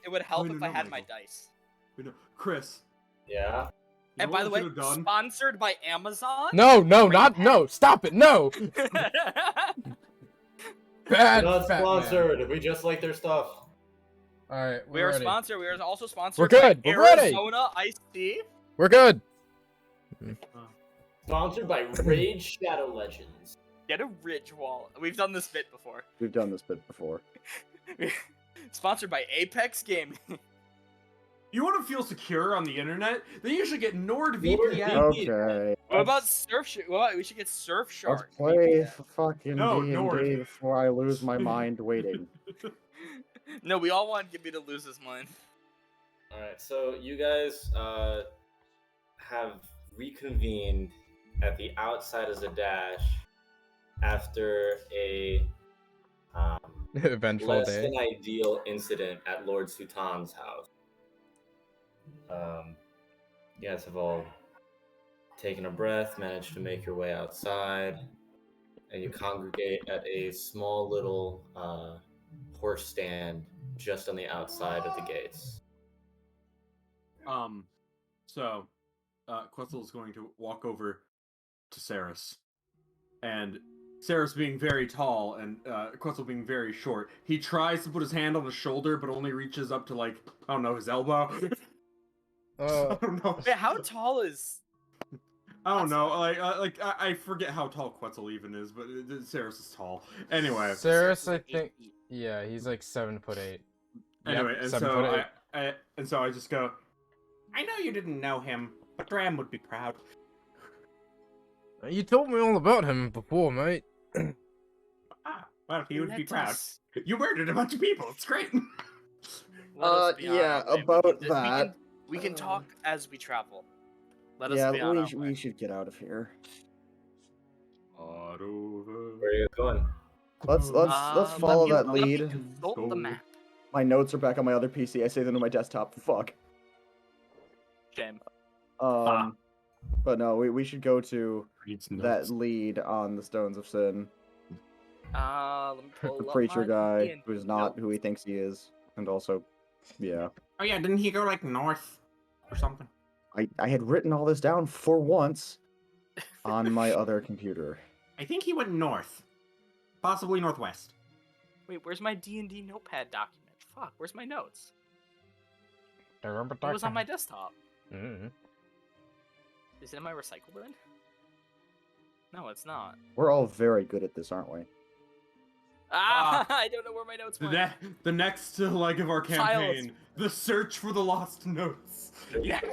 it would help no, if no, I had my Michael. dice. Wait, no. Chris. Yeah. You And know by what the we way, should've done? sponsored by Amazon. No, no, stop it, no! Bad Not fat sponsored. We just like their stuff. Alright, We are ready. sponsored. We are also sponsored We're good, by we're ready. Arizona Iced Tea. We're good. Sponsored by Rage Shadow Legends. Get a ridge wall. We've done this bit before. We've done this bit before. Sponsored by Apex Gaming. You want to feel secure on the internet? Then you should get NordVPN. Okay. What about Surfshark? What? We should get Surfshark. Let's play fucking No, D&D Nord. before I lose my mind waiting. No, we all want Gibby to lose his mind. Alright, so you guys have reconvened at the outside of Zadash after a Eventful less day. than ideal incident at Lord Sutan's house. You guys have all taken a breath, managed to make your way outside, and you congregate at a small little horse stand just on the outside of the gates. So, Quetzal is going to walk over to Saris. And Saris being very tall and Quetzal being very short, he tries to put his hand on his shoulder, but only reaches up to, like, I don't know, his elbow. I don't know. Wait, how tall is? I don't know. I forget how tall Quetzal even is, but Saris is tall. Anyway. Saris, I think, yeah, he's like 7'8". Anyway, Yep, and 7'8". so I just go, I know you didn't know him, but Dram would be proud. You told me all about him before, mate. Well, he would be Let proud. us- You murdered a bunch of people. It's great. Let us be yeah, honest, about we that. We can talk as we travel. Let us Yeah, be on our we way. should get out of here. Where are you going? Let's follow that let me lead. consult the map. My notes are back on my other PC. I saved them to my desktop. Fuck. Shame. But no, we should go to Reads that notes. lead on the Stones of Sin. Let me pull The up preacher my guy D&D who's not notes. who he thinks he is, and also, yeah. Oh yeah, didn't he go like north or something? I had written all this down for once on my other computer. I think he went north, possibly northwest. Wait, where's my D&D notepad document? Fuck, where's my notes? I remember It was on my desktop. Mm-hmm. Is it in my recycle bin? No, it's not. We're all very good at this, aren't we? Ah, I don't know where my notes went. The next leg of our Files. campaign, the search for the lost notes. Yes.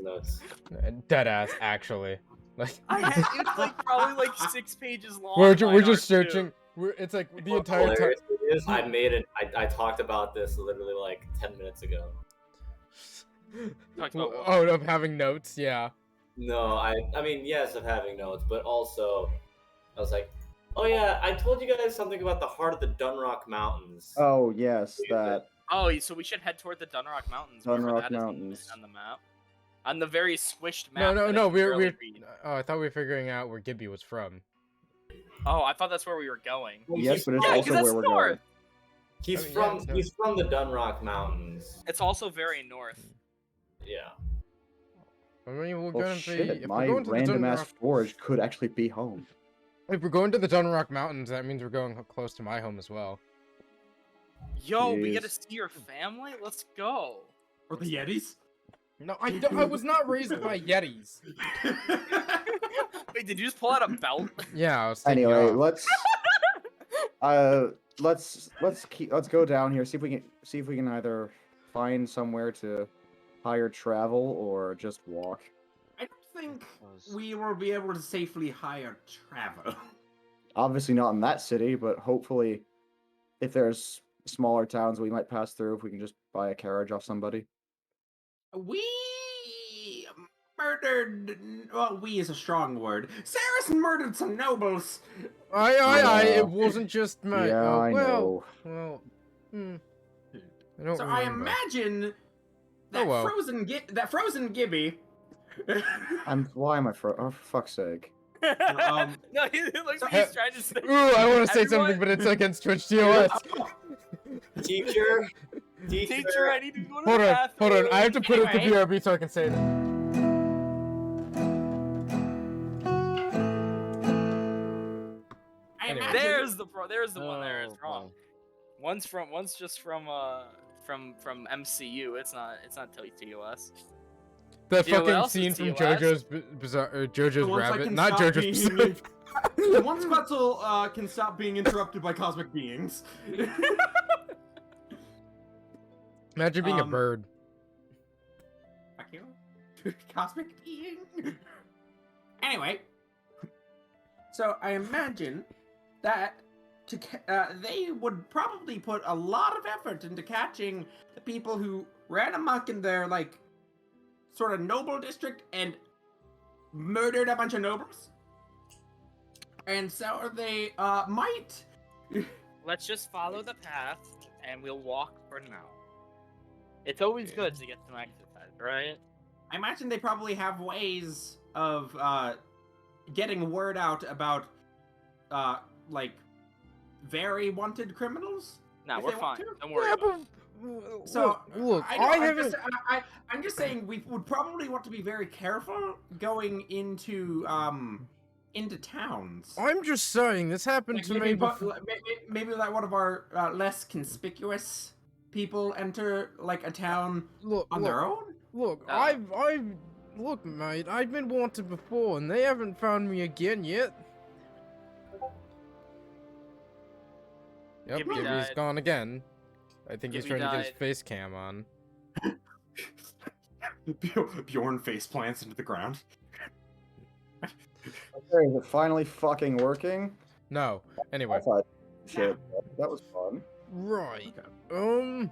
Notes. Deadass, actually. Like, It's like probably like 6 pages long. we're mine just are, too. searching. It's like the What's entire time. hilarious is I made it. I talked about this literally like 10 minutes ago. Talked about what? Oh, of having notes, yeah. No, I mean, yes, of having notes, but also, I was like, oh yeah, I told you guys something about the heart of the Dunrock Mountains. Oh yes, that. Oh, so we should head toward the Dunrock Mountains. wherever Dunrock that is Mountains. on the map. On the very squished map. No, that I can we're barely read. oh, I thought we were figuring out where Gibby was from. Oh, I thought that's where we were going. Yes, but it's Yeah, 'cause also that's where we're north. He's I mean, from yeah, so- he's from the Dunrock Mountains. It's also very north. Yeah. I mean, we're Well, gonna be. shit, If my we're going to the random ass Dunrock, forge could actually be home. if we're going to the Dunrock Mountains, that means we're going close to my home as well. Yo, we get to Jeez. see your family? Let's go. Or the Yetis? No, I was not raised by Yetis. Wait, did you just pull out a belt? Yeah, I was taking Anyway, off. let's go down here. See if we can either find somewhere to hire travel or just walk. I don't think we will be able to safely hire travel. Obviously not in that city, but hopefully, if there's smaller towns we might pass through, if we can just buy a carriage off somebody. We murdered. Well, we is a strong word. Saris murdered some nobles. Aye, Yeah. it wasn't just my. Yeah, oh, I well, know. well, I don't So I remember. imagine that Oh, well. frozen Gibby. Why am I oh, for fuck's sake. No, he looks like he's trying to say. Ooh, I want to say Everyone- something, but it's against Twitch TOS. Teacher, Teacher, I need to go to Hold the on, bathroom. hold on. I have to put it to Anyway. BRB so I can say that. I Anyway. imagine- There's the one there. It's Oh, wrong. boy. One's just from MCU. It's not TOS. That You know what fucking else is scene from TOS? JoJo's Bizarre, The JoJo's ones I Rabbit, can not stop JoJo's being- Bizarre. The once Quetzal can stop being interrupted by cosmic beings. Imagine being a Um, bird. Fuck you. Cosmic being. Anyway, so I imagine that they would probably put a lot of effort into catching the people who ran amok in their like sort of noble district and murdered a bunch of nobles. And so they might. Let's just follow the path, and we'll walk for now. It's always good to get some exercise, right? I imagine they probably have ways of getting word out about like very wanted criminals. Nah, If we're they want fine. to. Don't worry Yeah, about it. but So look, I, know, I I'm haven't. Just, I'm just saying we would probably want to be very careful going into towns. I'm just saying this happened Like, to maybe, me before. maybe like one of our less conspicuous people enter like a town Look, on their own. look, Uh, look, mate. I've been wanted before, and they haven't found me again yet. Yep, Gibby Gibby's died. gone again. I think he's Gibby trying to get his died. face cam on. Bjorn face plants into the ground. Okay, is it finally fucking working? No. Anyway, I thought, shit, that was fun. right. Well,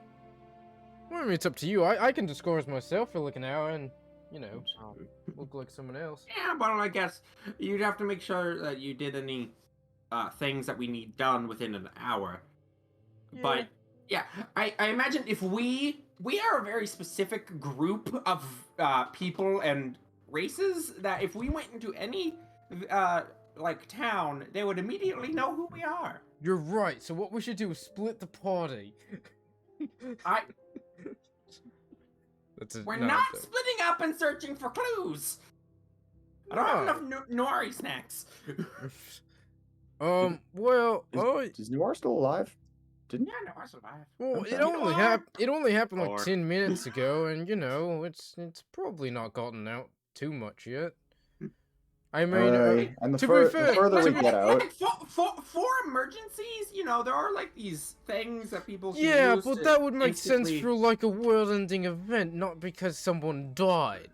I mean, it's up to you. I can discourse myself for like an hour and, you know, look like someone else. Yeah, well, I guess you'd have to make sure that you did any things that we need done within an hour. But yeah, I imagine if we are a very specific group of people and races that if we went into any like town, they would immediately know who we are. You're right. So what we should do is split the party. I we're no, not don't. splitting up and searching for clues. I don't have No. enough nori snacks. Well, Is Noir still alive? Didn't Yeah, no, I survived. well, Okay. it only happened like Or- 10 minutes ago, and you know, it's probably not gotten out too much yet. I mean, and to be the fair- further we to be- get out, Like, for emergencies, you know, there are like these things that people can yeah, use but to that would make sense instantly- for like a world-ending event, not because someone died.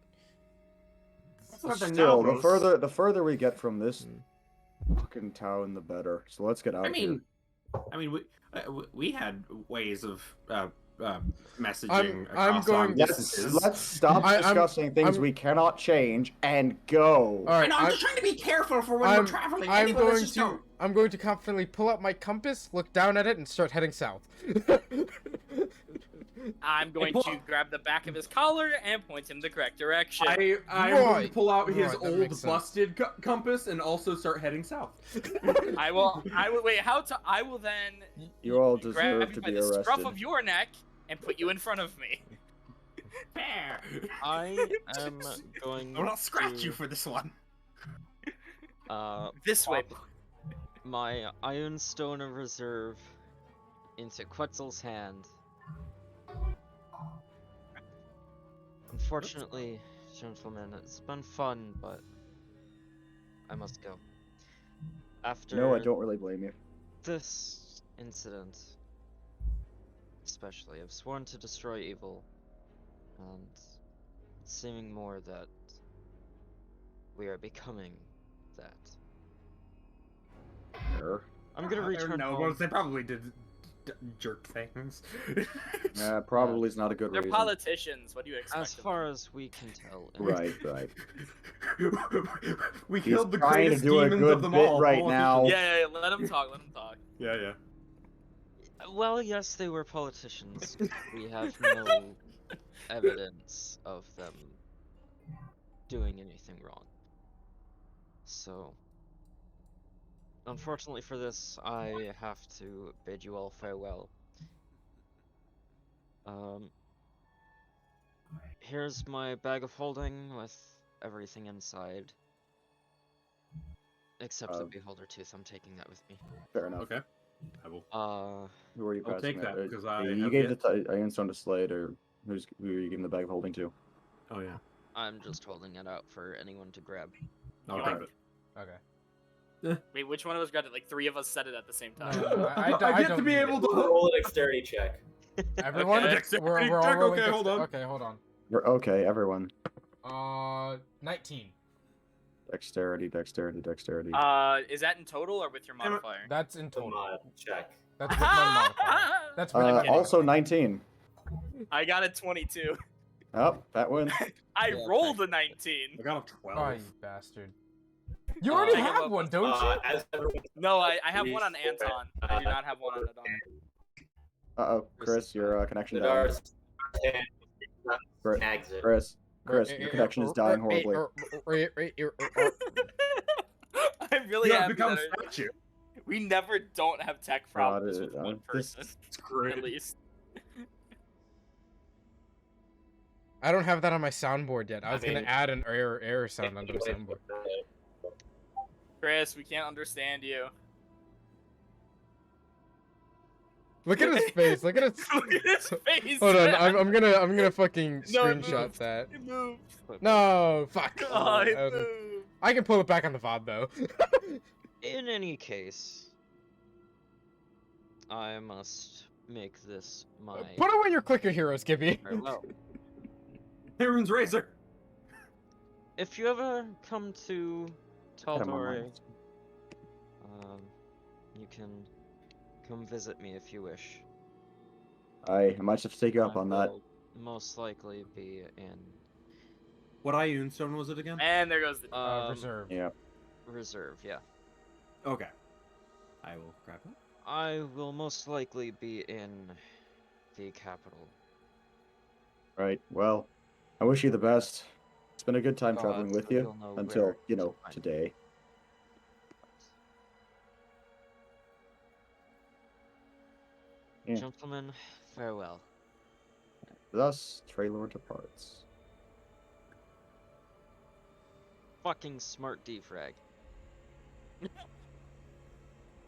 That's what they're still, nobles. the further we get from this fucking town, the better. So let's get out. I of here. mean, we had ways of messaging I'm across going- long let's distances. stop I'm- discussing things I'm- we cannot change and go. All right, I know, I'm just trying to be careful for when I'm- we're traveling. I'm Anyway, let's going just to go. I'm going to confidently pull out my compass, look down at it, and start heading south. I'm going pull- to grab the back of his collar and point him the correct direction. I'm going Right. to pull out his Right, that old makes sense. busted compass and also start heading south. I will wait. I will then You all grab deserve you to by be the scruff arrested. of your neck and put you in front of me. Fair. I am going I will scratch to, you for this one. This way. pop my Ironstone of Reserve into Quetzal's hand. Unfortunately, gentlemen, it's been fun, but I must go. After No, I don't really blame you. this incident, especially, I've sworn to destroy evil, and it's seeming more that we are becoming that. Sure. I'm gonna return No, home. they probably did jerk things. Yeah, probably is not a good They're reason. politicians. What do you expect? As far as we can tell. Right, right. We He's killed the trying to greatest do a demons good of them bit all. right politicians. now. Yeah, let him talk. Let him talk. Yeah. Well, yes, they were politicians. We have no evidence of them doing anything wrong. So, unfortunately for this, I have to bid you all farewell. Here's my bag of holding with everything inside. Except the beholder tooth, I'm taking that with me. Fair enough. Okay. I will. Who are you I'll passing take that, because I you have gave yet- the Iron Stone to Slade, or who are you giving the bag of holding to? Oh yeah. I'm just holding it out for anyone to grab. I'll You grab want- it. Okay. Wait, which one of us grabbed it? Like 3 of us said it at the same No, time. no, I get don't to be need able it. to Roll a dexterity check. Everyone, Okay. Dexterity we're all check, rolling. okay, hold on. Okay, hold on. Okay, everyone. 19. Dexterity. Is that in total or with your Damn it. modifier? That's in Come total. on, check. That's with my modifier. That's with my Also modifier. 19. I got a 22. Oh, that wins. I Yeah, rolled a 19. I got a 12. Oh, you bastard. You already I give have up. one, don't you? As everyone No, I have one on Anton. I do not have one on Nadar. Uh-oh, Chris, your connection the died. darts Chris, snags it. Chris, your connection is dying horribly. I'm really You have happy become that statue. we never don't have tech problems with one this- person, It's great. at least. I don't have that on my soundboard yet. I I was gonna mean- add an error sound onto my soundboard. Chris, we can't understand you. Look at his face. Look at his. Look at his face. Hold on, I'm gonna fucking No, it screenshot moved. that. It moved. No, fuck. Oh, it That was- moved. I can pull it back on the VOD though. In any case, I must make this my Put away your clicker heroes, Gibby. farewell. Heron's Razor. If you ever come to Got him on Taldore, mine. you can come visit me if you wish. I might have to take you up I on that. will most likely be in What Ion Stone was it again? And there goes the. Reserve. Yeah. reserve, yeah. Okay. I will grab it. I will most likely be in the capital. Right. Well, I wish you the best. It's been a good time God, traveling with so you you'll know until, where you to know, find me. today. Yeah. Gentlemen, farewell. Thus, Traylor departs. Fucking smart defrag.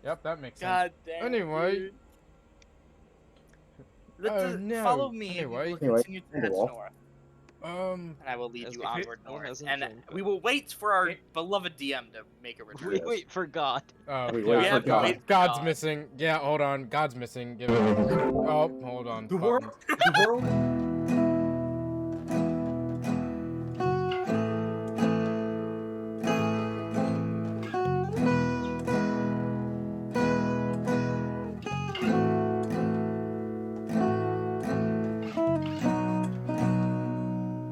Yep, that makes sense. God damn. Anyway. Dude. Let's Oh, no. follow me. Anyway. And we will continue to head Cool. north. Um, And I will lead As you if it onward still north. hasn't And been we will wait for our beloved DM to make a return. Yes. Wait for God. oh, We yeah, wait for God. God. God's God. missing. Yeah, hold on. God's missing. Give it. Oh, hold on. The world. buttons. The world.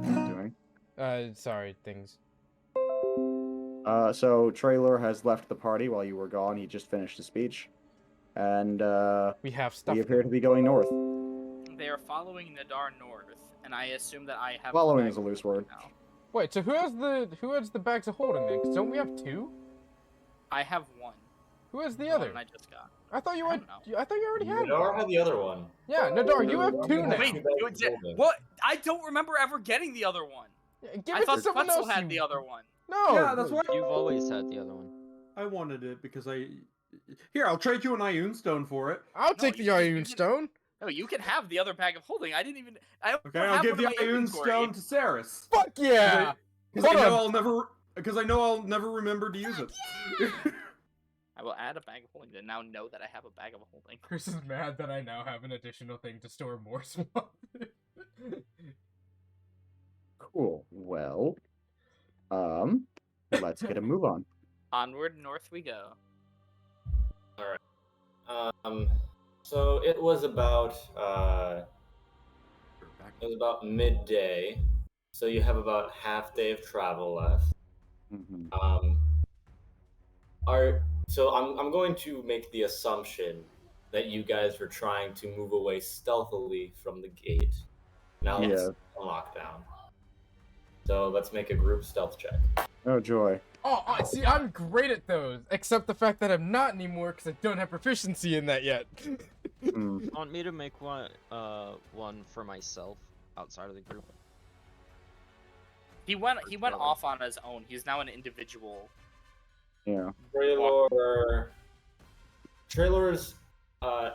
Doing. Sorry, things. So Traylor has left the party while you were gone. He just finished his speech. And, We have stuff. we appear to be going north. They are following Nadar north, and I assume that I have. Following the is a bag loose of word. now. Wait, so who has the bags of holding then? 'Cause don't we have two? I have one. Who has the The other? one I just got. I thought you I had. don't know. I thought you already had Nadar one. had the other one. Yeah, Nadar, you have two now. Wait, what? I don't remember ever getting the other one. Yeah, give I it thought to someone Quetzal else. had you- the other one. No. Yeah, that's why You've always had the other one. I wanted it because I. Here, I'll trade you an Ion Stone for it. I'll No, take the you Ion can- Stone. No, you can have the other bag of holding. I didn't even. I don't Okay, have I'll give one the in my Ion inventory. Stone to Saris. Fuck yeah. Because I Hold know on. I'll never. Because I know I'll never remember to use it. I will add a bag of holding to now know that I have a bag of holding. Chris is mad that I now have an additional thing to store more swamp. Cool. Well, let's get a move on. Onward north we go. So it was about midday. So you have about half day of travel left. Mhm. So I'm going to make the assumption that you guys were trying to move away stealthily from the gate. Now Yeah. let's lockdown. So let's make a group stealth check. Oh joy. Oh, see, I'm great at those, except the fact that I'm not anymore because I don't have proficiency in that yet. Hmm. Want me to make one for myself outside of the group? He went off on his own. He's now an individual. Yeah. Traylor's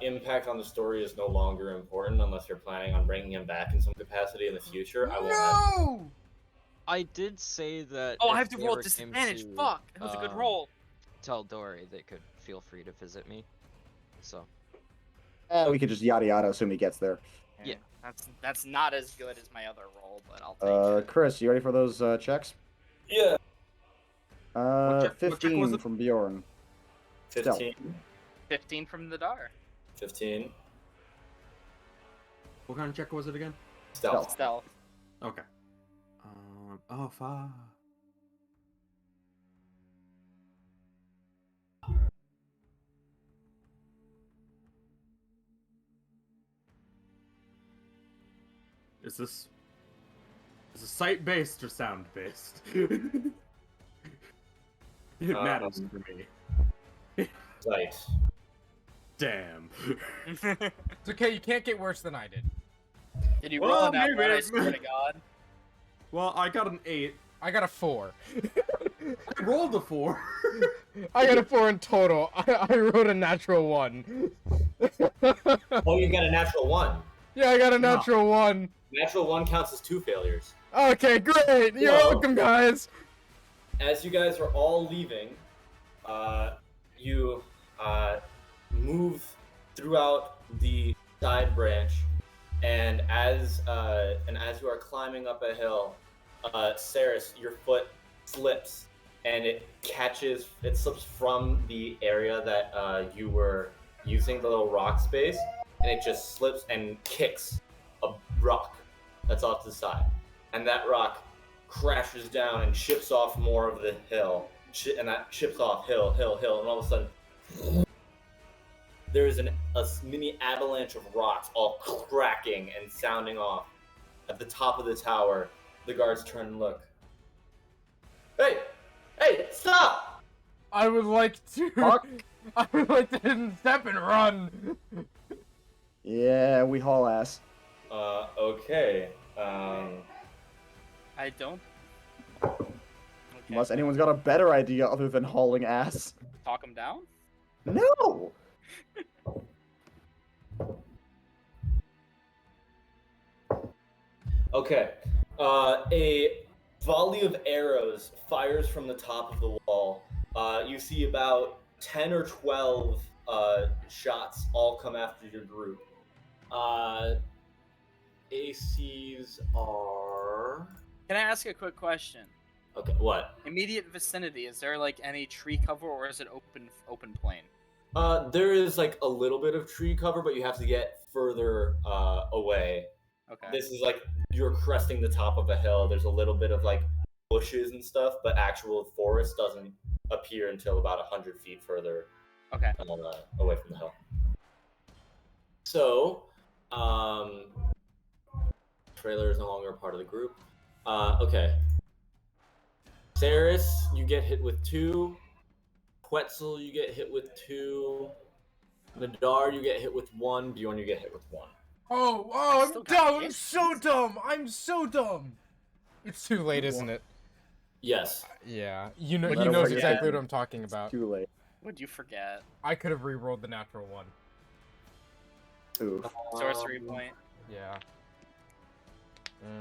impact on the story is no longer important unless you're planning on bringing him back in some capacity in the future. I won't have No! I did say that. Oh, I if have to they roll ever came disadvantage. to, Fuck, that was a good roll. Tell Dory they could feel free to visit me. So. We could just yada yada assume he gets there. Yeah. That's not as good as my other roll, but I'll take it. Chris, you ready for those checks? Yeah. What check was 15 it? from Bjorn. 15. 15 from the Dar. 15. What kind of check was it again? Stealth. Stealth. Okay. Oh, fuck. Is this sight based or sound based? It matters for me. Right. Damn. It's okay, you can't get worse than I did. Did you Well, roll on that maybe. one? I swear to God. Well, I got an 8. I got a 4. I rolled a 4. I got a 4 in total. I wrote a natural 1. Oh, you got a natural 1. Yeah, I got a natural 1. Natural 1 counts as 2 failures. Okay, great. You're Whoa. welcome, guys. As you guys are all leaving, you move throughout the side branch, and as you are climbing up a hill, Saris, your foot slips, and it slips from the area that you were using, the little rock space, and it just slips and kicks a rock that's off to the side, and that rock crashes down and chips off more of the hill, and that chips off hill, and all of a sudden, there is a mini avalanche of rocks all cracking and sounding off at the top of the tower. The guards turn and look. Hey, stop! I would like to. Fuck. I would like to hidden step and run. Yeah, we haul ass. Okay. I don't. Okay. Unless anyone's got a better idea other than hauling ass. Talk him down? No! Okay. A volley of arrows fires from the top of the wall. You see about 10 or 12 shots all come after your group. ACs are... Can I ask a quick question? Okay, what? Immediate vicinity, is there like any tree cover or is it open plain? There is like a little bit of tree cover, but you have to get further away. Okay. This is like you're cresting the top of a hill. There's a little bit of like bushes and stuff, but actual forest doesn't appear until about 100 feet further Okay. away from the hill. So, Trailer is no longer a part of the group. Okay. Saris, you get hit with 2. Quetzal, you get hit with 2. Nadar, you get hit with 1. Bjorn, you get hit with 1. Oh, I I'm still got dumb. I'm hit. so dumb. I'm so dumb. It's too late, isn't it? Yes. Yeah. You know. Let He him knows forget. exactly what I'm talking about. Too late. What'd you forget? I could have re-rolled the natural 1. Oof. Sorcery point. Yeah.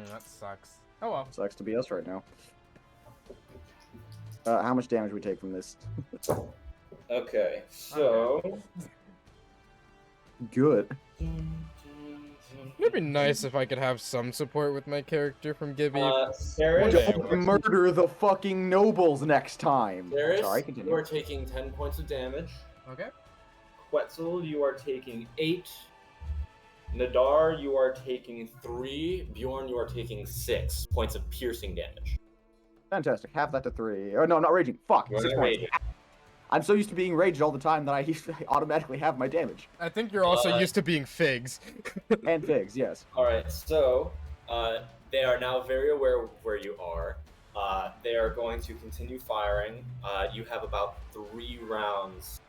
That sucks. Oh well. Sucks to be us right now. How much damage we take from this? Okay, so... Good. It'd be nice if I could have some support with my character from Gibby. Saris, Okay. Don't murder the fucking nobles next time. Saris, Sorry, you continue. are taking 10 points of damage. Okay. Quetzal, you are taking 8. Nadar, you are taking 3. Bjorn, you are taking 6 points of piercing damage. Fantastic. Half that to 3. Oh no, I'm not raging. Fuck. You're 6 not points. raging. I'm so used to being raged all the time that I automatically have my damage. I think you're also used to being figs. And figs, yes. Alright, so they are now very aware of where you are. They are going to continue firing. You have about 3 rounds.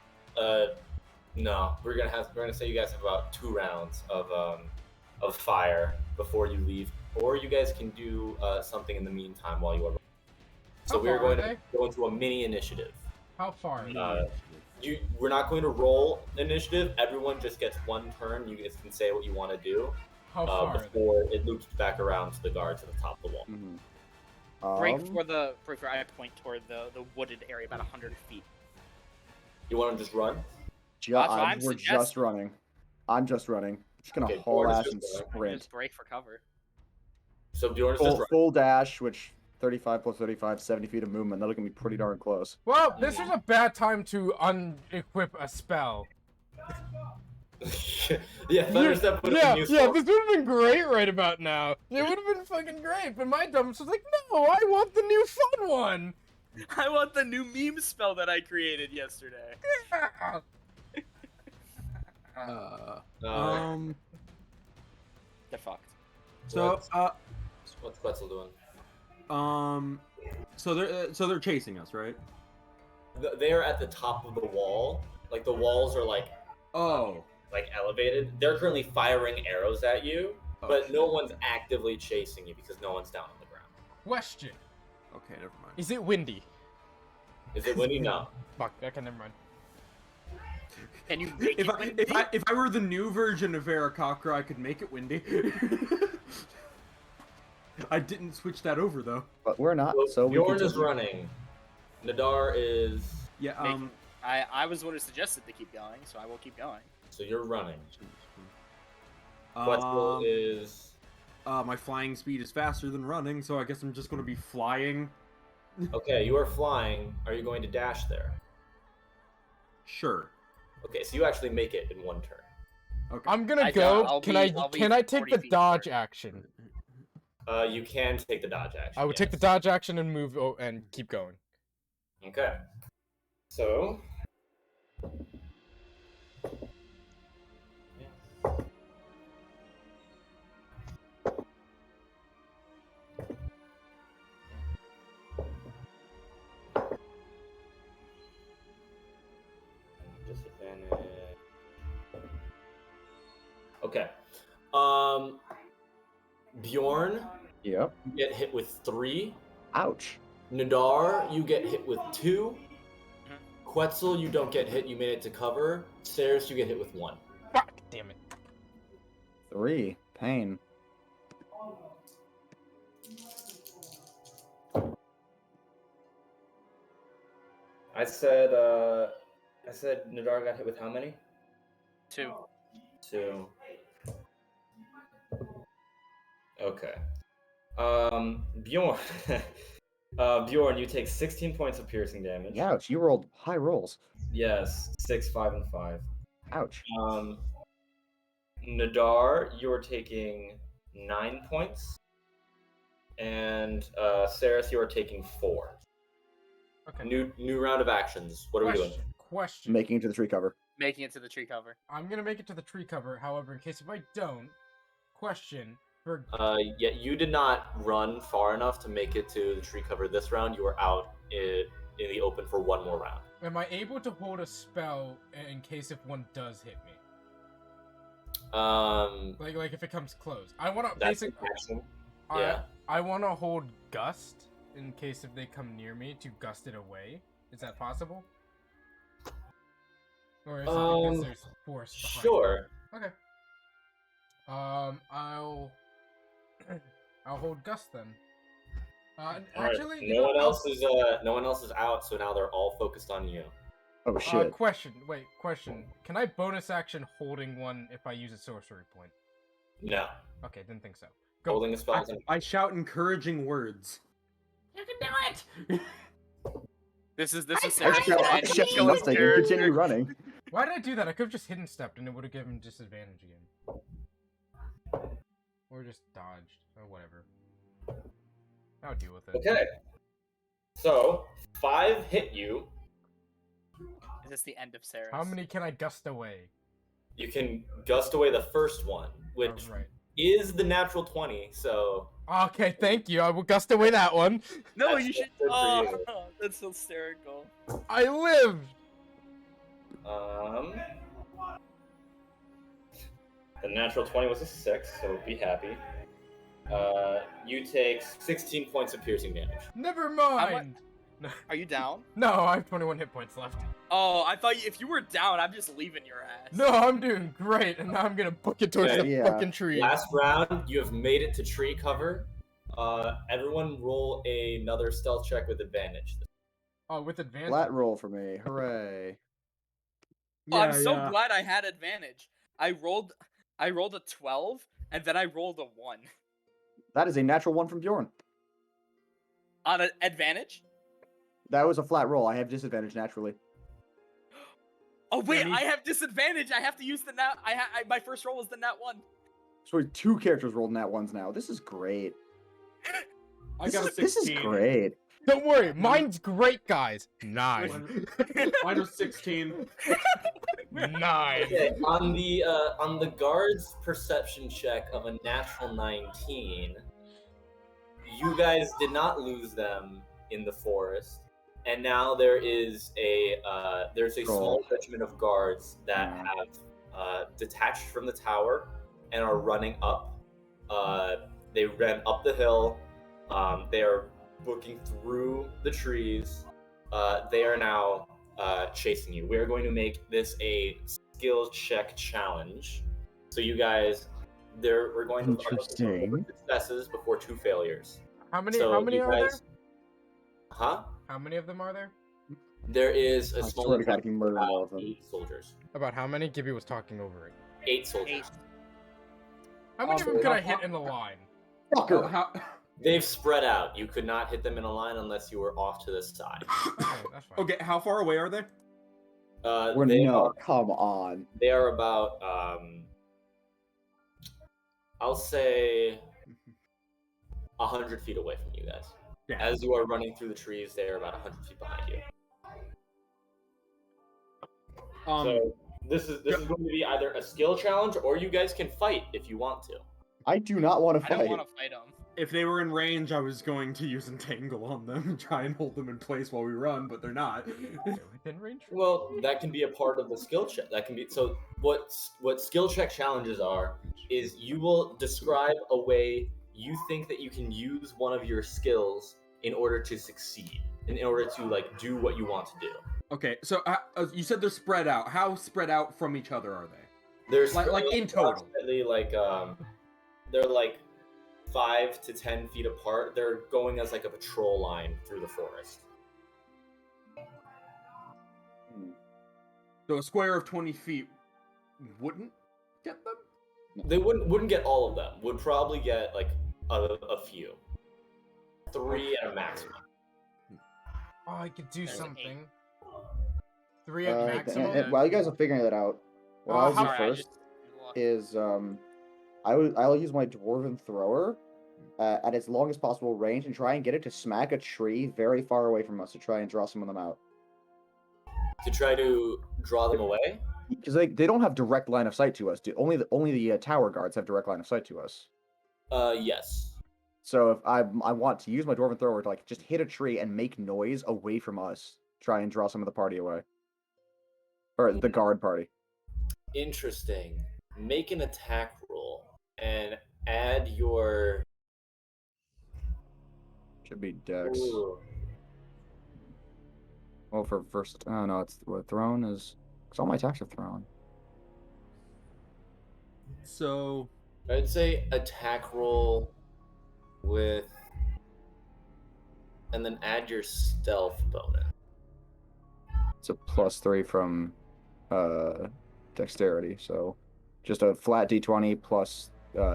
No, we're gonna say you guys have about 2 rounds of fire before you leave, or you guys can do something in the meantime while you are. So How we are far going are to go into a mini initiative. How far? We're not going to roll initiative. Everyone just gets 1 turn. You guys can say what you want to do How far are they? before it loops back around to the guards at the top of the wall. Break for I point toward the wooded area about 100 feet. You want to just run? That's what I'm We're just suggesting. running. I'm just running. Just gonna Okay, haul Jordan's ass just and running. sprint. Just break for cover. So Bjorn's just running. Full dash, which 35 plus 35, 70 feet of movement. That'll get me pretty darn close. Well, this is a bad time to unequip a spell. Yeah, Thunderstep would have Yeah, been useful. this would have been great right about now. It would have been fucking great, but my dumbass was like, no, I want the new fun one. I want the new meme spell that I created yesterday. They're fucked. So What's Quetzal doing? so they're chasing us, right? They are at the top of the wall. Like the walls are like elevated. They're currently firing arrows at you, but no one's actively chasing you because no one's down on the ground. Question. Okay, never mind. Is it windy? Is it windy? No. Fuck, okay, never mind. Can you make it windy? If I were the new version of Aarakocra, I could make it windy. I didn't switch that over though. But we're not, so we Bjorn can is running. Nadar is. Yeah. I was the one who suggested to keep going, so I will keep going. So you're running. Quetzal is. My flying speed is faster than running, so I guess I'm just going to be flying. Okay, you are flying. Are you going to dash there? Sure. Okay, so you actually make it in 1 turn. Okay. I'm gonna I'll go. be- I'll be Can I take 40 the feet dodge forward. action? You can take the dodge action. I would take the yes. dodge action and move and keep going. Okay. So. Disadvantage. Okay. Bjorn, Yep. you get hit with 3. Ouch. Nadar, you get hit with 2. Quetzal, you don't get hit. You made it to cover. Saris, you get hit with 1. Fuck, damn it. 3. Pain. I said Nadar got hit with how many? 2. 2. Okay. Bjorn. Bjorn, you take 16 points of piercing damage. Ouch, you rolled high rolls. Yes, 6, 5, and 5. Ouch. Nadar, you're taking 9 points. And Saris, you are taking 4. Okay. New round of actions. What are we doing? Question. Making it to the tree cover. Making it to the tree cover. I'm gonna make it to the tree cover. However, in case if I don't, question for Yeah, you did not run far enough to make it to the tree cover this round. You were out in the open for 1 more round. am I able to hold a spell in case if one does hit me? Like if it comes close. I wanna That's basically. an action. I, Yeah. I wanna hold gust in case if they come near me to gust it away. Is that possible? Or is it because there's force behind Sure. it? Okay. I'll hold gust then. Actually, Alright, you no know, one else is out, so now they're all focused on you. Oh shit. question. Wait, question. Can I bonus action holding one if I use a sorcery point? No. Okay, didn't think so. Go. Holding a spell. I shout encouraging words. You can do it! This is I Sarah's shall plan. accept He's going nothing and to- continue running. Why did I do that? I could have just hidden stepped and it would have given disadvantage again. Or just dodged. Or whatever. I'll deal with it. Okay. So 5 hit you. Is this the end of Sarah's? How many can I gust away? You can gust away the first one, which Oh, right. is the natural 20, so Okay, thank you. I will gust away that one. No, That's you should. good for Oh, you. that's hysterical. I lived. The natural 20 was a 6, so be happy. You take 16 points of piercing damage. Never much- mind. Are you down? No, I have 21 hit points left. Oh, I thought if you were down, I'm just leaving your ass. No, I'm doing great, and now I'm gonna book it towards Okay. the Yeah. fucking tree. Last round, you have made it to tree cover. Everyone roll another stealth check with advantage. Oh, with advantage. Flat roll for me. Hooray. Oh, I'm so glad I had advantage. I rolled a 12, and then I rolled a 1 That is a natural one from Bjorn. on an advantage. That was a flat roll. I have disadvantage naturally. Oh wait, Any- I have disadvantage. I have to use the nat. My first roll was the nat 1. So 2 characters rolled nat ones now. This is great. I got a 16. This is great. Don't worry, mine's great, guys. 9. Mine was 16. 9. Okay, on the guard's perception check of a natural 19, you guys did not lose them in the forest, and now there is there's a small regiment of guards that have detached from the tower and are running up. They ran up the hill. They are booking through the trees. They are now chasing you. We are going to make this a skill check challenge. So you guys, we're going to Interesting. 4 successes before 2 failures. How many So are you there? guys- Huh? How many of them are there? There is a I small swear to God, number he murdered of all of them. 8 soldiers. About how many? Gibby was talking over it. 8 soldiers. How many of Um, them could I how- hit in the line? Fucker. How... They've spread out. You could not hit them in a line unless you were off to the side. Okay, that's fine. Okay, how far away are they? Come on. They are about I'll say 100 feet away from you guys. Yeah. As you are running through the trees, they are about 100 feet behind you. So this is going to be either a skill challenge or you guys can fight if you want to. I do not want to I fight. don't want to fight them. If they were in range, I was going to use Entangle on them and try and hold them in place while we run, but they're not. Within range? Well, that can be a part of the skill check. That can be so. What skill check challenges are is you will describe a way you think that you can use one of your skills in order to succeed, in order to like do what you want to do. Okay, so you said they're spread out. How spread out from each other are they? There's Like in total. They're like 5 to 10 feet apart. They're going as like a patrol line through the forest. So a square of 20 feet wouldn't get them? They wouldn't get all of them. Would probably get like a few. 3 at a maximum. Oh, I could do There's an something. 3 at maximum? And while you guys are figuring that out, what I'll do Sorry, I first just lost. is I'll use my dwarven thrower at its longest possible range and try and get it to smack a tree very far away from us to try and draw some of them out. To try to draw them away? Because they don't have direct line of sight to us. Only the tower guards have direct line of sight to us. Yes. So if I want to use my dwarven thrower to like just hit a tree and make noise away from us, try and draw some of the party away, or the guard party. Interesting. Make an attack roll and add your. Should be dex. Ooh. Well, for first, oh no, it's what thrown is. Because all my attacks are thrown. So I'd say attack roll with. And then add your stealth bonus. It's a +3 from dexterity, so just a flat d20 plus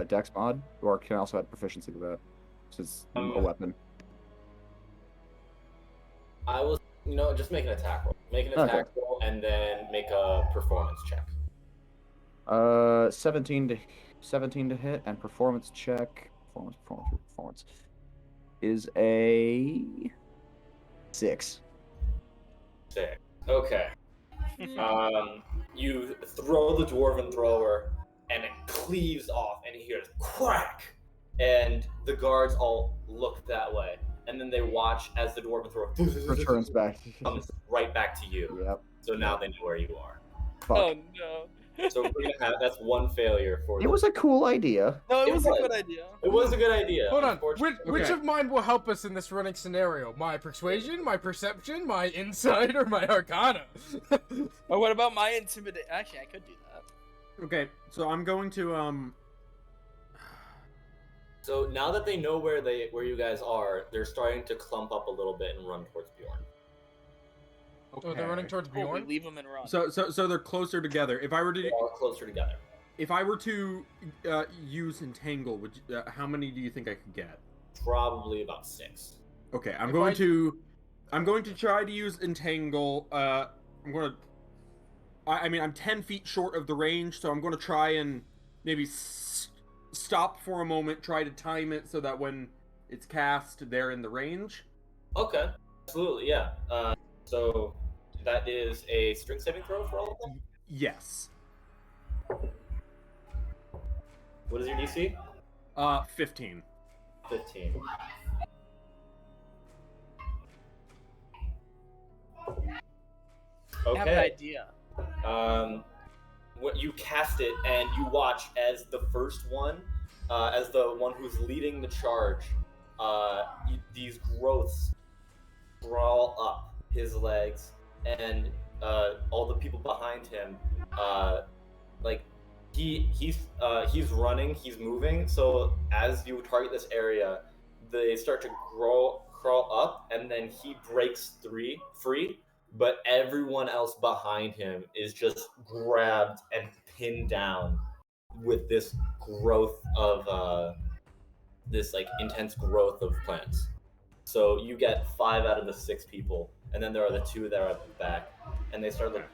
dex mod, or can also add proficiency to that. So it's a weapon. I will, just make an attack roll. Make an attack roll and then make a performance check. 17 to hit, and performance check. Performance is a 6. 6. Okay. You throw the dwarven thrower, and it cleaves off, and you hear this crack, and the guards all look that way, and then they watch as the dwarven thrower Returns back. comes right back to you. Yep. So now they know where you are. Fuck. Oh no. So we're gonna have that's one failure for. It was a cool idea. No, it It was a was. good idea. It was a good idea. Hold on. Unfortunately- Which Okay. of mine will help us in this running scenario? My persuasion, my perception, my insight, or my arcana? Or what about my intimidate? Actually, I could do that. Okay, so I'm going to So now that they know where you guys are, they're starting to clump up a little bit and run towards Bjorn. Oh, they're running towards Cool, we Bjorn? leave them and run. So they're closer together. If I were They're to all closer together. use entangle, how many do you think I could get? Probably about 6. Okay, I'm If going to try to use entangle. I'm 10 feet short of the range, so I'm going to try and maybe stop for a moment, try to time it so that when it's cast, they're in the range. Okay, absolutely, yeah. So that is a strength saving throw for all of them. Yes. What is your DC? 15. 15. I have an Okay. idea. What you cast it, and you watch as the first one, as the one who's leading the charge, these growths crawl up his legs, and all the people behind him, he's running, he's moving. So as you target this area, they start to crawl up, and then he breaks free. But everyone else behind him is just grabbed and pinned down with this growth of this like intense growth of plants. So you get 5 out of the 6 people, and then there are the 2 that are at the back, and they start like,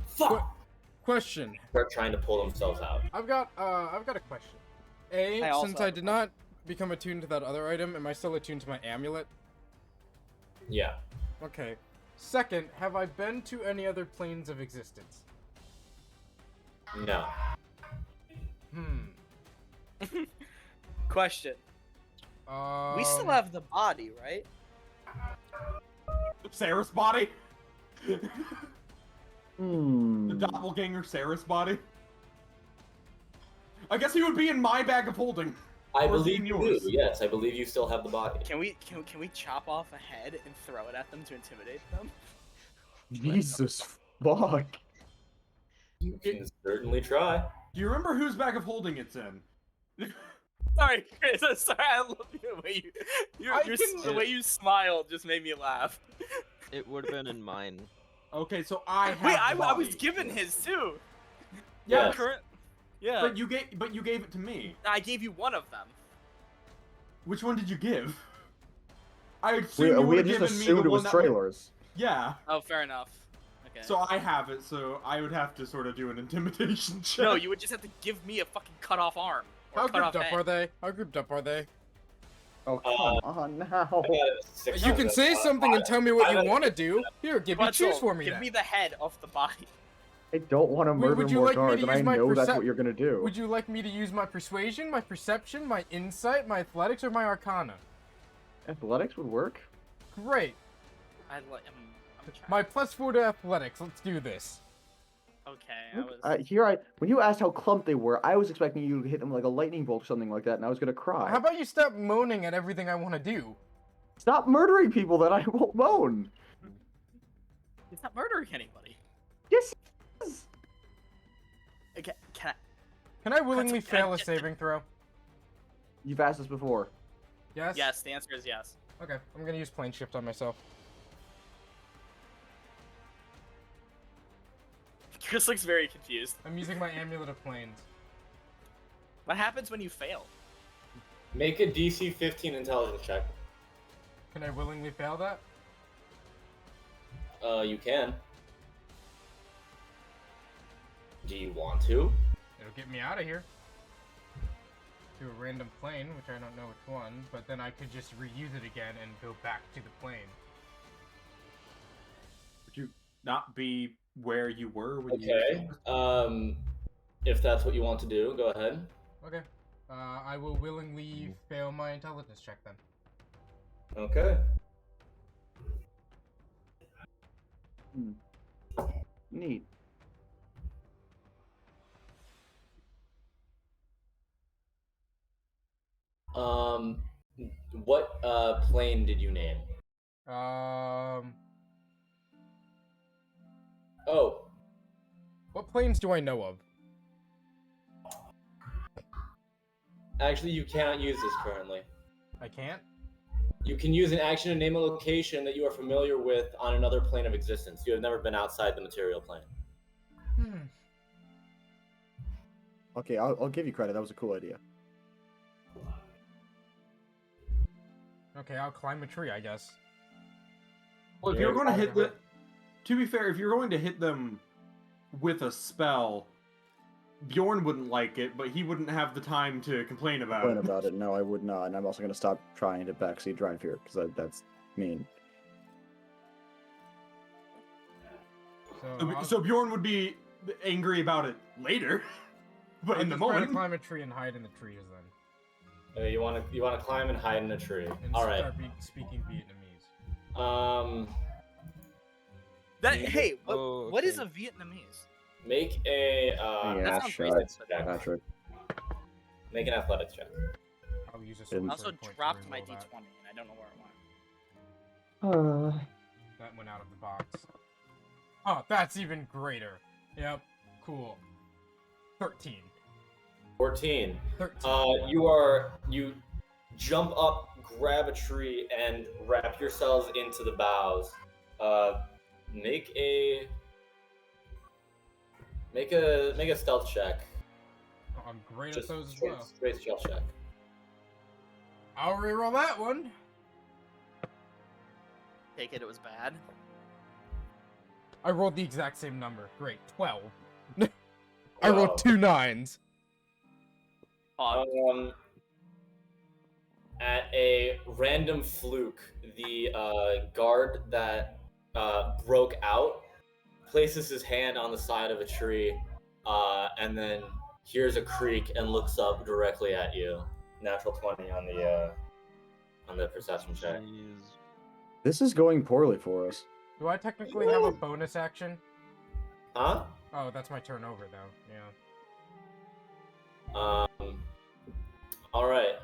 fuck! Question. Start trying to pull themselves out. I've got a question. I also Since have I a did not become attuned to that other item, am I still attuned to my amulet? Yeah. Okay. Second, have I been to any other planes of existence? No. Question. We still have the body, right? Sarah's body? Hmm. The doppelganger Sarah's body? I guess he would be in my bag of holding. I Or is he believe in you do. yours? Yes, I believe you still have the body. Can we chop off a head and throw it at them to intimidate them? Jesus fuck. You can certainly try. Do you remember whose bag of holding it's in? Sorry, Chris. I'm sorry. I love the way the way you smiled just made me laugh. It would have been in mine. Okay, so I have Wait, the I was body. given his too. Yeah, Yes. Current. Yeah. but you gave it to me. I gave you one of them. Which one did you give? I We, assume you we would had have just given me assumed the it was one that would- trailers. Yeah. Oh, fair enough. Okay. So I have it, so I would have to sort of do an intimidation check. No, you would just have to give me a fucking cut off arm. Or How cut off grouped up head. are they? How grouped up are they? Oh, come on now. You can say something and tell me what you want to do. Here, give me Pretzel, choose for me Give then. me the head off the body. I don't want to murder would you more like me guards, to and I use my know that's percep- what you're gonna do. Would you like me to use my persuasion, my perception, my insight, my athletics, or my arcana? Athletics would work. Great. I'm trying. My +4 to athletics. Let's do this. Okay, I was. When you asked how clumped they were, I was expecting you to hit them like a lightning bolt or something like that, and I was gonna cry. How about you stop moaning at everything I want to do? Stop murdering people that I won't moan. He's not murdering anybody. Yes. Okay, can I? Can I willingly Can I fail a get- saving throw? You've asked this before. Yes? Yes, the answer is yes. Okay, I'm gonna use plane shift on myself. Chris looks very confused. I'm using my amulet of planes. What happens when you fail? Make a DC 15 intelligence check. Can I willingly fail that? You can. Do you want to? It'll get me out of here. To a random plane, which I don't know which one, but then I could just reuse it again and go back to the plane. Would you not be where you were when Okay. you... If that's what you want to do, go ahead. Okay. I will willingly fail my intelligence check then. Okay. Neat. What plane did you name? Oh, What planes do I know of? actually, you cannot use this currently. I can't? You can use an action to name a location that you are familiar with on another plane of existence. You have never been outside the material plane. Okay, I'll give you credit. That was a cool idea. Okay, I'll climb a tree, I guess. Well, if Yeah, you're going to hit exactly. to be fair, if you're going to hit them with a spell, Bjorn wouldn't like it, but he wouldn't have the time to complain about Complain it. about it. No, I would not. And I'm also going to stop trying to backseat drive here because that's mean. So Bjorn would be angry about it later, but I'll in the just try to moment, climb a tree and hide in the trees then. You want to climb and hide in a tree. And All right. start speaking Vietnamese. Hey, Oh, what is a okay. Vietnamese? Make a Yeah, that sounds sure. racist, but check. Patrick. Make an athletics check. I'll use a I sword I also point to dropped my reroll d20 that. and I don't know where it went. That went out of the box. Oh, that's even greater. Yep, cool. 13. 14. 13. You jump up, grab a tree, and wrap yourselves into the boughs. Make a stealth check. I'm great Just at those as straight, well. straight stealth check. I'll reroll that one. Take it was bad. I rolled the exact same number. Great, 12. I Wow. rolled 2 9s. At a random fluke, the guard that broke out places his hand on the side of a tree, and then hears a creak and looks up directly at you. Natural 20 on the perception check. Jeez. This is going poorly for us. Do I technically have a bonus action? Huh? Oh, that's my turn over, though. Yeah. All right.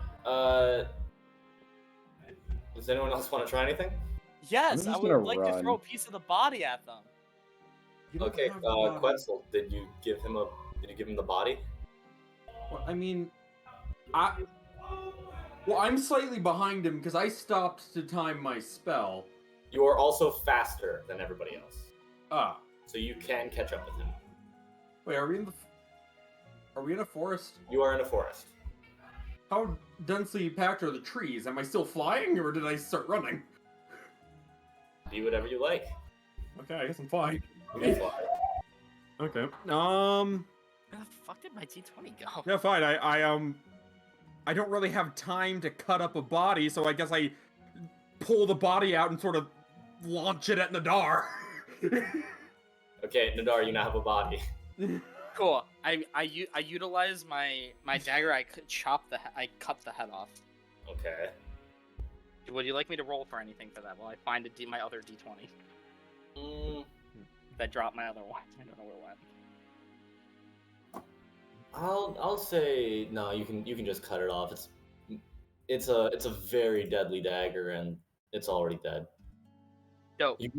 Does anyone else want to try anything? Yes, I'm I just would gonna like to run. throw a piece of the body at them. You don't Okay, have the body. Quetzal, did you give him the body? Well, I mean, I'm slightly behind him because I stopped to time my spell. You are also faster than everybody else, Ah, so you can catch up with him. wait, are we in a forest? You are in a forest. How densely packed are the trees? Am I still flying, or did I start running? Do whatever you like. Okay, I guess I'm fine. You can fly. Okay. Where the fuck did my d20 go? Yeah, fine. I don't really have time to cut up a body, so I guess I pull the body out and sort of launch it at Nadar. Okay, Nadar, you now have a body. Cool. I utilize my dagger. I could I cut the head off. Okay. Would you like me to roll for anything for that? While I find my other d20 that dropped my other one. I don't know where it went. I'll say no. You can just cut it off. It's a very deadly dagger, and it's already dead. Dope. You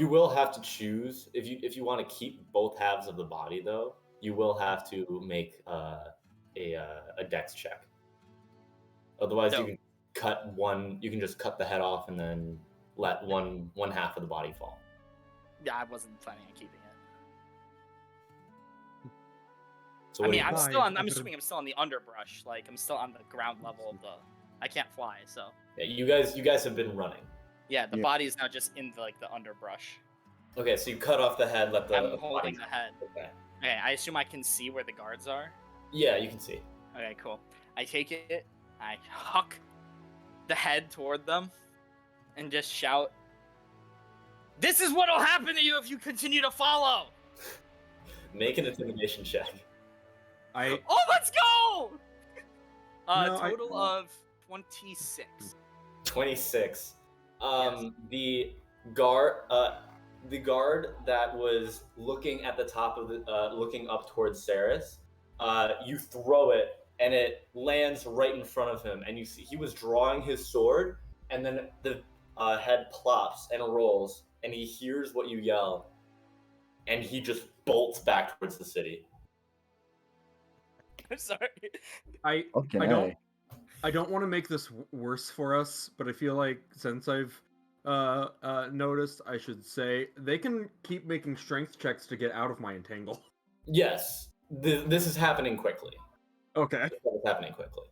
will have to choose if you want to keep both halves of the body though. You will have to make a dex check. Otherwise, Dope. you can cut one. You can just cut the head off and then let one half of the body fall. Yeah, I wasn't planning on keeping it. So I what mean, do you- I'm assuming I'm still on the underbrush. Like I'm still on the ground level of the. I can't fly, so. Yeah, you guys have been running. Yeah, the Yeah. body is now just in the underbrush. Okay, so you cut off the head, let the I'm holding body. the head. Okay. Okay, I assume I can see where the guards are. Yeah, you can see. Okay, cool. I take it, I huck the head toward them, and just shout, "This is what'll happen to you if you continue to follow!" Make an intimidation check. Oh, let's go! No, Total of 26. 26. Yes. The guard that was looking at the top of the, looking up towards Saris, you throw it and it lands right in front of him, and you see he was drawing his sword, and then the head plops and rolls, and he hears what you yell, and he just bolts back towards the city. I'm sorry. Fucking I don't A. I don't want to make this worse for us, but I feel like since I've noticed, I should say they can keep making strength checks to get out of my entangle. Yes, this is happening quickly. Okay. This is happening quickly.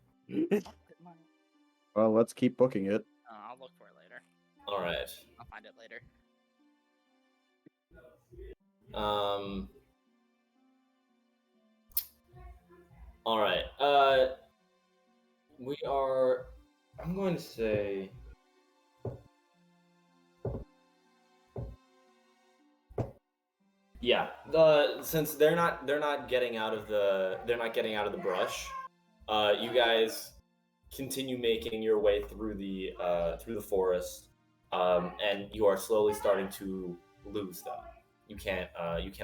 Well, let's keep booking it. I'll look for it later. All right. I'll find it later. All right. We are. I'm going to say. Yeah. Since they're not getting out of the brush. You guys continue making your way through the forest, and you are slowly starting to lose them. You can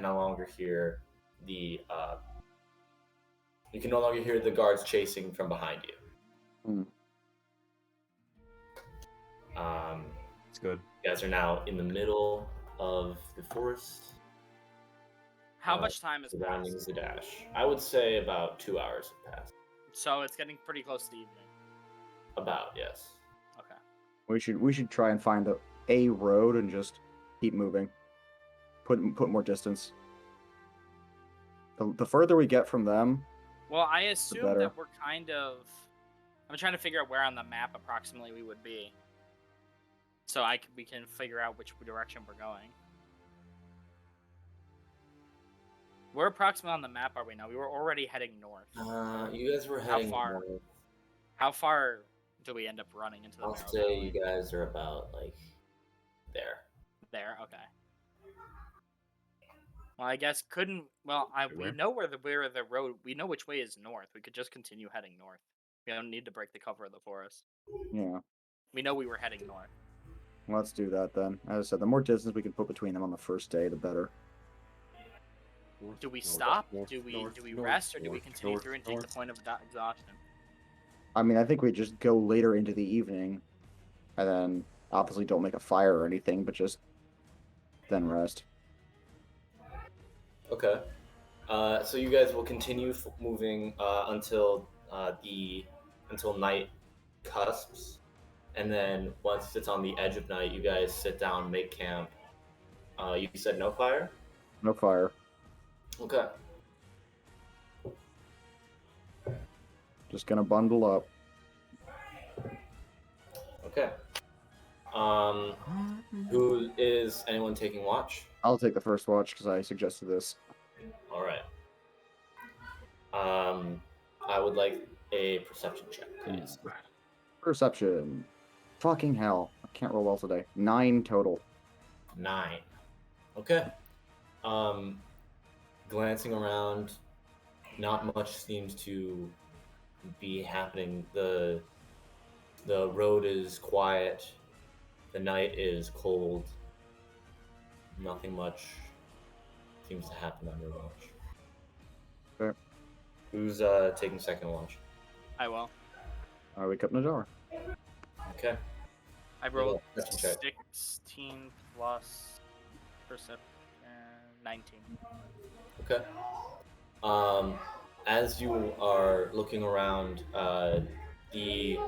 no longer hear the guards chasing from behind you. It's good. You guys are now in the middle of the forest. How much time has Surrounding passed? the dash. I would say about 2 hours have passed. So it's getting pretty close to evening. About, yes. Okay. We should try and find a road and just keep moving. Put more distance. The further we get from them, Well, I assume better. that we're kind of. I'm trying to figure out where on the map approximately we would be, so we can figure out which direction we're going. Where approximately on the map are we now? We were already heading north. You guys were heading far? north. How far do we end up running into the I'll Marrow say Valley? you guys are about like there. There, okay. Well, I guess we Where? know where the road. We know which way is north. We could just continue heading north. We don't need to break the cover of the forest. yeah. We know we were heading north. Let's do that then. As I said, the more distance we can put between them on the first day, the better. Do we stop? Do we rest, or do we continue through and take the point of exhaustion? I mean, I think we just go later into the evening, and then obviously don't make a fire or anything, but just then rest. Okay. So you guys will continue moving until night cusps, and then once it's on the edge of night, you guys sit down, make camp. You said no fire? No fire. Okay. Just gonna bundle up. Okay. Who is anyone taking watch? I'll take the first watch because I suggested this. All right. I would like a perception check, please. Perception. Fucking hell. I can't roll well today. 9 total. 9. Okay. Glancing around, not much seems to be happening. The road is quiet. The night is cold. Nothing much seems to happen on your watch. Okay. Who's taking second watch? I will. I wake up Nadar. Okay. I rolled Perception check. 16 plus perception, 19. Okay. As you are looking around, the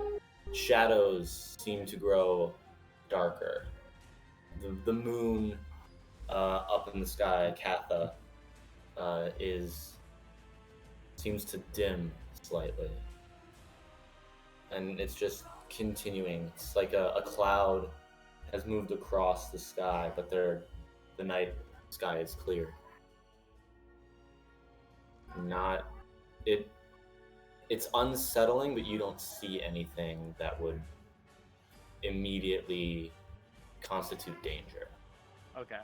shadows seem to grow darker. The moon up in the sky, Katha, seems to dim slightly, and it's just continuing. It's like a cloud has moved across the sky, but the night sky is clear. It's unsettling, but you don't see anything that would immediately constitute danger. Okay.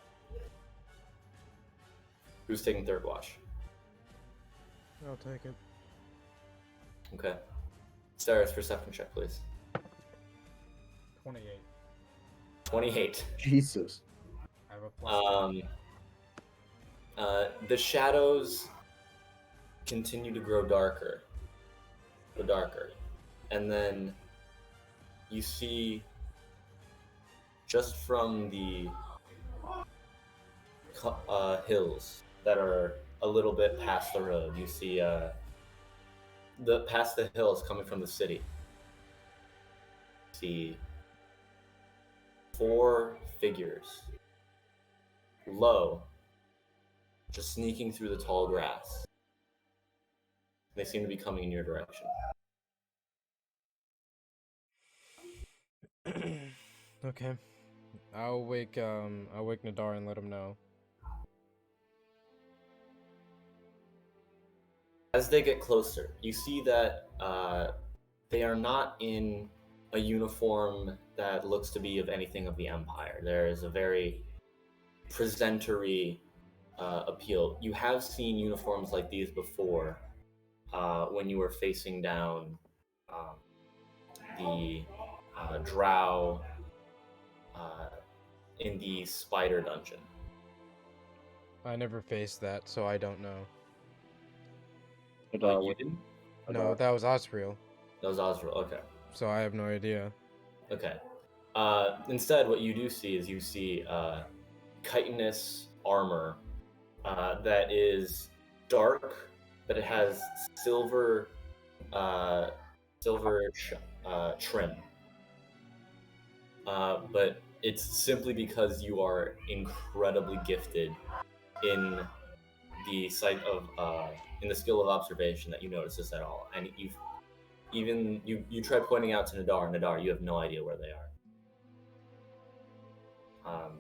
Who's taking third watch? I'll take it. Okay. Sarah's perception check, please. 28. 28. Jesus. I have a plus. The shadows continue to grow darker. And then you see, just from the hills that are a little bit past the road, you see past the hills coming from the city. You see 4 figures, low, just sneaking through the tall grass. They seem to be coming in your direction. Okay. I'll wake Nadar and let him know. As they get closer, you see that they are not in a uniform that looks to be of anything of the Empire. There is a very presentery appeal. You have seen uniforms like these before when you were facing down the drow in the spider dungeon. I never faced that, so I don't know. You didn't? No, that was Osriel, That was Osriel, okay. so I have no idea. Okay. Instead, what you do see is you see chitinous armor that is dark, but it has silver trim. But it's simply because you are incredibly gifted in the sight of in the skill of observation that you notice this at all, and you try pointing out to Nadar, you have no idea where they are.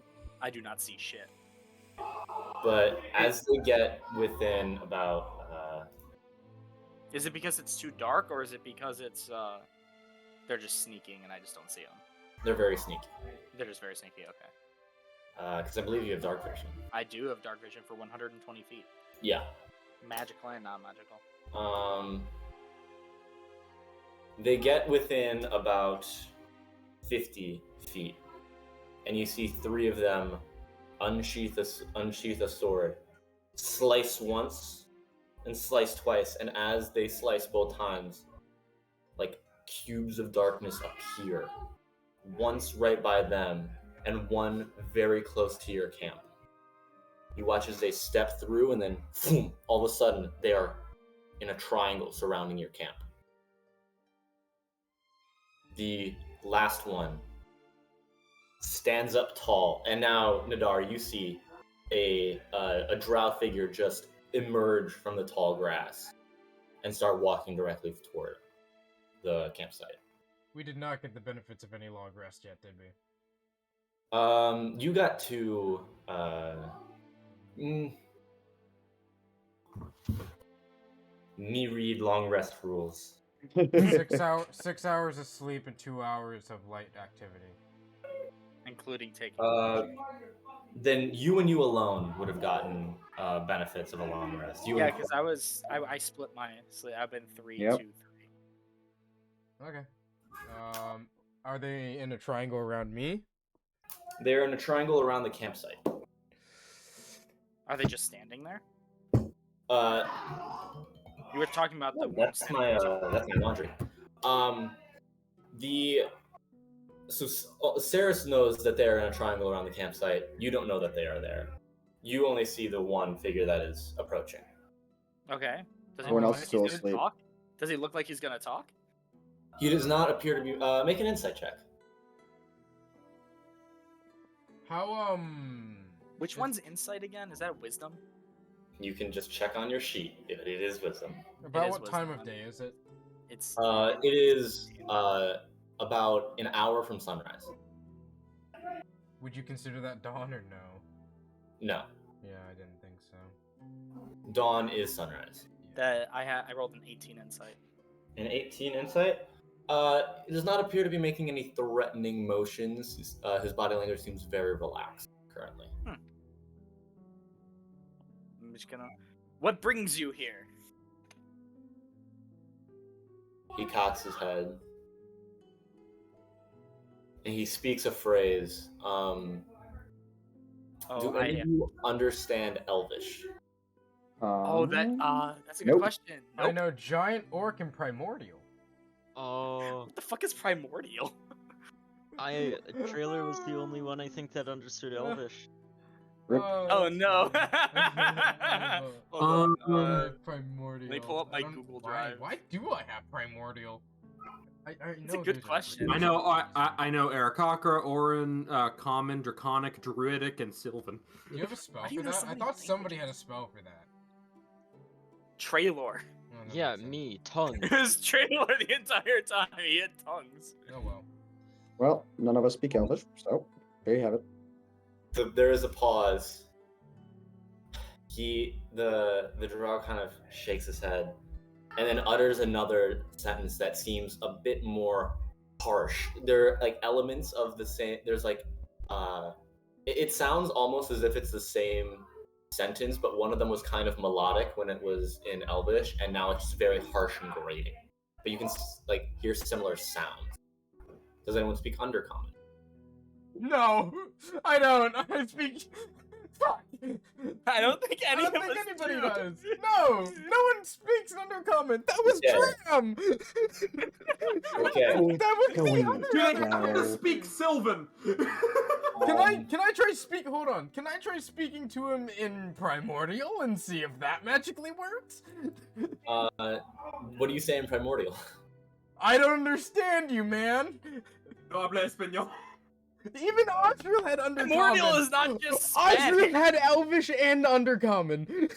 I do not see shit. But as they get within about Is it because it's too dark, or is it because it's they're just sneaking and I just don't see them? they're very sneaky. They're just very sneaky. Okay. Because I believe you have dark vision. I do have dark vision for 120 feet. Yeah. Magical and non-magical. They get within about 50 feet, and you see 3 of them unsheath a sword, slice once, and slice twice, and as they slice both times, like cubes of darkness appear, once right by them, and one very close to your camp. You watch as they step through, and then, boom, all of a sudden, they are in a triangle surrounding your camp. The last one stands up tall, and now, Nadar, you see a drow figure just emerge from the tall grass and start walking directly toward the campsite. We did not get the benefits of any long rest yet, did we? You got to me read long rest rules. 6 hours of sleep and 2 hours of light activity. Including taking. Then you and you alone would have gotten benefits of a long rest. Yeah, because I split my sleep. I've been 3, Yep. 2, 3. Okay. Are they in a triangle around me? They're in a triangle around the campsite. Are they just standing there? Uh, You were talking about the one that's my laundry. Saris knows that they're in a triangle around the campsite. You don't know that they are there. You only see the one figure that is approaching. Okay. Does he Everyone look else like is still he's gonna asleep. talk? Does he look like he's gonna talk? He does not appear to be. Make an insight check. How Which one's insight again? Is that wisdom? You can just check on your sheet. It is wisdom. about is what time wisdom. of day is it? It's It is about an hour from sunrise. Would you consider that dawn or no? No, Yeah, I didn't think so. dawn is sunrise. that I rolled an 18 insight. An 18 insight. It does not appear to be making any threatening motions. His body language seems very relaxed currently. I'm just gonna. What brings you here? He cocks his head. And he speaks a phrase. Do any of you understand Elvish? That's a good Nope. question. I Nope. know giant orc and primordial. Oh, What the fuck is primordial? Trailer was the only one I think that understood Elvish. Rip. Oh that's no. funny. Hold on. Primordial. let me pull up my I don't- Google why- Drive. Why do I have primordial? I It's know a good there's question. I know. I know. Aarakocra, Orin, Common, Draconic, Druidic, and Sylvan. Do you have a spell Why do you for know that? so I many thought somebody had a languages? spell for that. Traylor. Oh, that Yeah, makes sense. me, tongue. It was Traylor the entire time. He had tongues. Oh well. Well, none of us speak Elvish, so there you have it. There is a pause. The drow kind of shakes his head, and then utters another sentence that seems a bit more harsh. There are like elements of the same. There's like, it sounds almost as if it's the same sentence, but one of them was kind of melodic when it was in Elvish, and now it's just very harsh and grating. But you can like hear similar sounds. Does anyone speak Undercommon? No, I don't. I speak. Fuck. I don't think I any don't of think us anybody do. does. No, no one speaks Undercommon. That was Yeah. Dram. Okay. That was the Going other Do they No. happen to speak Sylvan? Can I try speak? Hold on. Can I try speaking to him in Primordial and see if that magically works? What do you say in Primordial? I don't understand you, man. No habla español. Even Audril had Undercommon. Primordial is not just Audril Spanish. had Elvish and Undercommon.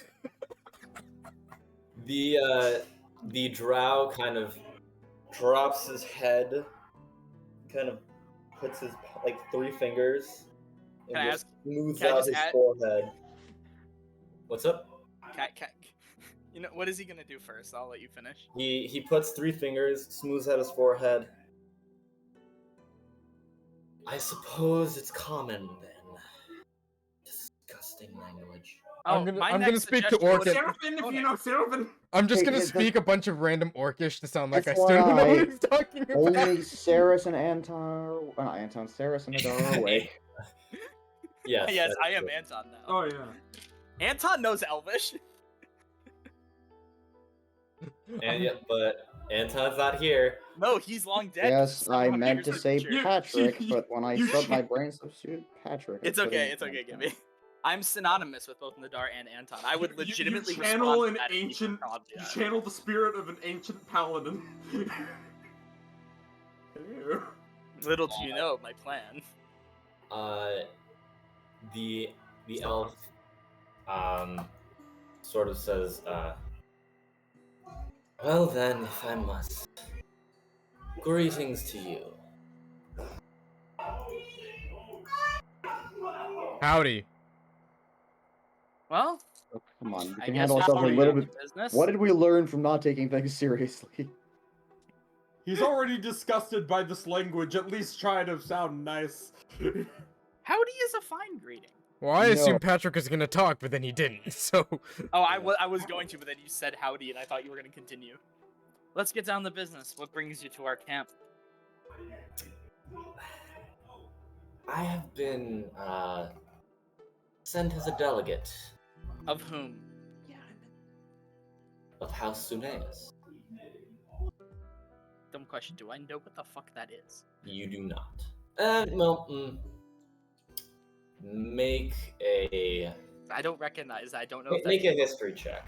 The drow kind of drops his head, kind of puts his like 3 fingers, and Can I just ask- smooths can I out just his add- forehead. What's up? You know, what is he gonna do first? I'll let you finish. He puts 3 fingers, smooths out his forehead. I suppose it's common then. Disgusting language. I'm gonna- my I'm gonna next speak to suggestion was- Orchid. Sylvan, if you know Sylvan. I'm just Hey, gonna yeah, speak a bunch of random Orcish to sound like I still FYI, don't know what he's talking about. Only Saris and Anton, not Anton, Saris and Adar are awake. Yes. Yes, that I is am true. Anton now. Oh yeah. Anton knows Elvish. And yeah, but Anton's not here. No, he's long dead. Yes, Somehow I he meant to was say pictured. Patrick, but when I you said my should- brain substituted Patrick. I It's put okay. in It's okay, Anton. Gibby. I'm synonymous with both Nadar and Anton. I would legitimately You channel respond an to that if you ancient. called me You that. channel the spirit of an ancient paladin. Ew. Little do you know my plan. The elf sort of says, well then, if I must, greetings to you. Howdy. Well, Oh, come on, we I can guess handle we're ourselves a going little on bit. to business. What did we learn from not taking things seriously? He's already disgusted by this language. At least try to sound nice. Howdy is a fine greeting. Well, I No. assumed Patrick was gonna talk, but then he didn't. So. Oh, I was going to, but then you said howdy, and I thought you were going to continue. Let's get down to business. What brings you to our camp? I have been sent as a delegate Of whom? of House Suneus. Dumb question. Do I know what the fuck that is? You do not. Make a I don't recognize. I don't know if make that's. a history check.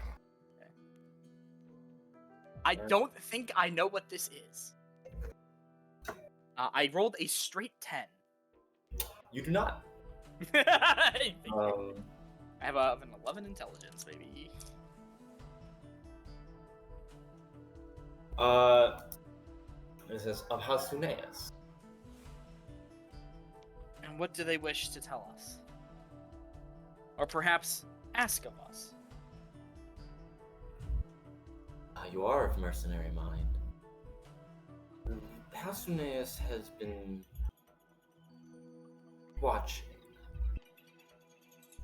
I don't think I know what this is. I rolled a straight 10. You do not. I think Um, I have an 11 intelligence, baby. it says of House Suneus. And what do they wish to tell us? Or perhaps ask of us? You are of mercenary mind. House Suneus has been watching.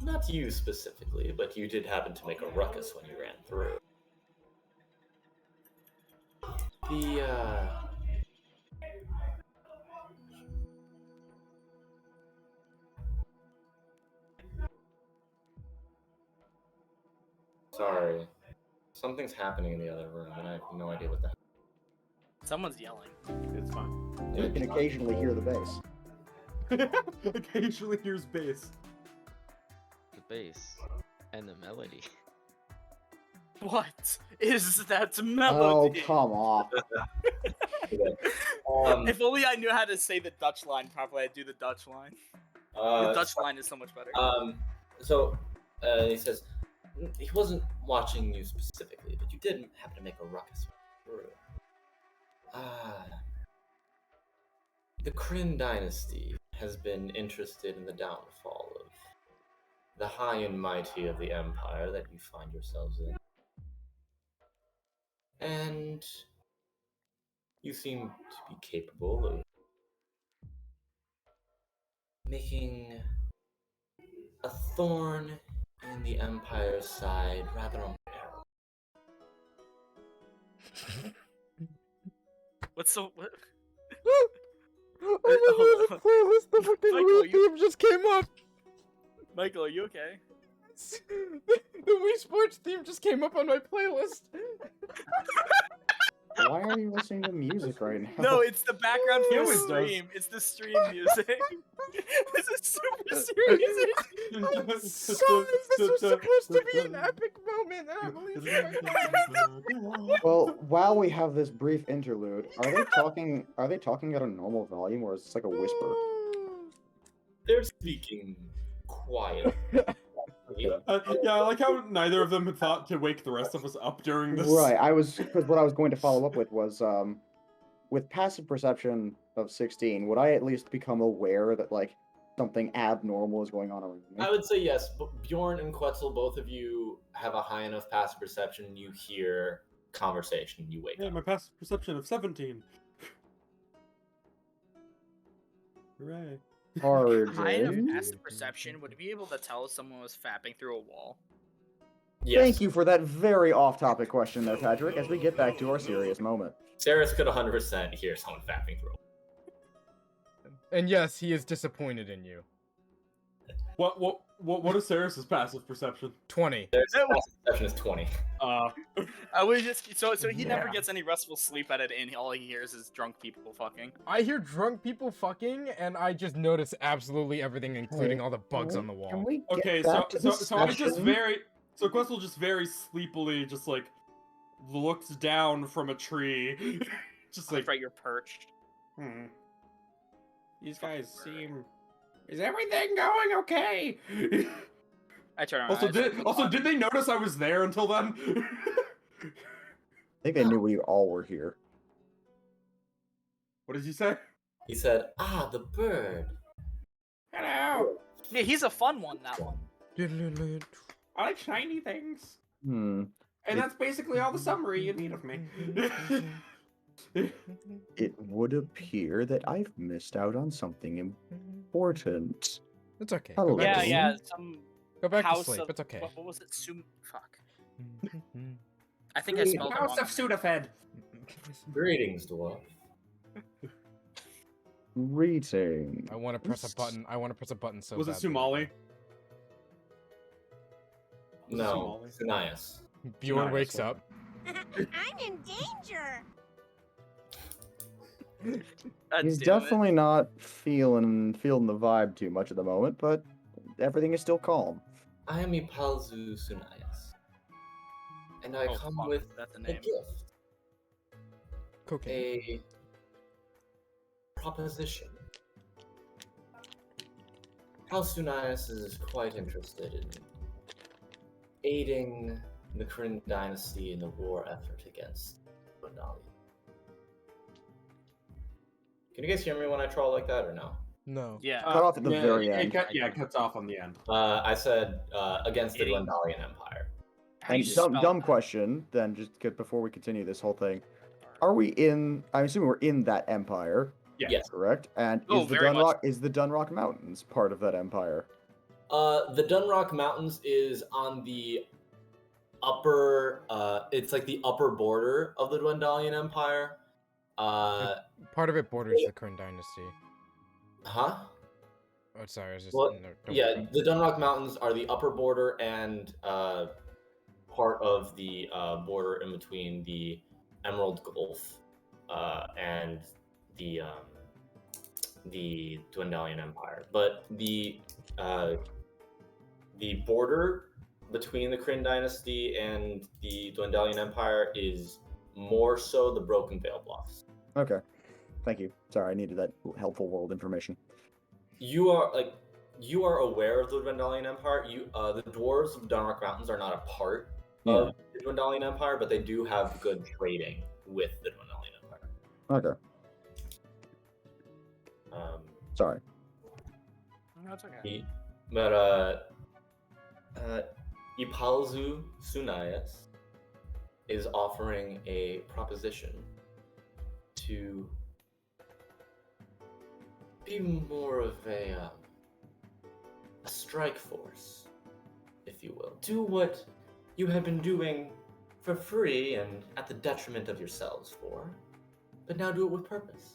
Not you specifically, but you did happen to make a ruckus when you ran through. The sorry, something's happening in the other room, and I have no idea what that. Someone's yelling. It's fine. You can occasionally hear the bass. Occasionally hears bass. The bass and the melody. What is that Oh, melody? come on. If only I knew how to say the Dutch line properly, I'd do the Dutch line. The Dutch line is so much better. So he says he wasn't watching you specifically, but you did happen to make a ruckus. The Kryn dynasty has been interested in the downfall of the high and mighty of the empire that you find yourselves in. And you seem to be capable of making a thorn in the empire's side rather unbearable. What's so? What? Oh my god, the playlist, the fucking Michael, Wii theme just came up! Michael, are you okay? The Wii Sports theme just came up on my playlist! Why are you listening to music right now? No, it's the background He for the always does. stream. It's the stream music. This is super serious. I'm sorry, this was supposed to be an epic moment, and I believe it. Well, while we have this brief interlude, are they talking? Are they talking at a normal volume, or is this like a whisper? They're speaking quiet. Okay. Yeah, I like how neither of them had thought to wake the rest of us up during this. Right. Because what I was going to follow up with was with passive perception of 16, would I at least become aware that like something abnormal is going on around me? I would say yes, but Bjorn and Quetzal, both of you have a high enough passive perception. You hear conversation, you wake Yeah, up. my passive perception of 17. Hooray. High enough RJ? passive perception would be able to tell if someone was fapping through a wall. Yes. Thank you for that very off-topic question there, Patrick, as we get back to our serious moment. Saris could 100% hear someone fapping through. And yes, he is disappointed in you. What is Saris's passive perception? 20. Their passive perception is 20. I was just so he never gets any restful sleep at it, and all he hears is drunk people fucking. I hear drunk people fucking, and I just notice absolutely everything, including all the bugs on the Can wall. we get Okay, back to the so I just session? so Quetzal just very sleepily just like looks down from a tree, just like Right, you're perched. These guys seem. Is everything going okay? I turn around. Also, did they notice I was there until then? I think they knew we all were here. What did you say? He said, the bird. Hello. Yeah, he's a fun one. That one. I like shiny things, Hmm. and that's basically all the summary you need of me. It would appear that I've missed out on something important. It's okay. Hello. Go back to Yeah, sleep. yeah. Some Go back to house sleep. of It's okay. What was it? Fuck. I think I spelled it House wrong. of Sudafed. Greetings, dwarf. Greeting. I want to press a button. I want to press a button so Was it badly. Sumali? No, Somali. Sinias. Bjorn Nice. wakes up. I'm in danger. God He's damn it. definitely not feeling the vibe too much at the moment, but everything is still calm. I am Ipalzu Sunias. And I Oh, come fuck, with that's the a name. gift. Cocaine. A proposition. House Sunias is quite interested in aiding the Kryn dynasty in the war effort against Gwendalia. Can you guys hear me when I troll like that or no? No. Yeah. Cut off at the very end. It cuts off on the end. I said against the Aiding. Gwendalian Empire. How do And you dumb spell that? question, then, just before we continue this whole thing. Are we in, I'm assuming we're in that empire, Yes. correct? And Oh, is the very much. Dunrock Mountains part of that empire? The Dunrock Mountains is on the upper, it's like the upper border of the Gwendalian Empire. Part of it borders the Kryn dynasty. Huh? Oh, sorry, I was just Well, no, don't yeah, worry. the Dunrock Mountains are the upper border and part of the border in between the Emerald Gulf and the Dwendalian Empire. But the border between the Kryn dynasty and the Dwendalian Empire is more so the Broken Veil Bluffs. Okay. Thank you. Sorry, I needed that helpful world information. You are aware of the Dwendalian Empire. The dwarves of the Dunrock Mountains are not a part of the Dwendalian Empire, but they do have good trading with the Dwendalian Empire. Okay. Sorry. No, it's okay. But Ipalzu Sunayas is offering a proposition to be more of a strike force, if you will. Do what you have been doing for free and at the detriment of yourselves for, but now do it with purpose.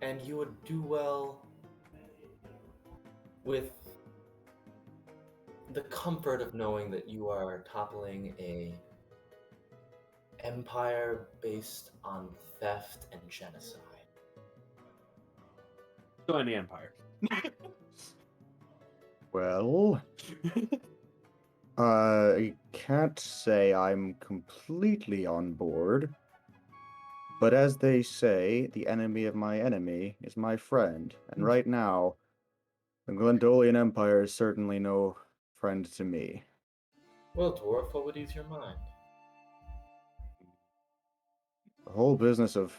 And you would do well with the comfort of knowing that you are toppling a empire based on theft and genocide. Join the Empire. Well, I can't say I'm completely on board. But as they say, the enemy of my enemy is my friend. And right now, the Glendolian Empire is certainly no friend to me. Well, dwarf, what would ease your mind? The whole business of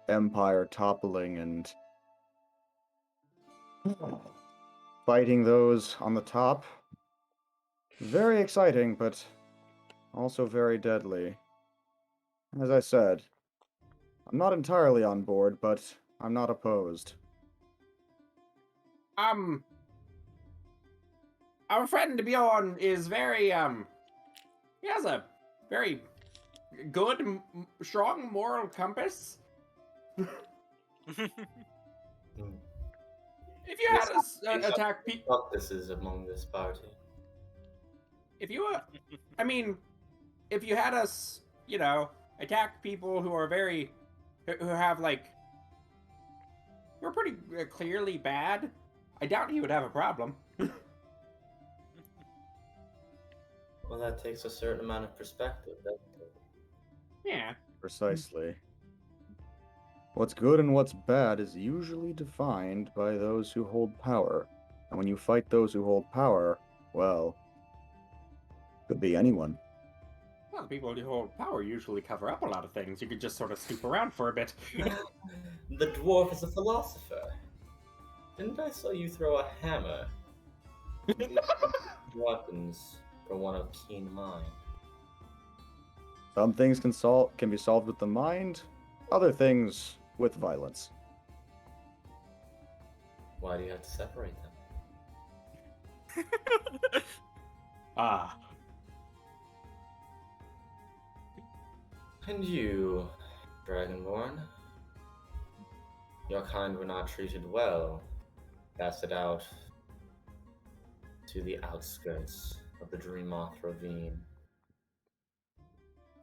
empire toppling and fighting those on the top, very exciting, but also very deadly. As I said, I'm not entirely on board, but I'm not opposed. Our friend Bjorn is very, he has a very good, strong moral compass. If you had us attack people, This is among this party. if you, I mean, if you had us, you know, attack people who are who have like, who are pretty clearly bad, I doubt he would have a problem. Well, that takes a certain amount of perspective, doesn't it? Yeah. Precisely. What's good and what's bad is usually defined by those who hold power. And when you fight those who hold power, well, could be anyone. Well, the people who hold power usually cover up a lot of things. You could just sort of snoop around for a bit. The dwarf is a philosopher. Didn't I saw you throw a hammer? Weapons for one of keen mind. Some things can be solved with the mind, other things with violence. Why do you have to separate them? Ah. And you, Dragonborn? Your kind were not treated well. Casted out to the outskirts of the Dreamoth Ravine.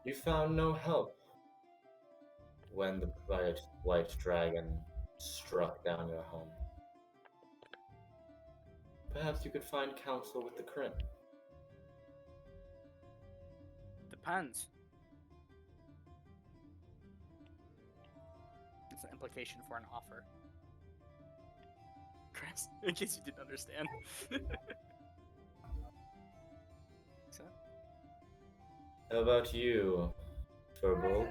You found no help when the bright white dragon struck down your home. Perhaps you could find counsel with the Kryn. Depends. It's an implication for an offer. Chris, in case you didn't understand. So, How about you, Furbolg?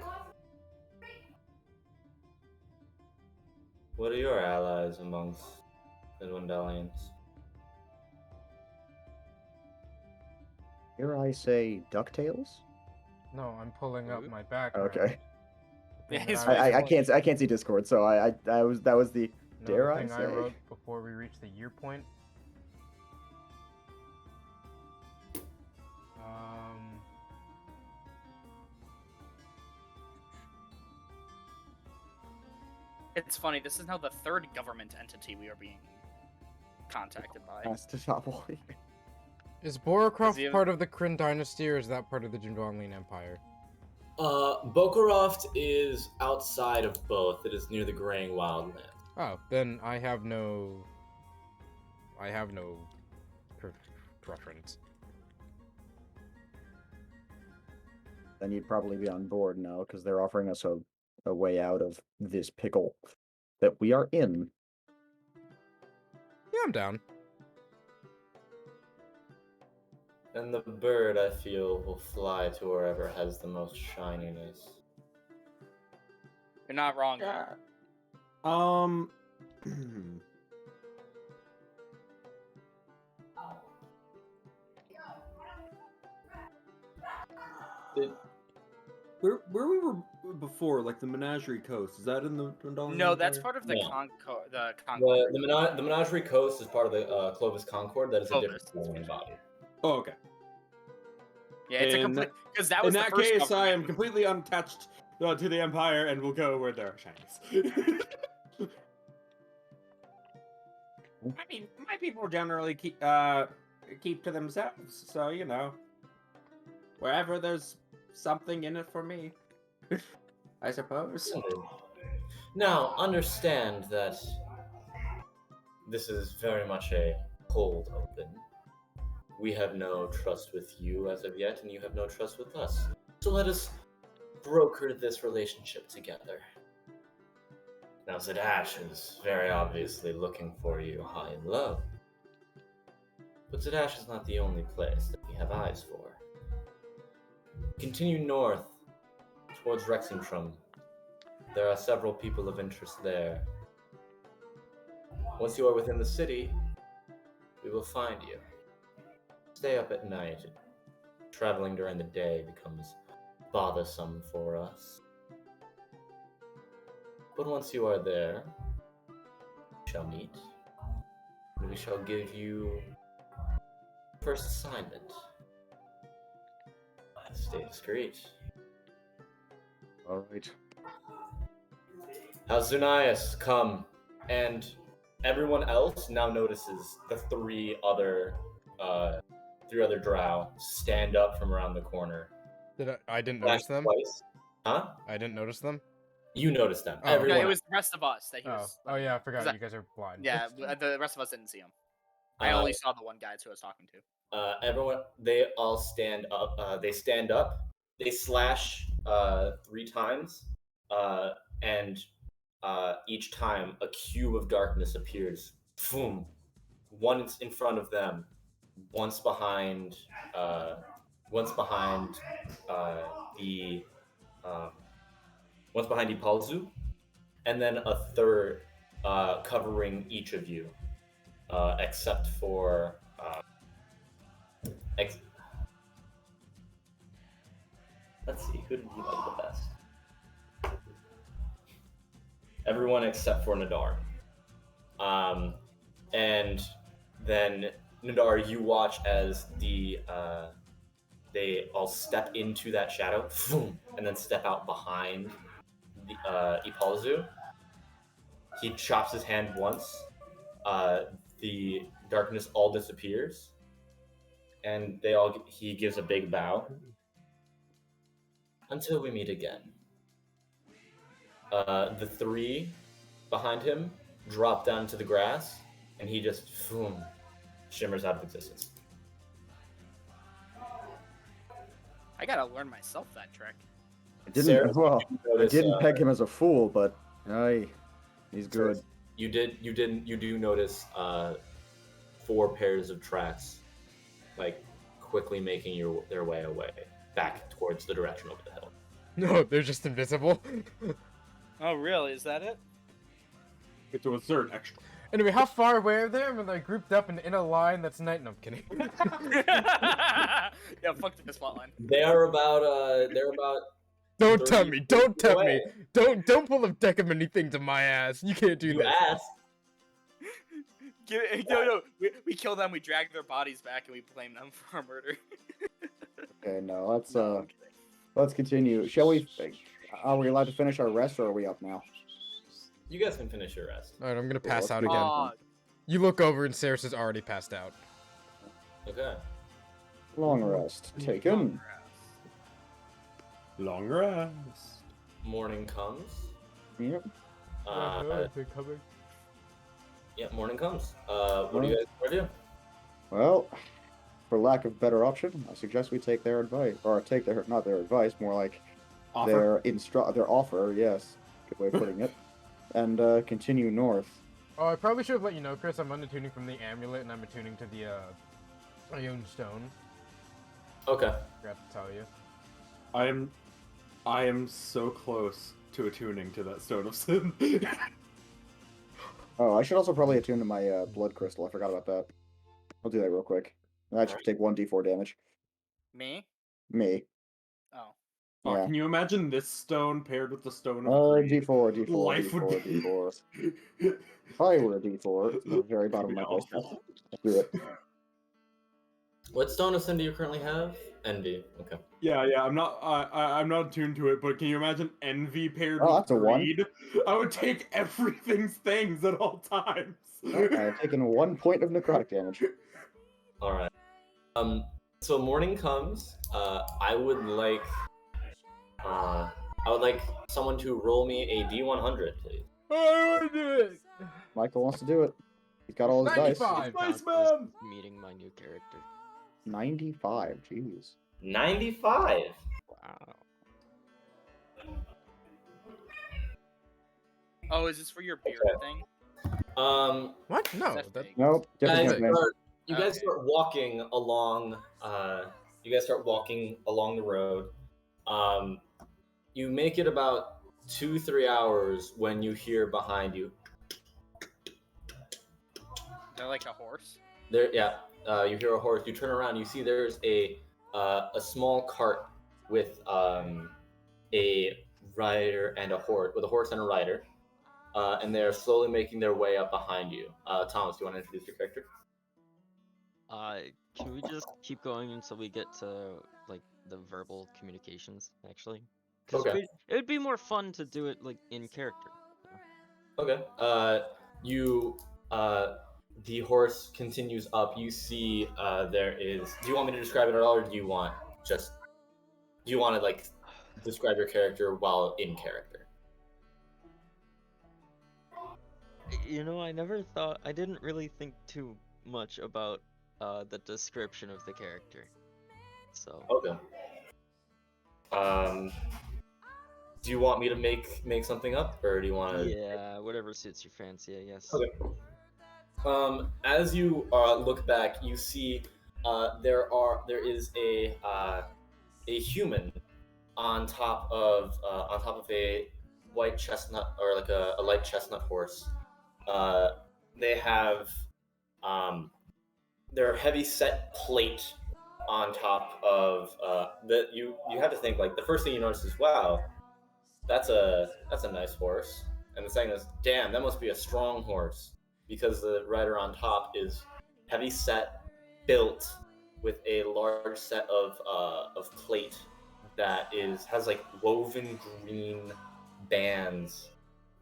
What are your allies amongst the Dwendalians? Here I say DuckTales? No, I'm pulling up my background. Okay. The thing Yeah, he's that I I wrote- can't see Discord, so that was the no, dare the I thing say? I wrote before we reached the year point. It's funny. This is now the third government entity we are being contacted by. Constantinople. Is Borocroft you- part of the Kryn dynasty, or is that part of the Jindwanlian Empire? Bokaroft is outside of both. It is near the Graying Wildland. Oh, then I have no preference. Then you'd probably be on board now, because they're offering us a way out of this pickle that we are in. Yeah, I'm down. And the bird, I feel, will fly to wherever has the most shininess. You're not wrong. Um. Where we were before, like the Menagerie Coast, is that in the Dundallian No, that's Empire? part of the No. Concord. The The, Concord. the Menagerie Coast is part of the Clovis Concord. That is a Clovis, different that's governing body. Oh, okay. Yeah, it's a in complete because that In was the that first case, I government. am completely unattached to the Empire, and will go where there are shinies. I mean, my people generally keep to themselves, so you know, wherever there's something in it for me, I suppose. Now, understand that this is very much a cold open. We have no trust with you as of yet, and you have no trust with us. So let us broker this relationship together. Now, Zadash is very obviously looking for you high and low. But Zadash is not the only place that we have eyes for. Continue north towards Rexentrum. There are several people of interest there. Once you are within the city, we will find you. Stay up at night. Traveling during the day becomes bothersome for us. But once you are there, we shall meet, and we shall give you first assignment. Stay discreet. All right. Hazunias, come. And everyone else now notices the three other drow stand up from around the corner. I didn't Flash notice them? twice. Huh? I didn't notice them? You noticed them. Oh. No, Everyone. it was the rest of us that he Oh, was. oh yeah, I forgot that- you guys are blind. Yeah, the rest of us didn't see him. I Uh, only saw the one guy who I was talking to. Everyone, they all stand up. They stand up. They slash 3 times, and each time a cube of darkness appears. Boom! Once in front of them, once behind the once behind Ipalzu, and then a third covering each of you, except for. Let's see, who did you like the best? Everyone except for Nadar. And then Nadar, you watch as they all step into that shadow, and then step out behind the Ipalzu. He chops his hand once. The darkness all disappears, and he gives a big bow. Until we meet again. The 3 behind him drop down to the grass, and he just shimmers out of existence. I gotta learn myself that trick. I didn't. Sarah, Well, you I notice, didn't peg him as a fool, but he's Sarah, good. You do notice 4 pairs of tracks, like quickly making their way away back towards the direction of the hill. No, they're just invisible. Oh, really? Is that it? Get to a certain extra. Anyway, how far away are they when they're grouped up and in a line that's night? No, I'm kidding. Yeah, fuck this plot line. They're about Don't tell 30 me, don't tell me. away. Don't pull a deck of anything to my ass. You can't do You that. asked. No. We kill them, we drag their bodies back, and we blame them for our murder. Okay, no, let's No, I'm kidding. let's continue. Shall we? Are we allowed to finish our rest, or are we up now? You guys can finish your rest. All right, I'm gonna Cool, pass let's out do again. Oh, You look over and Ceres has already passed out. Okay. Long rest. Taken. Long rest. Morning comes. Yep. Yeah, morning comes. What do you guys want to do? Well, for lack of better option, I suggest we take their advice, or take their not their advice, more like Offer. their offer. Yes, good way of putting it, and continue north. Oh, I probably should have let you know, Chris. I'm unattuning from the amulet, and I'm attuning to the Ion Stone. Okay. Forgot to tell you. I am so close to attuning to that Stone of Sin. Oh, I should also probably attune to my blood crystal. I forgot about that. I'll do that real quick. That should take 1d4 damage. me? Me. Oh. Oh, Yeah. can you imagine this stone paired with the Stone of D4, Greed? D4, Life D4, would be... D4. If I were a D4, it's the very bottom of my dice chart. awful. Let's do it. What stone of sin do you currently have? Envy. Okay. Yeah, I'm not. I'm not attuned to it, but can you imagine envy paired Oh, with that's a 1. greed? I would take everything's things at all times. I've taken 1 point of necrotic damage. All right. So morning comes. I would like someone to roll me a D100, please. I want to do it. Michael wants to do it. He's got all his dice. 95. Nice, Counts as man! Meeting my new character. 95, jeez. 95. Wow. Oh, is this for your beard Okay. thing? What? No. That's That... fake. Nope, different Guys campaign. you guys Okay. start walking along. You guys start walking along the road. You make it about 2-3 hours when you hear behind you. They're like a horse. There, yeah. You hear a horse. You turn around. You see there's a small cart with a rider and a horse, with a horse and a rider, and they're slowly making their way up behind you. Thomas, do you want to introduce your character? Can we just keep going until we get to like the verbal communications? Actually, because Okay. it would be more fun to do it like in character. Okay. The horse continues up. You see, there is. Do you want me to describe it at all, or do you want to like describe your character while in character? You know, I didn't really think too much about the description of the character. So. Okay. Do you want me to make something up, or do you want to? Yeah, whatever suits your fancy, I guess. Okay. As you look back, you see there is a human on top of a white chestnut, or like a light chestnut horse. They have their heavy set plate on top of that. You have to think, like, the first thing you notice is, wow, that's a nice horse, and the second is, damn, that must be a strong horse, because the rider on top is heavy set, built with a large set of plate that has like woven green bands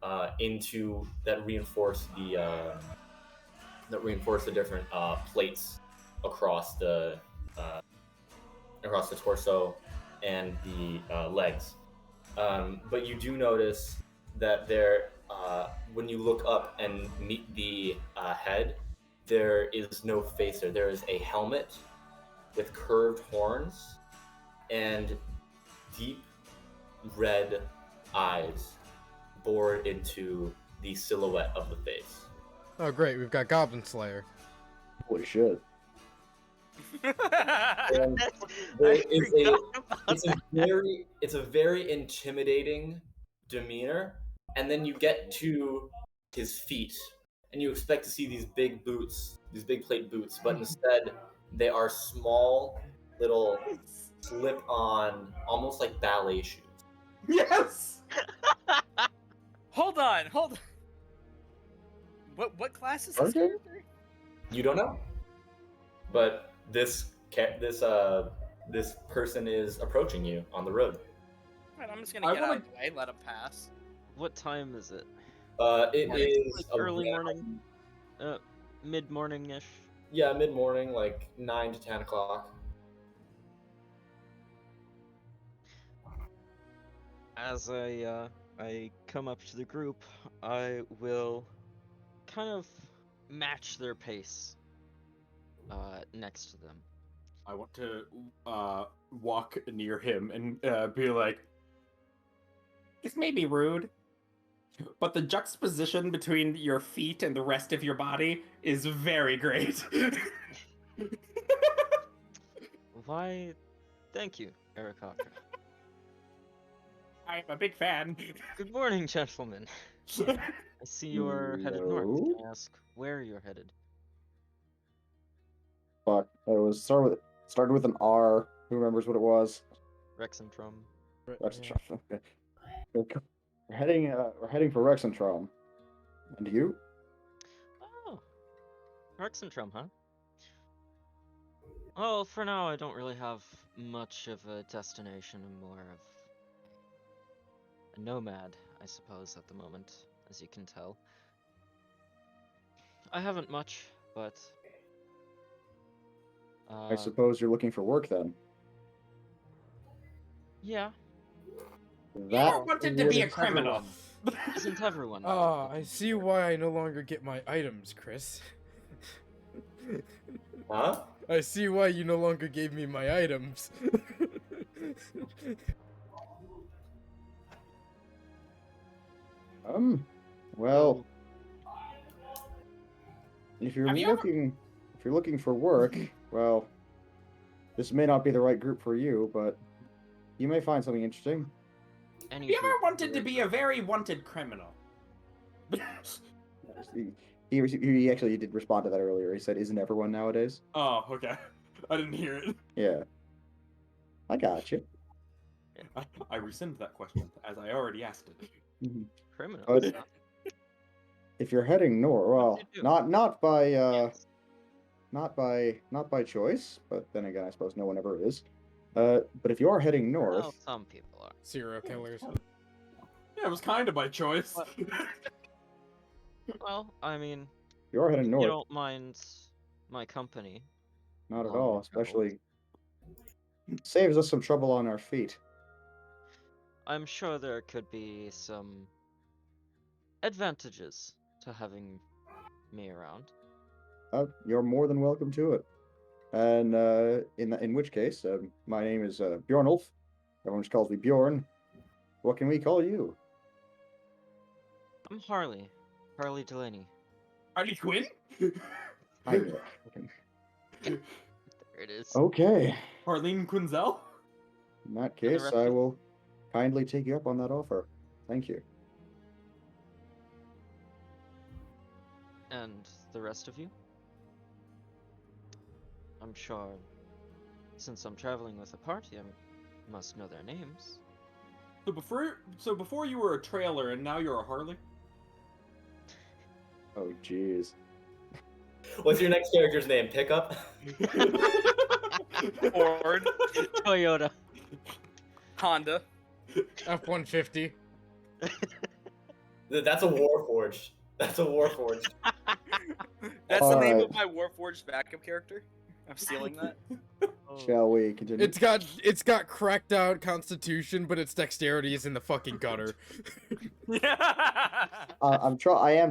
that reinforce the different plates across the torso and the legs. But you do notice that when you look up and meet the head, there is no face there. There is a helmet with curved horns and deep red eyes bored into the silhouette of the face. Oh, great. We've got Goblin Slayer. Holy shit. And there is it's a very intimidating demeanor, and then you get to his feet and you expect to see these big plate boots, but instead they are small little slip-on, almost like ballet shoes. Yes. Hold on. What class is this Okay. character? You don't know, but this person is approaching you on the road. Alright, I'm just gonna I get wanna- out of the way, let him pass. What time is it? It Like, is early around- morning, mid-morning-ish. Yeah, mid-morning, like 9 to 10 o'clock. As I come up to the group, I will kind of match their pace next to them. I want to walk near him and be like, "This may be rude, but the juxtaposition between your feet and the rest of your body is very great." Why, thank you, Arakaka. I'm a big fan. Good morning, gentlemen. I see you're headed north. Hello? Can I ask where you're headed? Fuck. It was started with an R. Who remembers what it was? Rexentrum. That's Yeah. okay. We're heading for Rexentrum. And you? Oh, Rexentrum, huh? Well, for now, I don't really have much of a destination. I'm more of a nomad, I suppose, at the moment, as you can tell. I haven't much, but I suppose you're looking for work then. yeah, That wanted to be a would- criminal. isn't everyone? Ah, I see why I no longer get my items, Chris. Huh? I see why you no longer gave me my items. Well, if you're Have you ever- looking for work, well, this may not be the right group for you, but you may find something interesting. Any You ever group wanted to would- be a very wanted criminal? He actually did respond to that earlier. He said, "Isn't everyone nowadays?" Oh, okay. I didn't hear it. Yeah. I got you. I rescind that question, as I already asked it. criminals? But huh? if you're heading north, well, What'd you do? not by Yes. not by choice, but then again, I suppose no one ever is. But if you are heading Well, north, some people are. Serial killers. Yeah, it was kind of by choice. What? Well, I mean, you are heading you north. don't mind my company. Not at longer all, travel. especially saves us some trouble on our feet. I'm sure there could be some advantages to having me around. You're more than welcome to it. And in which case, my name is Bjornulf. Everyone just calls me Bjorn. What can we call you? I'm Harley. Harley Delaney. Harley Quinn? I know. There it is. Okay. Harleen Quinzel? In that And the case, rest I of- will kindly take you up on that offer. Thank you. And the rest of you? I'm sure, since I'm traveling with a party, I must know their names. So before you were a trailer and now you're a Harley? Oh, jeez. What's your next character's name? Pickup? Ford, Toyota. Honda. F-150. That's a Warforged. That's a Warforged. That's the name Alright. of my Warforged backup character. I'm stealing that. Shall we continue? It's got cracked out constitution, but its dexterity is in the fucking gutter. I am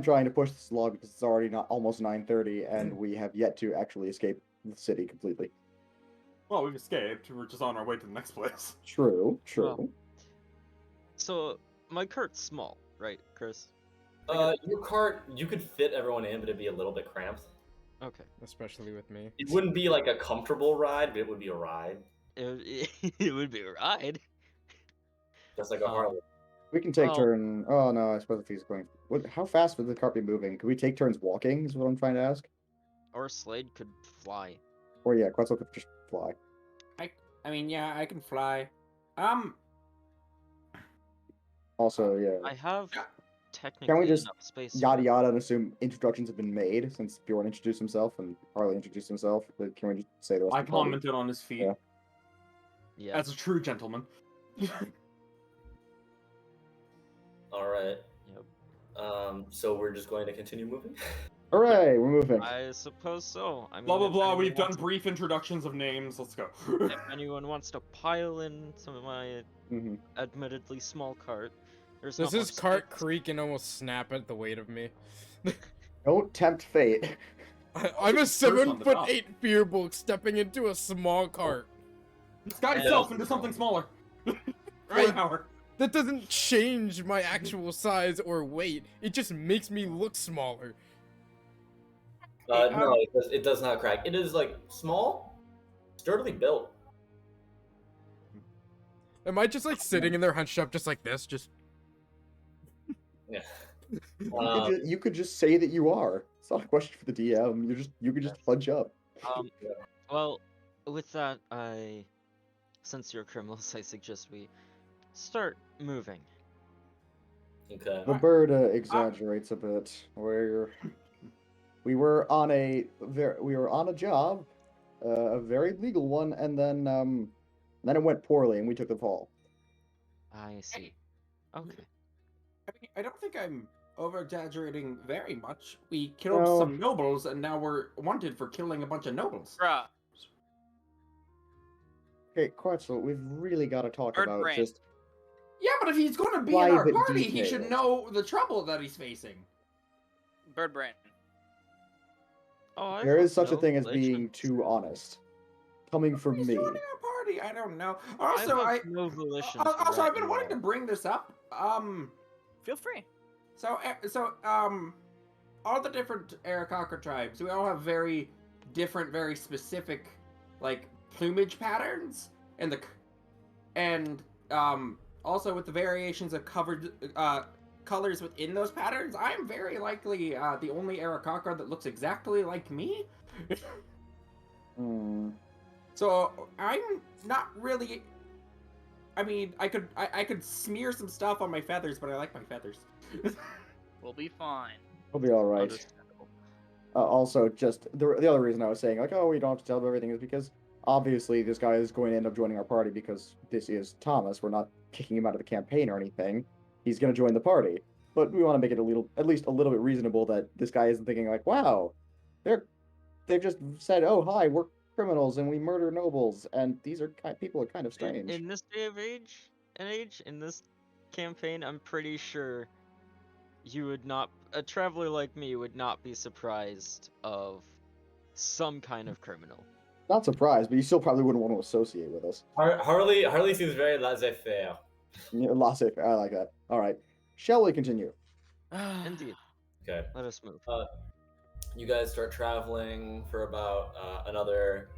trying to push this along because it's already not almost 9:30, and we have yet to actually escape the city completely. Well, we've escaped. We're just on our way to the next place. True. Well, So, my cart's small, right, Chris? Your cart, you could fit everyone in, but it'd be a little bit cramped. Okay. Especially with me. It wouldn't be like a comfortable ride, but it would be a ride. It would be a ride. Just like a Harley. We can take well- turn. Oh no, I suppose if he's going. How fast would the cart be moving? Could we take turns walking? Is what I'm trying to ask. Or Slade could fly. Or yeah, Quetzal could just fly. I mean, yeah, I can fly. Also, yeah. I have Yeah. technically just enough space. Yada yada, and assume introductions have been made since Bjorn introduced himself and Harley introduced himself. But can we just say the rest I of the party? commented on his feet Yeah. Yeah. as a true gentleman. All right. Yep. So we're just going to continue moving. Hooray, we're moving. I suppose so. I mean, Blah blah if blah. anyone We've done wants to- brief introductions of names. Let's go. If anyone wants to pile in some of my hmm admittedly small cart, there's Does not his much cart space. creak and almost snap at the weight of me? Don't tempt fate. I'm a First on the 7'8" top. fearbulk stepping into a small cart. Disguise And- yourself into something smaller. Right. Power. That doesn't change my actual size or weight. It just makes me look smaller. No, it does not crack. It is like small, sturdily built. Am I just like sitting in there hunched up just like this? Just Yeah. You could just say that you are. It's not a question for the DM. You could just hunch up. Well, with that, since you're criminals, I suggest we start moving. Okay. The bird exaggerates a bit. We were on a job, a very legal one, and then it went poorly, and we took the fall. I see. Okay. I mean, I don't think I'm over-exaggerating very much. We killed No. some nobles, and now we're wanted for killing a bunch of nobles. Bruh. Okay, Quetzal, we've really got to talk Bird about brain. just Yeah, but if he's going to be in our Private party, he should details. know the trouble that he's facing. Bird brain. Oh, I there have is such a no thing as religion. being too honest. Coming from He's me. joining our party. I don't know. I Also, have no volition. to also, rat I've been you wanting to out. bring this up. Feel free. All the different Arakaka tribes, we all have very different, very specific, like, plumage patterns, and also with the variations of covered colors within those patterns, I am very likely the only Arakaka that looks exactly like me. Hmm. So I'm not really. I mean, I could smear some stuff on my feathers, but I like my feathers. We'll be fine. We'll be all right. Understandable. Also, just the other reason I was saying, like, oh, we don't have to tell him everything is because obviously this guy is going to end up joining our party because this is Thomas. We're not kicking him out of the campaign or anything. He's going to join the party. But we want to make it at least a little bit reasonable that this guy isn't thinking like, wow, they've just said, oh, hi, we're criminals and we murder nobles, and these are people are kind of strange. In this day of age, in this campaign, I'm pretty sure you would not, a traveler like me would not be surprised of some kind of criminal. Not surprised, but you still probably wouldn't want to associate with us. Harley seems very laissez-faire. Yeah, laissez-faire, I like that. All right, shall we continue? Indeed. Okay. Let us move. You guys start traveling for about another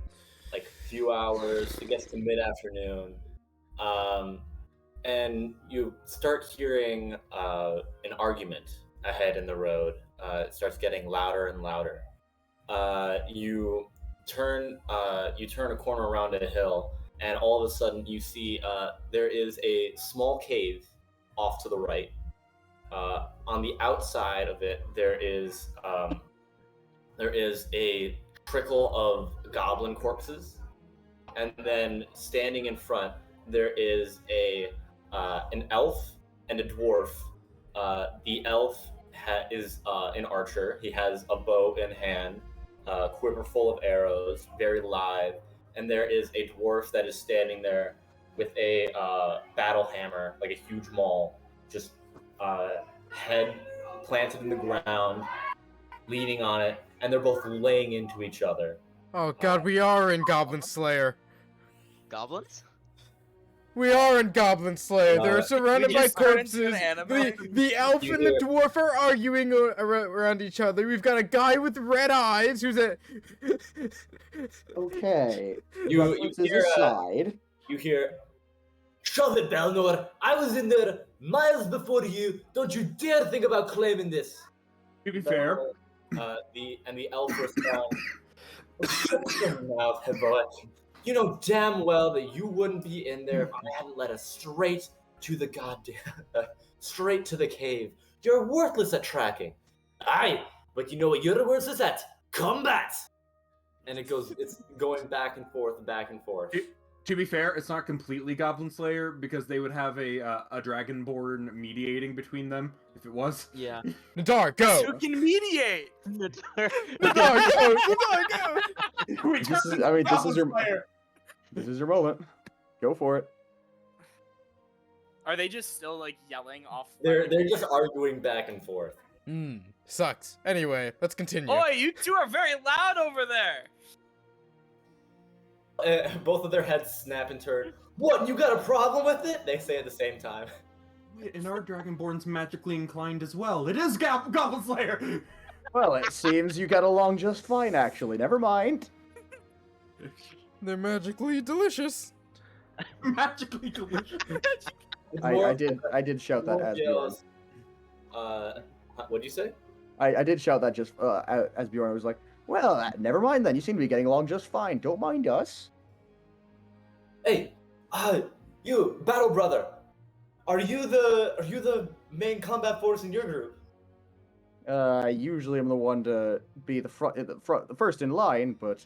like few hours. It gets to mid-afternoon, and you start hearing an argument ahead in the road. It starts getting louder and louder. You turn a corner around a hill, and all of a sudden you see there is a small cave off to the right. On the outside of it, there is a trickle of goblin corpses, and then standing in front, there is an elf and a dwarf. The elf is an archer. He has a bow in hand, a quiver full of arrows, very lithe, and there is a dwarf that is standing there with a battle hammer, like a huge maul, just head planted in the ground, leaning on it, and they're both laying into each other. Oh god, we are in Goblin Slayer. Goblins? We are in Goblin Slayer. They're surrounded We by just turned into corpses. an anime? The elf You and the hear- dwarf are arguing around each other. We've got a guy with red eyes who's a. Okay. You References hear aside. you hear, "Shove it, Belnor! I was in there miles before you. Don't you dare think about claiming this." To be fair, The elf responds, "Shut your mouth, boy. You know damn well that you wouldn't be in there if I hadn't led us straight to the straight to the cave. You're worthless at tracking. Aye, but you know what you're worthless at? Combat!" And it's going back and forth, back and forth. To be fair, it's not completely Goblin Slayer because they would have a Dragonborn mediating between them if it was. Yeah. Nadar, Guess go! who can mediate? Nadar, go! Nadar, go! This is, I mean, this is your moment. Go for it. Are they just still like yelling off? They're just arguing back and forth. Sucks. Anyway, let's continue. Oi, you two are very loud over there. Both of their heads snap and turn. What? You got a problem with it? They say at the same time. And our Dragonborn's magically inclined as well. It is Goblin Slayer! Well, it seems you got along just fine, actually. Never mind. They're magically delicious. Magically delicious. I did shout that as Bjorn. What'd you say? I did shout that just as Bjorn. I was like, well, never mind then. You seem to be getting along just fine. Don't mind us. Hey, you, Battle Brother. Are you the main combat force in your group? Usually I'm the one to be the first in line, but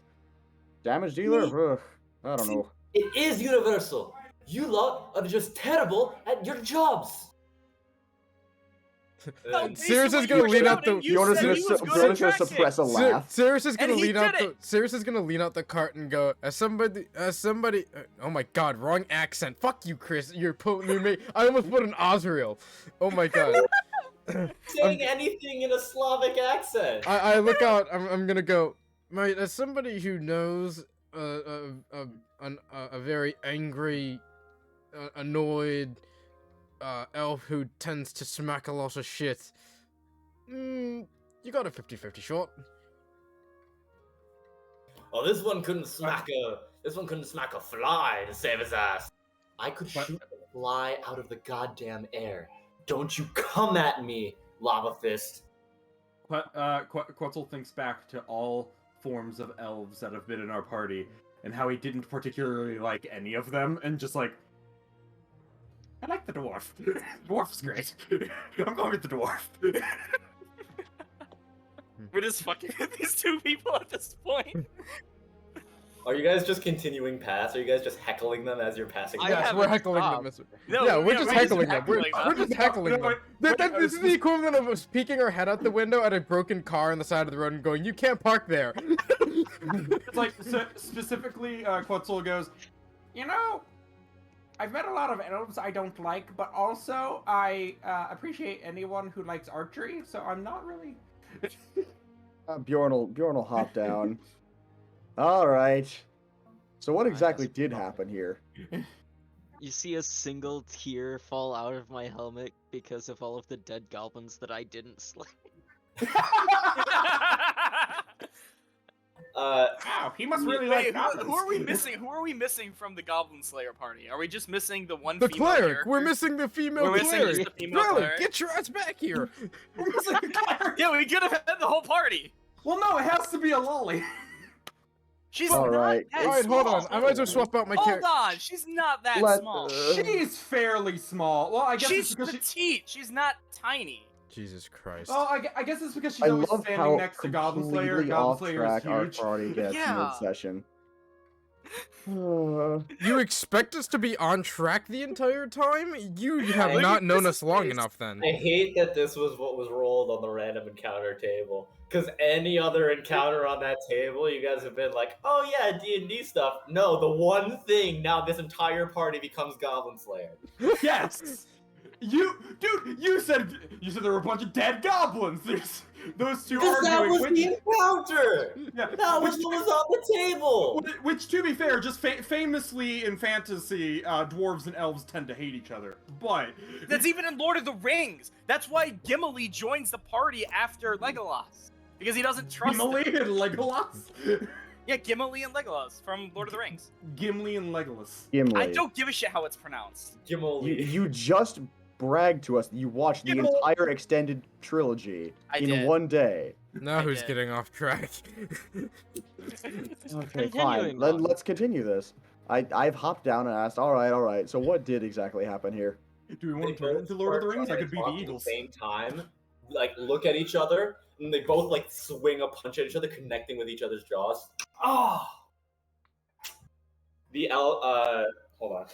damage dealer? Ugh, I don't know. It is universal. You lot are just terrible at your jobs. Sirius is gonna lean out the. Bjorn is gonna suppress a laugh. Sirius is gonna And he lean out did the. it! Sirius is gonna lean out the cart and go, as somebody. Oh my God, wrong accent. Fuck you, Chris. You're putting me. I almost put an Osriel. Oh my God. Saying anything in a Slavic accent. I look out. I'm gonna go. Mate, as somebody who knows a very angry, annoyed elf who tends to smack a lot of shit, you got a 50-50 shot. Oh, this one couldn't smack a fly to save his ass. I could shoot a fly out of the goddamn air. Don't you come at me, Lava Fist. Quetzal thinks back to all forms of elves that have been in our party, and how he didn't particularly like any of them, and just like, I like the dwarf. Dwarf's great. I'm going with the dwarf. We're just fucking with these two people at this point. Are you guys just continuing past? Are you guys just heckling them as you're passing? I by? Yes, haven't we're heckling them. stopped. No, We're just heckling them. We're just heckling No, them. wait, This is the equivalent of us peeking our head out the window at a broken car on the side of the road and going, "You can't park there." It's like, specifically, Quetzal goes, you know, I've met a lot of elves I don't like, but also I appreciate anyone who likes archery, so I'm not really... Bjorn will hop down. All right. So what exactly did happen here? You see a single tear fall out of my helmet because of all of the dead goblins that I didn't slay. Wow, he must really Wait, like goblins. who are we missing? Who are we missing from the Goblin Slayer party? Are we just missing the one The female cleric. character? We're missing the female We're missing cleric. just the female Relic, cleric. get your ass back here. We're missing a cleric. Yeah, we could have had the whole party. Well, no, it has to be a lolly. She's All not right. that Alright, hold small. on. I might as well swap out my Hold character. on, she's not that Let- small. She's fairly small. Well, I guess She's it's because she... petite. She's not tiny. Jesus Christ. Oh, I guess it's because she's I always love standing how next to Goblin Slayer. completely Goblin off Slayer track is our huge. party gets Yeah. mid-session. You expect us to be on track the entire time? You have Look not at known this us long face. enough then. I hate that this was what was rolled on the random encounter table. Because any other encounter on that table, you guys have been like, "Oh yeah, D&D stuff." No, the one thing now this entire party becomes Goblin Slayer. Yes. You said there were a bunch of dead goblins. There's those two Because that arguing. was the encounter. Yeah, That was what was on the table. Which, to be fair, just famously in fantasy, dwarves and elves tend to hate each other. But That's even in Lord of the Rings. That's why Gimli joins the party after Legolas. Because he doesn't trust him. Gimli and Legolas. Yeah, Gimli and Legolas from Lord of the Rings. Gimli and Legolas. Gimli. I don't give a shit how it's pronounced. Gimli. You just bragged to us that you watched the Gimli. entire extended trilogy I in did. one day. Now I who's did. getting off track? Okay, fine. Continuing on. Let's continue this. I've hopped down and asked, all right. So what did exactly happen here? Do we They want to turn both into Lord of the start Rings? I trying could to be the talk at Eagles. the same time, like look at each other, and they both like swing a punch at each other, connecting with each other's jaws. Oh, The L. Hold on.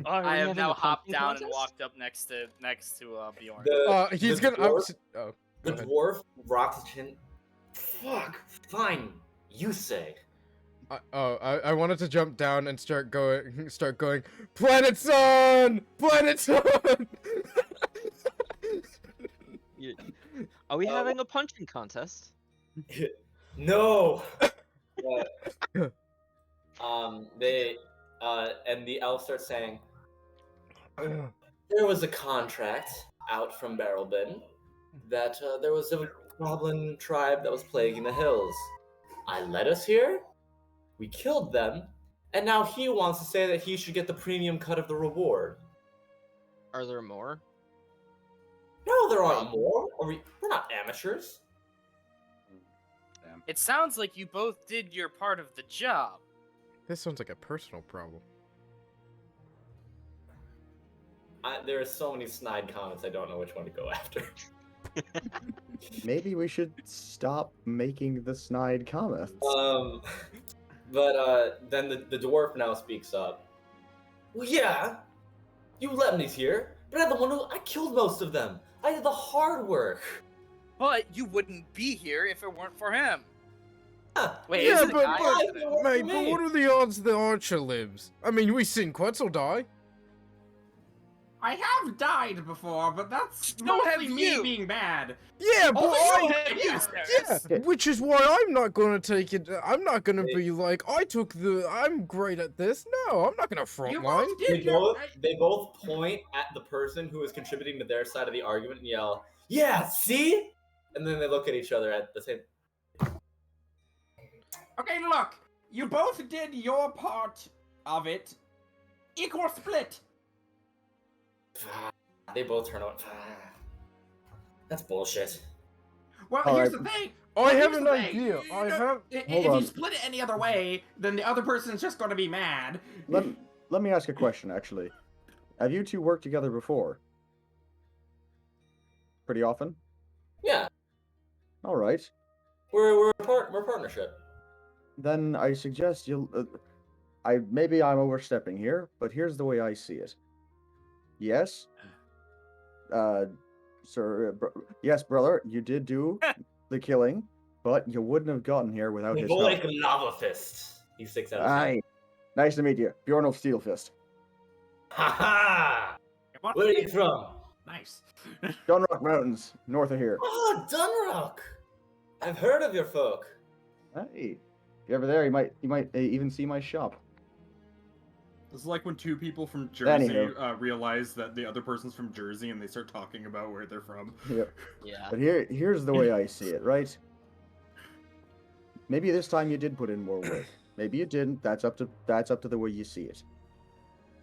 Are we I have having now a hopped punching down and contest? walked up next to Bjorn. He's the gonna. dwarf, Oh, the go ahead. dwarf rocks his chin. Fuck. Fine. You say. I wanted to jump down and start going. Planet Sun. Planet Sun. You- Are we having a punching contest? No. They and the elf starts saying, there was a contract out from Barrelbin that there was a goblin tribe that was plaguing the hills. I led us here, we killed them, and now he wants to say that he should get the premium cut of the reward. Are there more? No, there aren't more. We're not amateurs. It sounds like you both did your part of the job. This sounds like a personal problem. There are so many snide comments, I don't know which one to go after. Maybe we should stop making the snide comments. But then the dwarf now speaks up. Well, yeah, you let me here, but I'm the one I killed most of them. I did the hard work. But you wouldn't be here if it weren't for him. Huh. Wait, Yeah, is it a but, guy? Why or is it do a- you want Mate, to but me? what are the odds the Archer lives? I mean, we seen Quetzal die. I have died before, but that's So mostly have me you. being bad. Yeah, but Also, I. have you, Yeah, Sarah? which is why I'm not gonna take it. I'm not gonna be like, I'm great at this. No, I'm not gonna front You line. both did They both point at the person who is contributing to their side of the argument and yell, "Yeah, see?" And then they look at each other at the same. Okay, look, you both did your part of it. Equal split. They both turn on. That's bullshit. Well, All here's right. the thing. I have Here's an the thing. idea. I have. If Hold you on. split it any other way, then the other person's just going to be mad. Let me ask a question, actually. Have you two worked together before? Pretty often? Yeah, All right. we're partnership. Then I suggest you'll. Maybe I'm overstepping here, but here's the way I see it. Yes, yes, brother, you did do the killing, but you wouldn't have gotten here without his help. Like lava fist. He sticks out his hand. Aye. Nice to meet you, Bjorn of Steelfist. Ha ha! Where are you from? Nice. Gunrock Mountains, north of here. Oh, Dunrock! I've heard of your folk. Hey, if you're ever there, you might even see my shop. It's like when two people from Jersey Anywho. realize that the other person's from Jersey and they start talking about where they're from. Yep. Yeah. But here's the way I see it, right? Maybe this time you did put in more work. Maybe you didn't. That's up to the way you see it.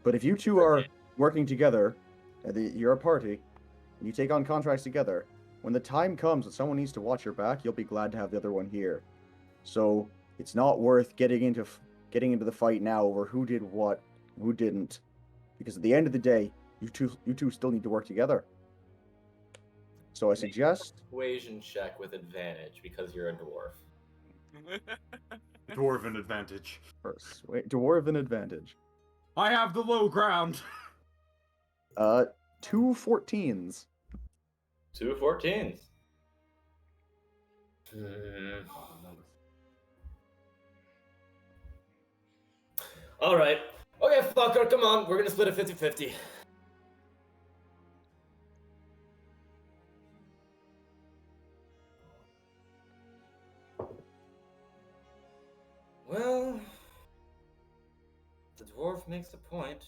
But if you two are working together, you're a party, and you take on contracts together, when the time comes that someone needs to watch your back, you'll be glad to have the other one here. So it's not worth getting into the fight now over who did what, who didn't, because at the end of the day, you two still need to work together. So I suggest Persuasion check with advantage because you're a dwarf. Dwarven advantage. dwarven advantage. I have the low ground. 2 14s. 2 14s. Alright. Okay, fucker, come on. We're gonna split it 50-50. Well, the dwarf makes a point.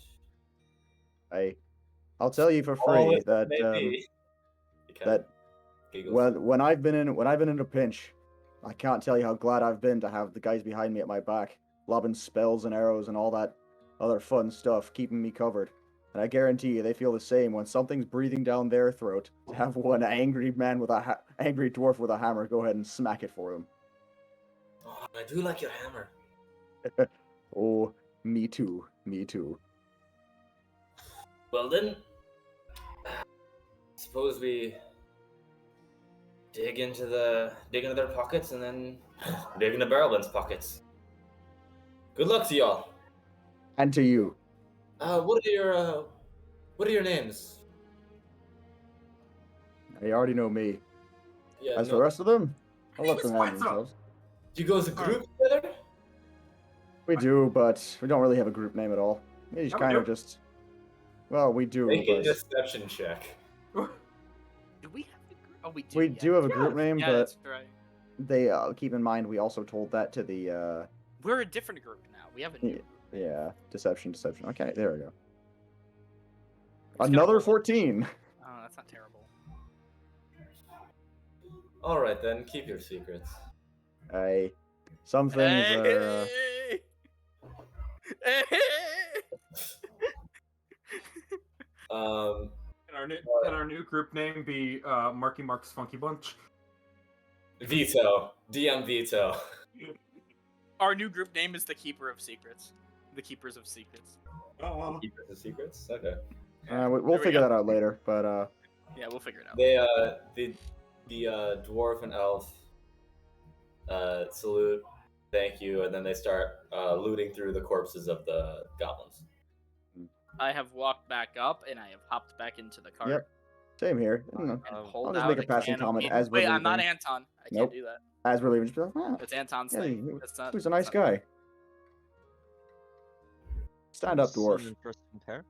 I'll tell you for free Always that maybe. that Giggles. when I've been in a pinch, I can't tell you how glad I've been to have the guys behind me at my back, lobbing spells and arrows and all that other fun stuff, keeping me covered. And I guarantee you, they feel the same when something's breathing down their throat. To have one angry man with angry dwarf with a hammer go ahead and smack it for them. Oh, I do like your hammer. Oh, me too. Me too. Well then, suppose we dig into their pockets and then dig into Barrelbin's pockets. Good luck to y'all. And to you. What are your names? They already know me. Yeah, As for no. the rest of them, I'll let them have What's up? themselves. Do you go as a group together? We do, but we don't really have a group name at all. We just Yeah, we kind of do. just. Well, we do, Make a but deception check. Do we have a group? Oh, we do. we yeah. do have a group name. Yeah, But that's right. they keep in mind we also told that to the We're a different group now. We have a new group. yeah, deception. Okay, there we go. I'm just gonna Another roll- 14. Oh, that's not terrible. All right, then keep your secrets. Hey, some things are. Hey! Hey! Can our new group name be Marky Mark's Funky Bunch? Veto. DM veto. Our new group name is the Keeper of Secrets. The Keepers of Secrets. Oh. Keep the secrets. Okay. We'll There we figure go. that out later. But Yeah, we'll figure it out. They the dwarf and elf salute, thank you, and then they start looting through the corpses of the goblins. I have walked back up and I have hopped back into the cart. Yep. Same here. And pulled just out make a passing can of comment beans. as we're Wait, I'm not leaving. Anton. I Nope. can't do that. As we're leaving, just be like, "Ah, It's Anton's yeah, thing. he That's not, was a that's nice not- guy. Stand up, Seen dwarf. in first compare.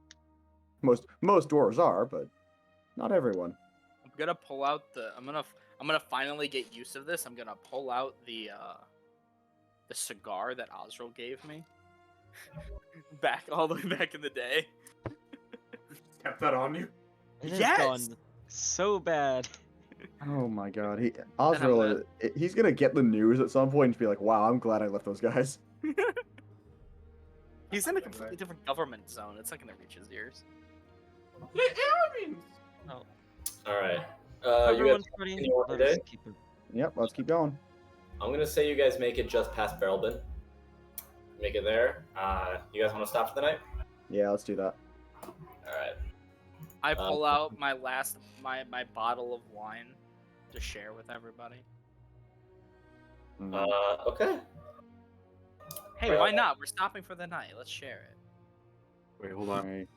Most dwarves are, but not everyone. I'm gonna pull out the. I'm gonna finally get use of this. I'm gonna pull out the cigar that Osriel gave me. Back all the way back in the day. Kept that on you? It has Yes! gone so bad. Oh my god, I'm Osriel, he's gonna get the news at some point and be like, "Wow, I'm glad I left those guys." He's in a completely different government zone. It's not gonna reach his ears. Yeah, I mean, All right. You guys Everyone's ready. continue on Let your us day? keep it. Yep, let's keep going. I'm gonna say you guys make it just past Barrelbin. Make it there. You guys want to stop for the night? Yeah, let's do that. All right. I pull out my my bottle of wine to share with everybody. Mhm. Okay. Hey, why not? We're stopping for the night. Let's share it. wait, hold on. Alright.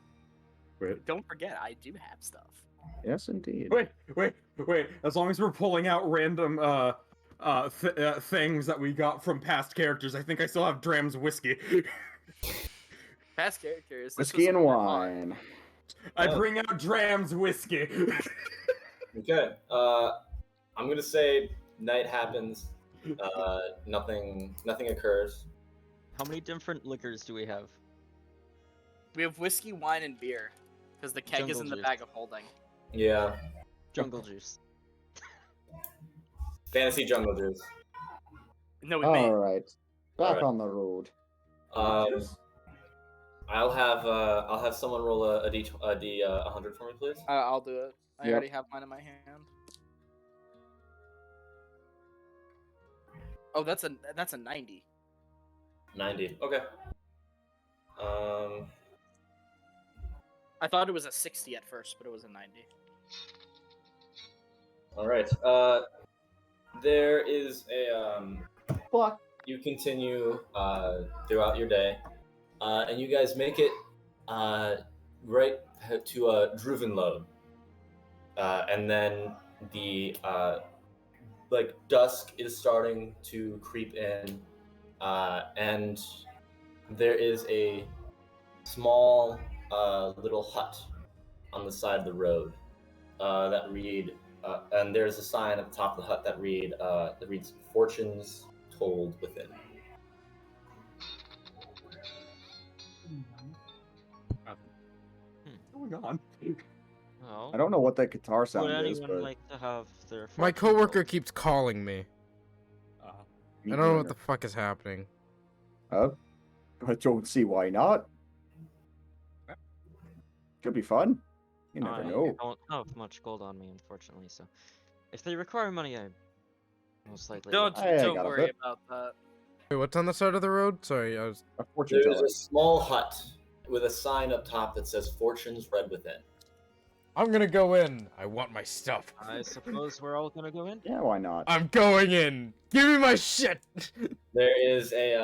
Wait, Don't forget, I do have stuff. Yes, indeed. wait. As long as we're pulling out random things that we got from past characters, I think I still have Dram's whiskey. Past characters. this Whiskey was and more fun. wine. I Oh. bring out Dram's whiskey. Okay. I'm gonna say night happens. Nothing occurs. How many different liquors do we have? We have whiskey, wine, and beer. Because the keg is Jungle in the juice. bag of holding. Yeah. Jungle juice. Fantasy jungle juice. No, we All made. right, back Alright. on the road. I'll have someone roll a d 100 for me, please. I'll do it. I Yep. already have mine in my hand. Oh, that's a 90. 90. Okay. I thought it was a 60 at first, but it was a 90. All right. There is a Fuck. you continue throughout your day, and you guys make it right to Druvenlode, and then the like dusk is starting to creep in, and there is a small little hut on the side of the road that and there's a sign at the top of the hut that reads "Fortunes told within." What's going on? Oh. I don't know what that guitar Would sound is, anyone but like to have their My fortune coworker told? keeps calling me. me I don't know what neither. the fuck is happening. I don't see why not. Could be fun. You never I know. don't have much gold on me, unfortunately, so if they require money, I most likely Don't will. I don't got a worry bit. about that. Wait, what's on the side of the road? Sorry, I was. A fortune There's teller. a small hut with a sign up top that says "Fortunes read within." I'm gonna go in. I want my stuff. I suppose we're all gonna go in. Yeah, why not? I'm going in. Give me my shit. There is a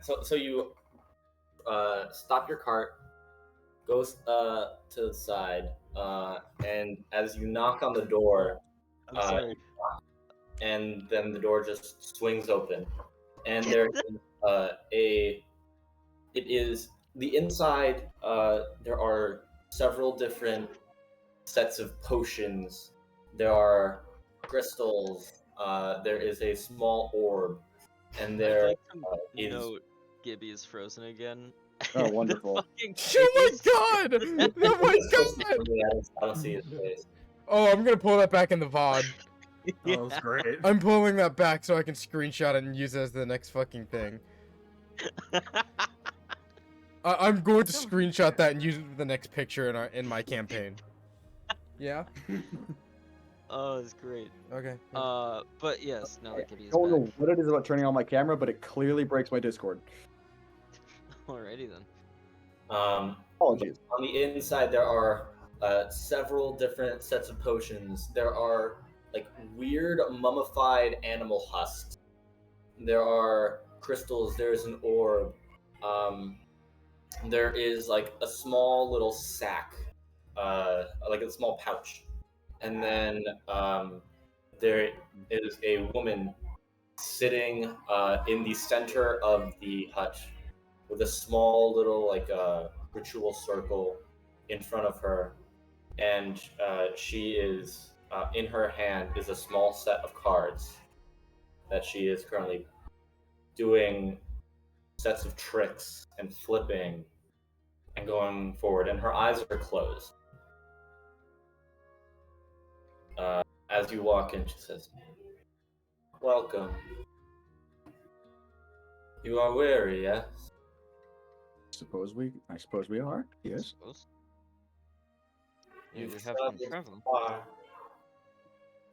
So you stop your cart, go to the side, and as you knock on the door, I'm sorry. and then the door just swings open, and there is a. It is the inside. There are several different sets of potions. There are crystals. There is a small orb, and I'd there like to is. note Gibby is frozen again. Oh, The wonderful. fucking Oh my face. god! Oh my god! I don't see his face. Oh, I'm gonna pull that back in the VOD. Oh, that was great. I'm pulling that back so I can screenshot it and use it as the next fucking thing. I'm going to screenshot that and use it for the next picture in my campaign. Yeah. Oh, it's great. Okay. But yes, now that Gibby I is don't know back. what it is about turning on my camera, but it clearly breaks my Discord. Alrighty then. Apologies. On the inside, there are several different sets of potions. There are like weird mummified animal husks. There are crystals. There's an orb. There is like a small little sack, like a small pouch, and then there is a woman sitting in the center of the hut with a small little like ritual circle in front of her, and she is in her hand is a small set of cards that she is currently doing sets of tricks and flipping and going forward, and her eyes are closed. As you walk in, she says, "Welcome. You are weary, yes?" I suppose we are. Yes. Suppose. Yeah, You've we have been traveled traveling. far,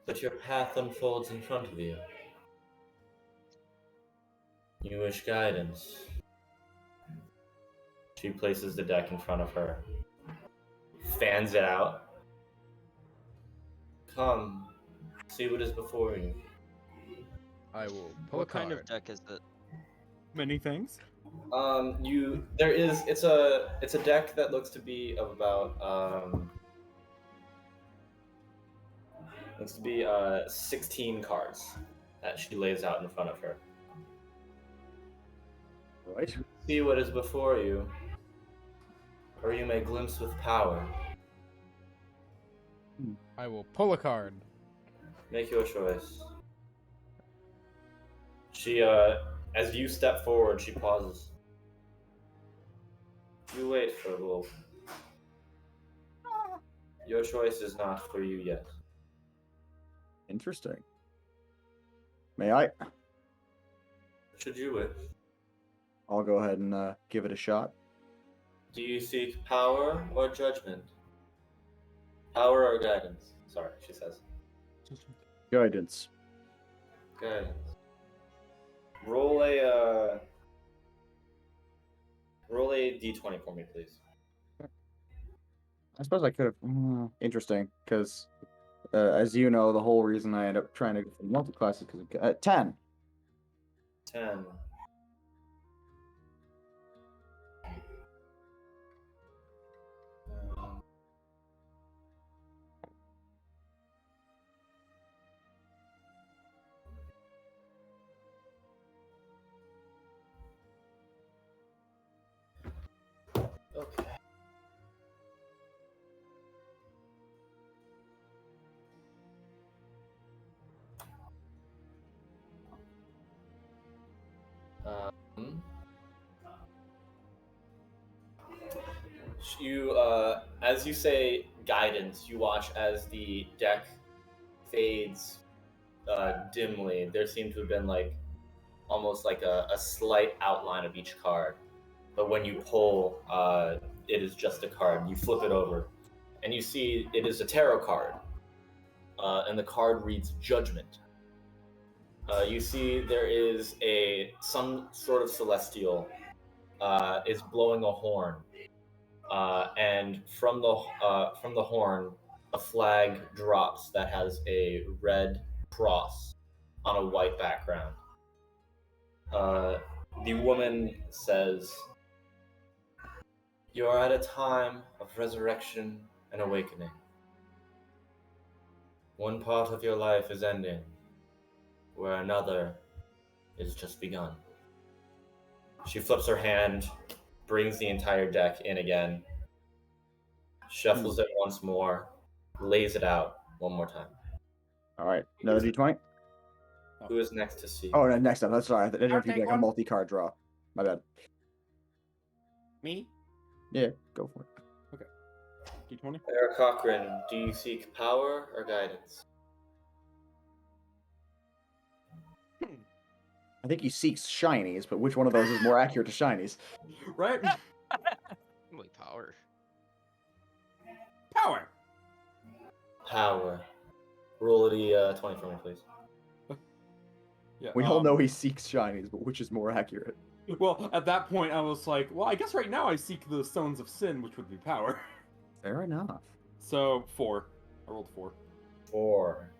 but your path unfolds in front of you. You wish guidance. She places the deck in front of her, fans it out. Come, see what is before you. I will pull What a kind of card. deck is it? Many things. It's a deck that looks to be of about 16 cards that she lays out in front of her. Right. See what is before you, or you may glimpse with power. I will pull a card. Make your choice. She, as you step forward, she pauses. You wait for a little. Your choice is not for you yet. Interesting. May I? Should you wish? I'll go ahead and give it a shot. Do you seek power or judgment? Power or guidance? Sorry, she says. Guidance. Guidance. Roll a d20 for me, please. I suppose I could have. Interesting, because as you know, the whole reason I ended up trying to go for multi-class is because 10. 10. Okay. You, as you say guidance, you watch as the deck fades dimly. There seemed to have been like almost like a slight outline of each card, but when you pull, it is just a card. You flip it over, and you see it is a tarot card, and the card reads Judgment. You see there is some sort of celestial is blowing a horn. And from the horn, a flag drops that has a red cross on a white background. The woman says, "You are at a time of resurrection and awakening. One part of your life is ending, where another is just begun." She flips her hand, brings the entire deck in again, shuffles it once more, lays it out one more time. All right, another d20. Who is next to see? Oh, no, next up. That's sorry. I didn't know I'll if you'd take like a one. multi-card draw. My bad. Me? Yeah, go for it. D20? Sarah Cochran, do you seek power or guidance? I think he seeks shinies, but which one of those is more accurate to shinies? Right? Wait, power. Power! Power. Roll a d20 for me, please. Yeah, We all know he seeks shinies, but which is more accurate? Well, at that point, I was like, well, I guess right now I seek the Stones of Sin, which would be power. Fair enough. So, 4. I rolled 4. 4.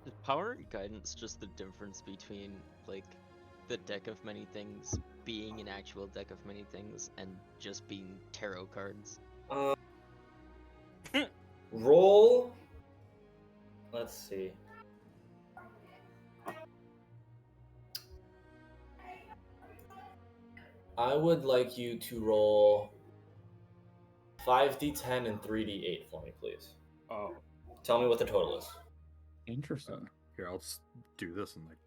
Is power and guidance just the difference between, like, the deck of many things being an actual deck of many things and just being tarot cards? Roll. Let's see. I would like you to roll 5d10 and 3d8 for me, please. Oh. Tell me what the total is. Interesting. Here, I'll just do this and like.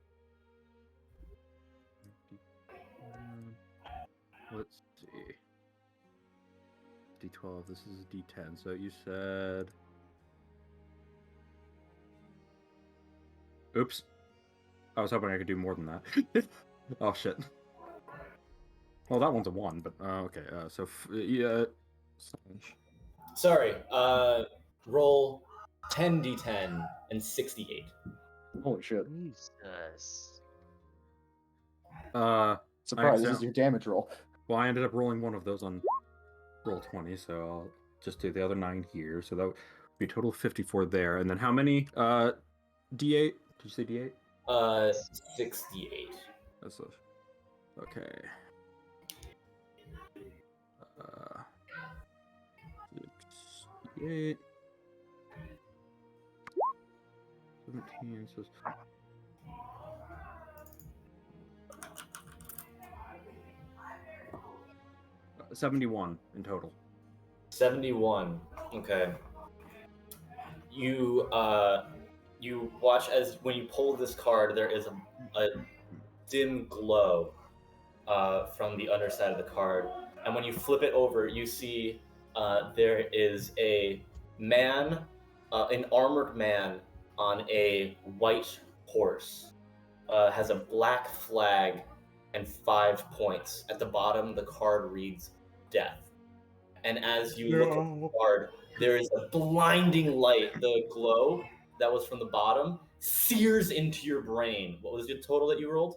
Let's see. D12, this is D10. So you said. Oops. I was hoping I could do more than that. Oh, shit. Well, that one's a 1, but okay. So, yeah. Sorry. Roll 10d10 and 68. Holy shit. Jesus. Surprise, this accident- is your damage roll. Well, I ended up rolling one of those on roll 20, so I'll just do the other 9 here. So that would be a total of 54 there. And then how many D8? Did you say D8? 68. That's a... Okay. 68. 17, so... 71 in total. 71. Okay. You watch as when you pull this card, there is a dim glow from the underside of the card, and when you flip it over, you see there is a man, an armored man on a white horse, has a black flag and 5 points. At the bottom, the card reads death. And as you look at the card, there is a blinding light. The glow that was from the bottom sears into your brain. What was the total that you rolled?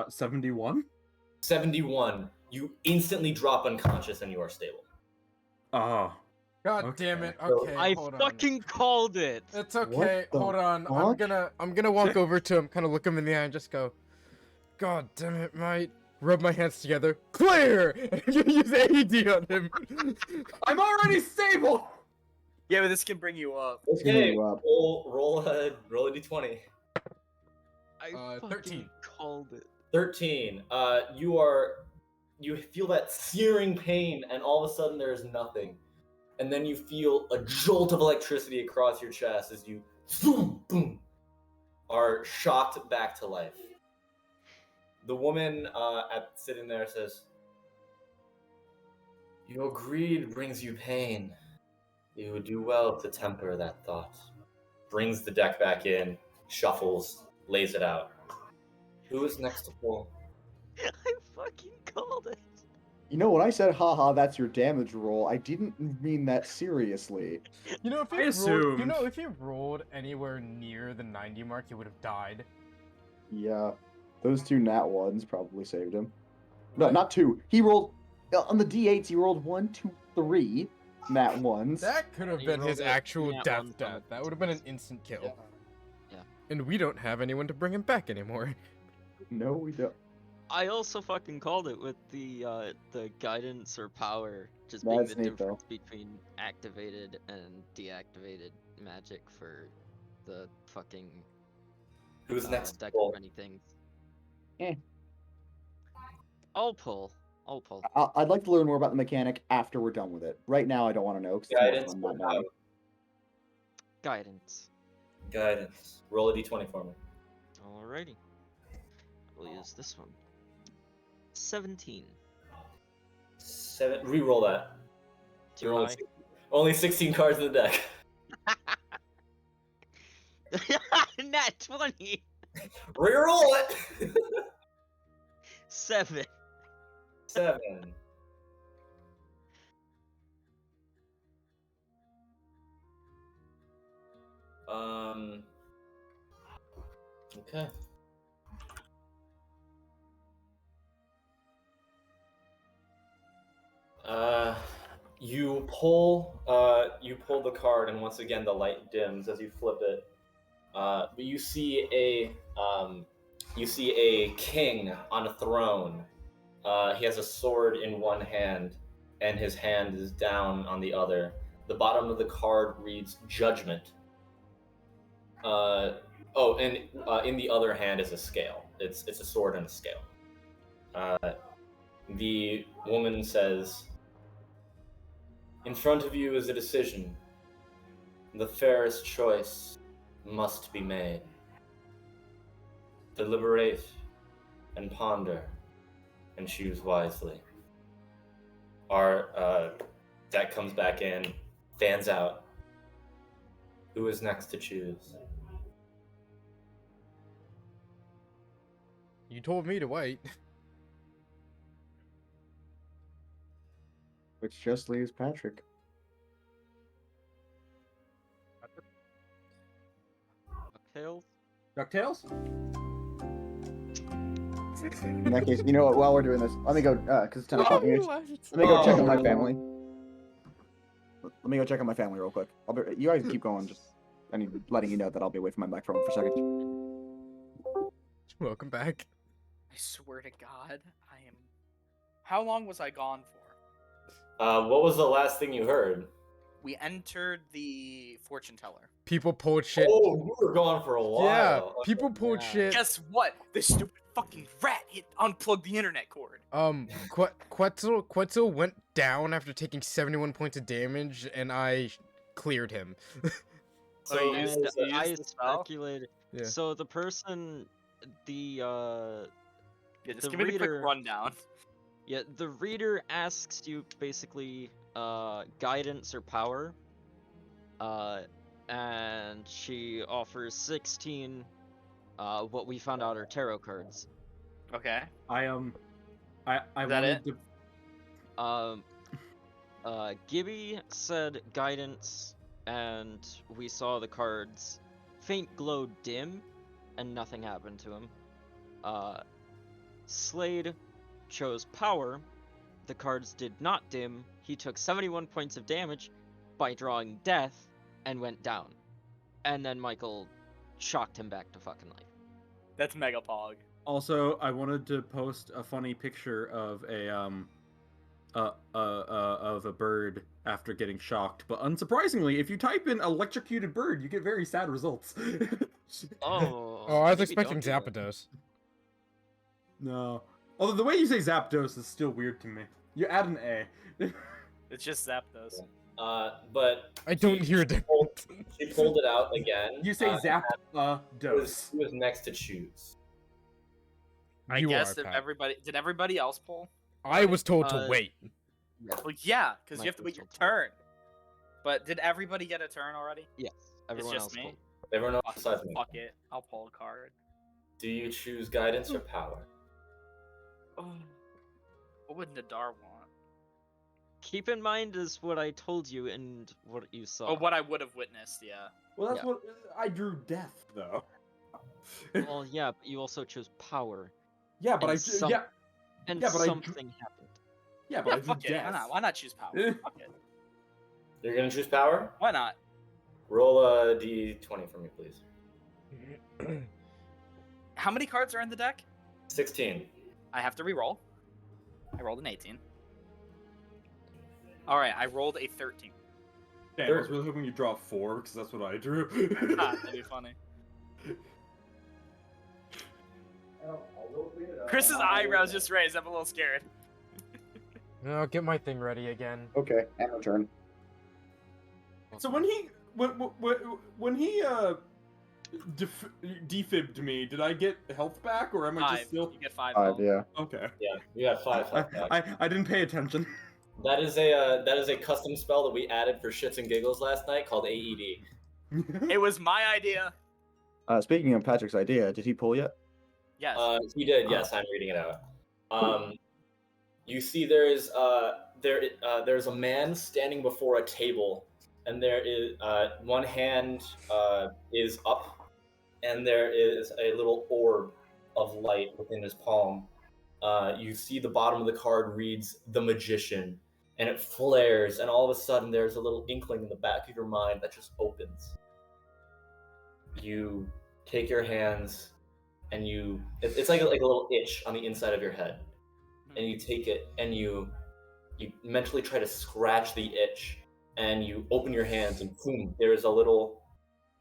71? 71. You instantly drop unconscious and you are stable. Oh. God Okay. damn it. So- Okay, I hold on. fucking called it! It's okay. the Hold on. fuck? I'm gonna walk over to him, kind of look him in the eye, and just go, "God damn it, mate!" Rub my hands together. Clear. And use AD on him. I'm already stable! Yeah, but this can bring you up. Okay, you up. roll a d20. I fucking 13. called it. 13. You feel that searing pain, and all of a sudden there is nothing. And then you feel a jolt of electricity across your chest as you boom, boom, are shocked back to life. The woman sitting there says, "Your greed brings you pain. You would do well to temper that thought." Brings the deck back in, shuffles, lays it out. Who is next to pull? I fucking called it. You know, when I said, haha, that's your damage roll, I didn't mean that seriously. You know, if I you rolled, assumed. if you rolled anywhere near the 90 mark, you would have died. Yeah, those 2 nat ones probably saved him. No, not 2. He rolled, on the d8s, he rolled 1, 2, 3 nat ones. That could have He been rolled his a actual nat death one on death. the That would have been an instant kill. Yeah. And we don't have anyone to bring him back anymore. No, we don't. I also fucking called it with the guidance or power just being That's the neat, though. difference between activated and deactivated magic for the fucking Who's next? deck Pull? of many things. Eh. I'll pull. I'll pull. I'd like to learn more about the mechanic after we're done with it. Right now, I don't want to know because it's Guidance more or fun not power? knowing. Guidance. Guidance. Roll a d20 for me. Alrighty. We'll use this one. 17. 7. Reroll that. Too You're high. only 16 cards in the deck. Nat 20. Reroll it. 7. 7. Okay. You pull the card, and once again the light dims as you flip it. But you see a king on a throne. He has a sword in one hand, and his hand is down on the other. The bottom of the card reads Judgment. In the other hand is a scale. It's a sword and a scale. The woman says, "In front of you is a decision. The fairest choice must be made. Deliberate and ponder and choose wisely." Our deck comes back in, fans out. Who is next to choose? You told me to wait. Which just leaves Patrick. DuckTales? DuckTales? In that case, you know what? While we're doing this, let me go because it's 10 o'clock. Let me go check on my family. Let me go check on my family real quick. You guys keep going. Just I need letting you know that I'll be away from my microphone for a second. Welcome back. I swear to God, I am. How long was I gone for? What was the last thing you heard? We entered the fortune teller. People pulled shit. Oh, you were gone for a while. Yeah, people pulled Yeah. shit. Guess what? This stupid fucking rat hit unplugged the internet cord. Quetzal went down after taking 71 points of damage, and I cleared him. So you And used I the spell? speculated. Yeah. So the person, Yeah, just the give me the quick reader- rundown. yeah, the reader asks you basically guidance or power, and she offers 16 what we found out are tarot cards. Okay. I that wanted it? to. Gibby said guidance, and we saw the cards faint glow dim, and nothing happened to him. Slade chose power. The cards did not dim. He took 71 points of damage by drawing death and went down. And then Michael shocked him back to fucking life. That's Mega Pog. Also, I wanted to post a funny picture of a bird after getting shocked, but unsurprisingly, if you type in electrocuted bird, you get very sad results. Oh, Oh, I was maybe expecting don't do that. Zapdos. No. Although the way you say Zapdos is still weird to me. You add an A. It's just Zapdos. But I don't hear a difference. she pulled it out again. You say Who Zapdos. was next to choose? I You guess are, if Pat. did everybody else pull? I was told to wait. Well, yeah, because you have to Michael wait your told me. turn. But did everybody get a turn already? Yes, everyone just else me? pulled. Everyone else Fuck, besides me. fuck it. I'll pull a card. Do you choose guidance or power? Oh, what would Nadar want? Keep in mind is what I told you and what you saw. Oh, what I would have witnessed, yeah. Well, that's Yeah. what I drew. Death, though. Well, yeah, but you also chose power, Yeah, but and I some- yeah, and Yeah, but I something happened. yeah, but Yeah, I drew fuck it. death. Why not choose power? Fuck it. You're gonna choose power? Why not? Roll a d20 for me, please. How many cards are in the deck? 16. I have to re-roll. I rolled an 18. All right, I rolled a 13. Damn, I was really hoping you draw 4 because that's what I drew. Ah, that'd be funny. Chris's eyebrows just raised. I'm a little scared. I'll get my thing ready again. Okay, and return. So when he defibbed me, did I get health back, or am I 5. just still? You get 5 5, health. yeah. Okay. Yeah, you got 5 health back. I didn't pay attention. That is a custom spell that we added for shits and giggles last night called AED. It was my idea. Speaking of Patrick's idea, did he pull yet? Yes. He did. Yes, I'm reading it out. You see, there's a man standing before a table, and there is one hand is up, and there is a little orb of light within his palm. You see the bottom of the card reads "The Magician," and it flares, and all of a sudden there's a little inkling in the back of your mind that just opens. You take your hands, and it's like a little itch on the inside of your head, and you take it and you mentally try to scratch the itch, and you open your hands, and boom, there is a little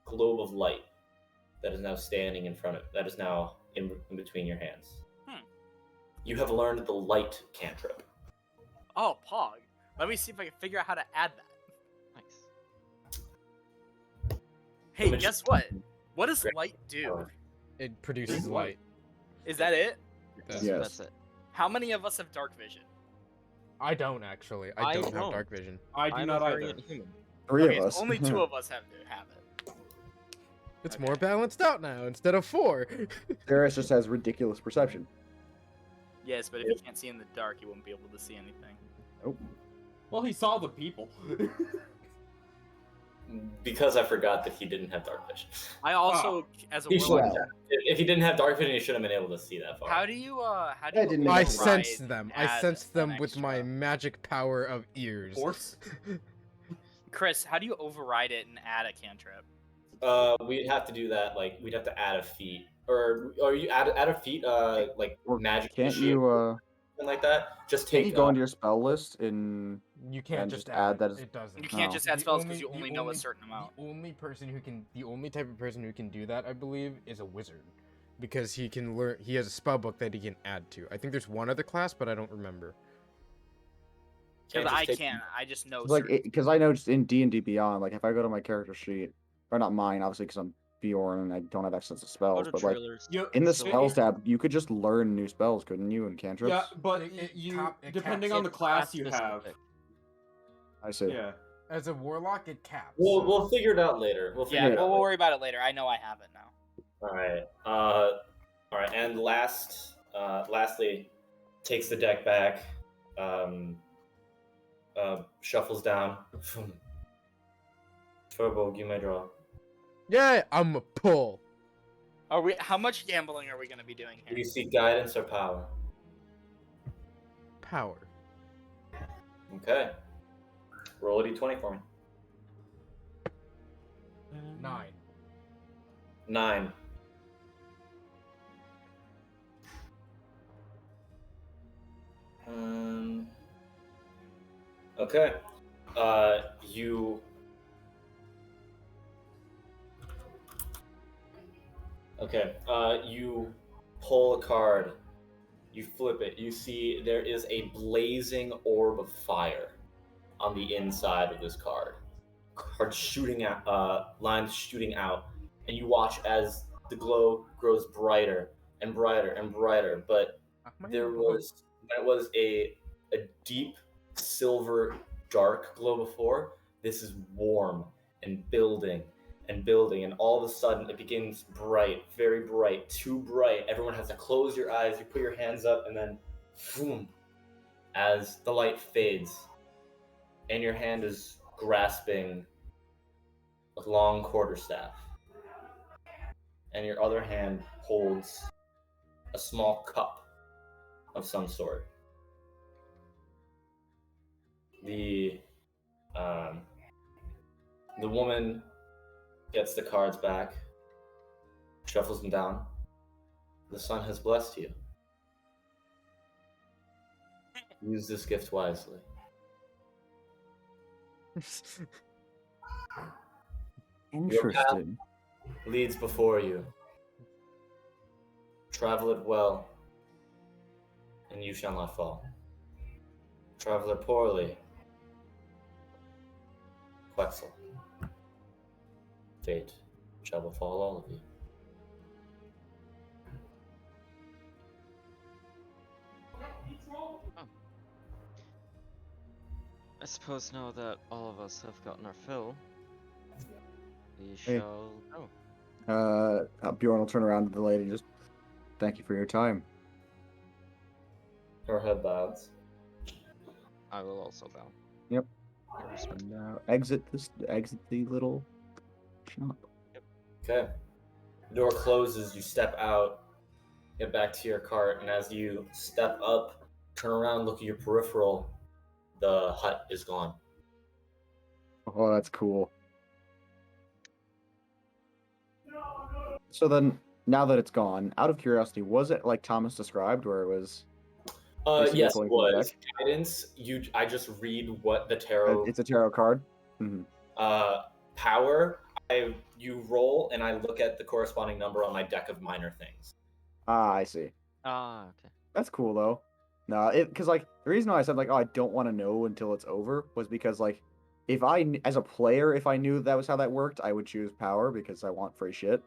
globe of light that is now standing in front of that is now in between your hands. You have learned the light cantrip. Oh, Pog. Let me see if I can figure out how to add that. Nice. Hey, guess what? What does light do? It produces light. Is that it? That's, Yes. that's it. How many of us have dark vision? I don't actually. I I don't have don't. dark vision. I do I'm not a either. variant human. 3 Okay, of so us. only 2 of us have it. It's Okay. more balanced out now instead of 4. Darius just has ridiculous perception. Yes, but if you can't see in the dark, you won't be able to see anything. Nope. Well, he saw the people. Because I forgot that he didn't have dark vision. I also, as a He should warlock, have. If he didn't have dark vision, he should have been able to see that far. how do you I didn't override I override sensed them. I add sensed them an with my extra? magic power of ears. Force. Chris, how do you override it and add a cantrip? We'd have to do that. Like, we'd have to add a feat, or you add a feat, like Or magic. Can't initiate, you something like that? Just can't take. you go into your spell list and You can't And just just add add that as- It doesn't. You can't No. just add The spells because you the only know a certain amount. The only person who can, the only type of person who can do that, I believe, is a wizard, because he can learn. He has a spell book that he can add to. I think there's one other class, but I don't remember. Because just I take- can't. I just know. like certain- because I know just in D&D Beyond, like if I go to my character sheet, or not mine, obviously because I'm Bjorn and I don't have access to Go spells, to but like trailers. Yeah, in the So- spells tab, you could just learn new spells, couldn't you? And cantrips. yeah, but It depending caps on the It's class you have. specific. I see. Yeah. As a warlock, it caps. We'll figure it out later. We'll figure Yeah, it out. we'll later. worry about it later. I know I have it now. All right. All right. And lastly, takes the deck back. Shuffles down. Turbo, give my draw. Yeah, I'm a pull. Are we? How much gambling are we going to be doing Do here? you seek guidance or power? Power. Okay. Roll a d20 for me. 9. 9. Okay. You. Okay. You pull a card. You flip it. You see there is a blazing orb of fire on the inside of this card. Card shooting out, lines shooting out, and you watch as the glow grows brighter and brighter and brighter. But there was a deep silver dark glow before. This is warm and building and building, and all of a sudden it begins bright, very bright, too bright. Everyone has to close your eyes. You put your hands up, and then boom, as the light fades, and your hand is grasping a long quarterstaff, and your other hand holds a small cup of some sort. The woman gets the cards back, Shuffles them down. The sun has blessed you. Use this gift wisely. Interesting. Leads before you. Travel it well, and you shall not fall. Travel it poorly. Quetzal. Fate shall befall all of you. I suppose now that all of us have gotten our fill, we Hey. shall go. Bjorn will turn around to the lady and just thank you for your time. Her head bows. I will also bow. Yep. I respect. And exit the little shop. Okay. The door closes, you step out, get back to your cart, and as you step up, turn around, look at your peripheral, the hut is gone. Oh, that's cool. So then, now that it's gone, out of curiosity, was it like Thomas described, where it was? Basically Yes, it pulling from the was. deck? Guidance, I just read what the tarot It's a tarot card. Mm-hmm. power, you roll, and I look at the corresponding number on my deck of minor things. Ah, I see. Ah, okay. That's cool though. No, because like the reason why I said like, oh, I don't want to know until it's over was because like, if as a player, if I knew that was how that worked, I would choose power because I want free shit.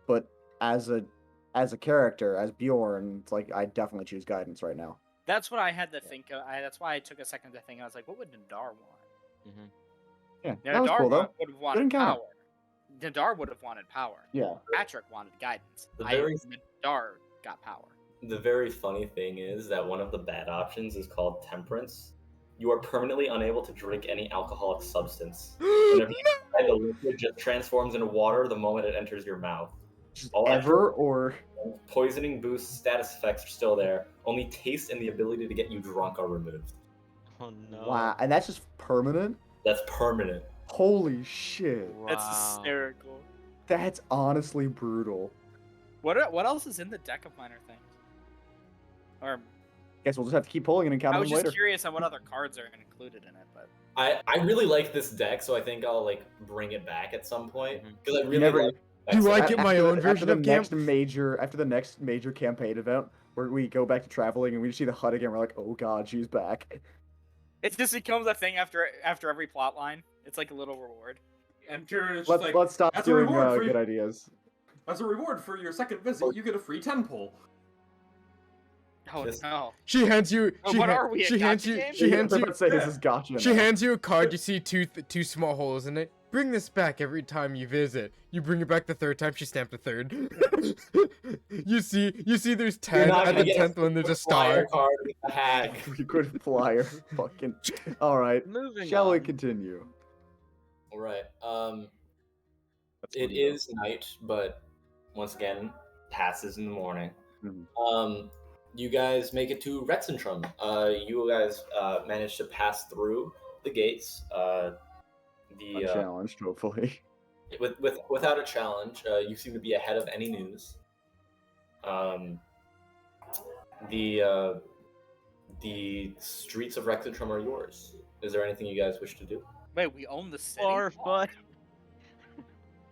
But as a character, as Bjorn, it's like I definitely choose guidance right now. That's what I had to think of. That's why I took a second to think. I was like, what would Nadar want? Mm-hmm. Yeah, Now, that was cool though. would have Good wanted encounter. power. Nadar would have wanted power. Yeah. Patrick wanted guidance. The very- Nadar got power. The very funny thing is that one of the bad options is called temperance. You are permanently unable to drink any alcoholic substance. Whenever you try, the liquid just transforms into water the moment it enters your mouth. All Ever or poisoning boost status effects are still there. Only taste and the ability to get you drunk are removed. Oh no. wow, and that's just permanent. That's permanent. Holy shit, That's Wow. hysterical. that's honestly brutal. What else is in the deck of minor things? Or Guess we'll just have to keep pulling it and I count was them just later. curious on what other cards are included in it, but I really like this deck, so I think I'll like bring it back at some point Mhm. because I really never- like. Do I decks. get my After own the- version of after the next major campaign event where we go back to traveling and we see the hut again, we're like, oh god, she's back. it just becomes a thing after every plot line. It's like a little reward. Enter, and it's Let's just like, let's stop as a doing reward for good you- ideas. as a reward for your second visit, you get a free 10 pull. Oh This- no! She hands you. Oh, She what ha- are we, a She hands gacha you. game? She hands I was you. about to say this yeah. is gotcha. She now. hands you a card. You see two small holes in it. Bring this back every time you visit. You bring it back the third time. She stamped a third. you see. There's 10 not at gonna the get 10th one. There's a Flyer star. card with a hag. Good flyer. Fucking. All right. Moving Shall we on. continue? All right. That's It funny, though. is night, but once again, passes in the morning. Mhm. You guys make it to Retzentrum. You guys manage to pass through the gates. Unchallenged, hopefully. Without a challenge, you seem to be ahead of any news. The streets of Retzentrum are yours. Is there anything you guys wish to do? Wait, we own the city. Far fun.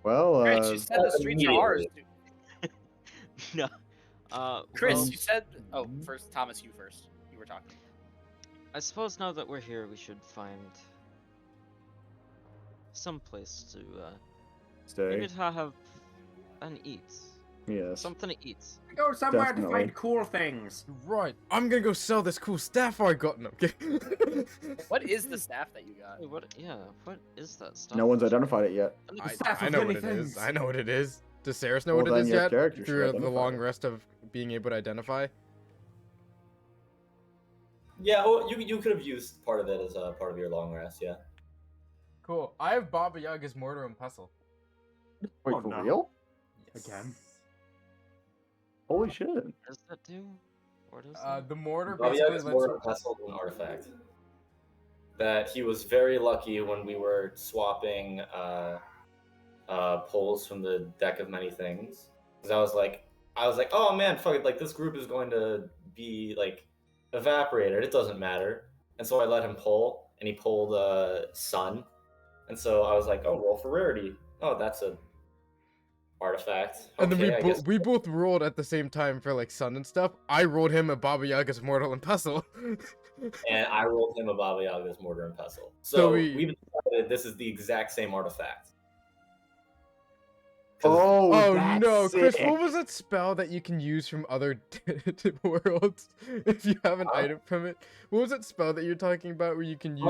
Well, Chris, you said the streets are ours. Dude. No. Chris, Well, you said. Oh, first, Thomas, you first. You were talking. I suppose now that we're here, we should find some place to stay. maybe to have and eat. Yes. Something to eat. Go somewhere Definitely. to find cool things. Right. I'm gonna go sell this cool staff I got. No. Okay. What is the staff that you got? Hey, what? Yeah. What is that stuff? No one's identified it yet. Staff I of know what many it is. things. I know what it is. Does Saris know Well, what it then is your yet? character should Through the identify long it. rest of being able to identify. Yeah, well, you could have used part of it as a part of your long rest. Yeah. Cool. I have Baba Yaga's mortar and pestle. Wait, Oh, for no. real? Again. Holy shit. What does that do? What is that? The mortar Baba basically Yaga's lets Mortar and Pestle is an artifact that he was very lucky when we were swapping pulls from the deck of many things. Because I was like, oh man, fuck it, like this group is going to be like evaporated. It doesn't matter. And so I let him pull, and he pulled sun. And so I was like, oh, roll for rarity. Oh, that's a artifact. And Okay, I then guess. we both rolled at the same time for like sun and stuff. I rolled him a Baba Yaga's Mortal and Pestle. And I rolled him a Baba Yaga's Mortar and Pestle. So So we- we've decided this is the exact same artifact. Oh, Oh that's no, Chris, sick. what was that spell that you can use from other worlds if you have an Huh? item from it? What was that spell that you're talking about where you can use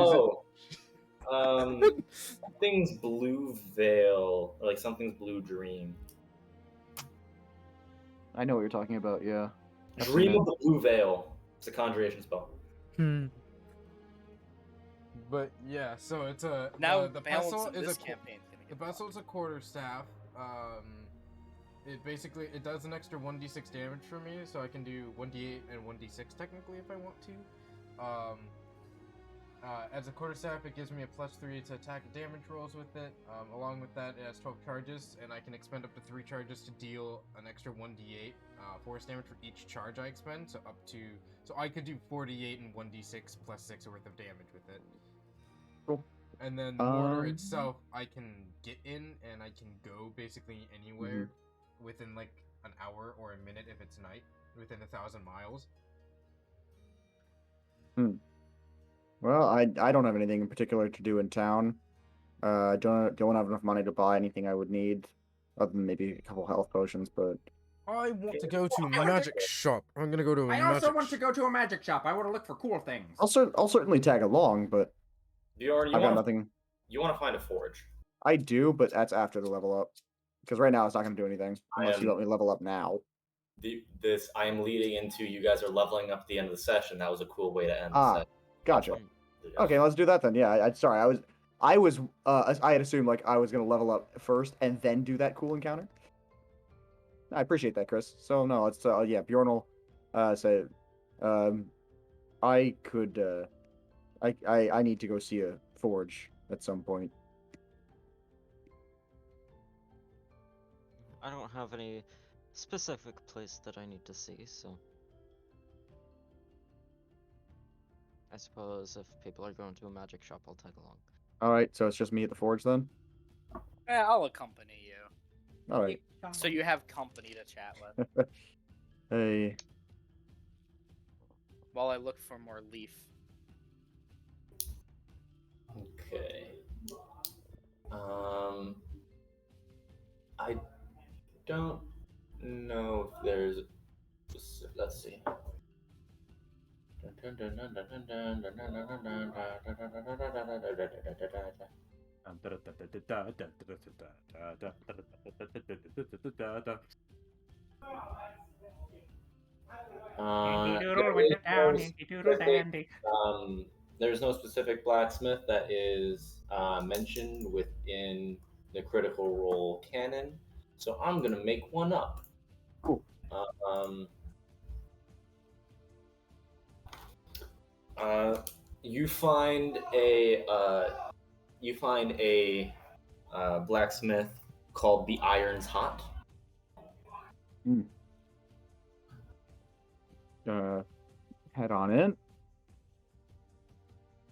Oh, something's blue veil, or like something's blue dream. I know what you're talking about, yeah. I've seen Dream it. of the blue veil. It's a conjuration spell. it? But yeah, so it's a Now the balance pestle of is this a campaign's gonna the get pestle is a quarterstaff. It basically it does an extra 1d6 damage for me, so I can do 1d8 and 1d6 technically if I want to. As a quarterstaff, it gives me a +3 to attack and damage rolls with it. Along with that, it has 12 charges, and I can expend up to 3 charges to deal an extra 1d8 force damage for each charge I expend. So I could do 48 and 1d6 +6 worth of damage with it. Cool. And then the mortar itself, I can get in and I can go basically anywhere within like an hour or a minute if it's night, within 1,000 miles. Well, I don't have anything in particular to do in town. Don't have enough money to buy anything I would need, other than maybe a couple health potions. But I want to go to magic shop. I'm gonna go to a I magic also want to go to a magic shop. I want to look for cool things. I'll certainly tag along. But Bjorn, I've got nothing. You want to find a forge. I do, but that's after the level up. Because right now it's not going to do anything unless you let me level up now. I am leading into you guys are leveling up at the end of the session. That was a cool way to end the session. Gotcha. Okay, let's do that then. Yeah, sorry, I had assumed like I was gonna level up first and then do that cool encounter. I appreciate that, Chris. So no, let's yeah, Bjorn will say, I could I need to go see a forge at some point. I don't have any specific place that I need to see, so I suppose if people are going to a magic shop, I'll tag along. All right, so it's just me at the forge then. Yeah, I'll accompany you. All right. So you have company to chat with Hey. while I look for more leaf. Okay. I don't know if there's. Let's see. There's no specific blacksmith that is mentioned within the Critical Role canon, so I'm gonna make one up. Cool. You find a blacksmith called the Iron's Hot. Head on in.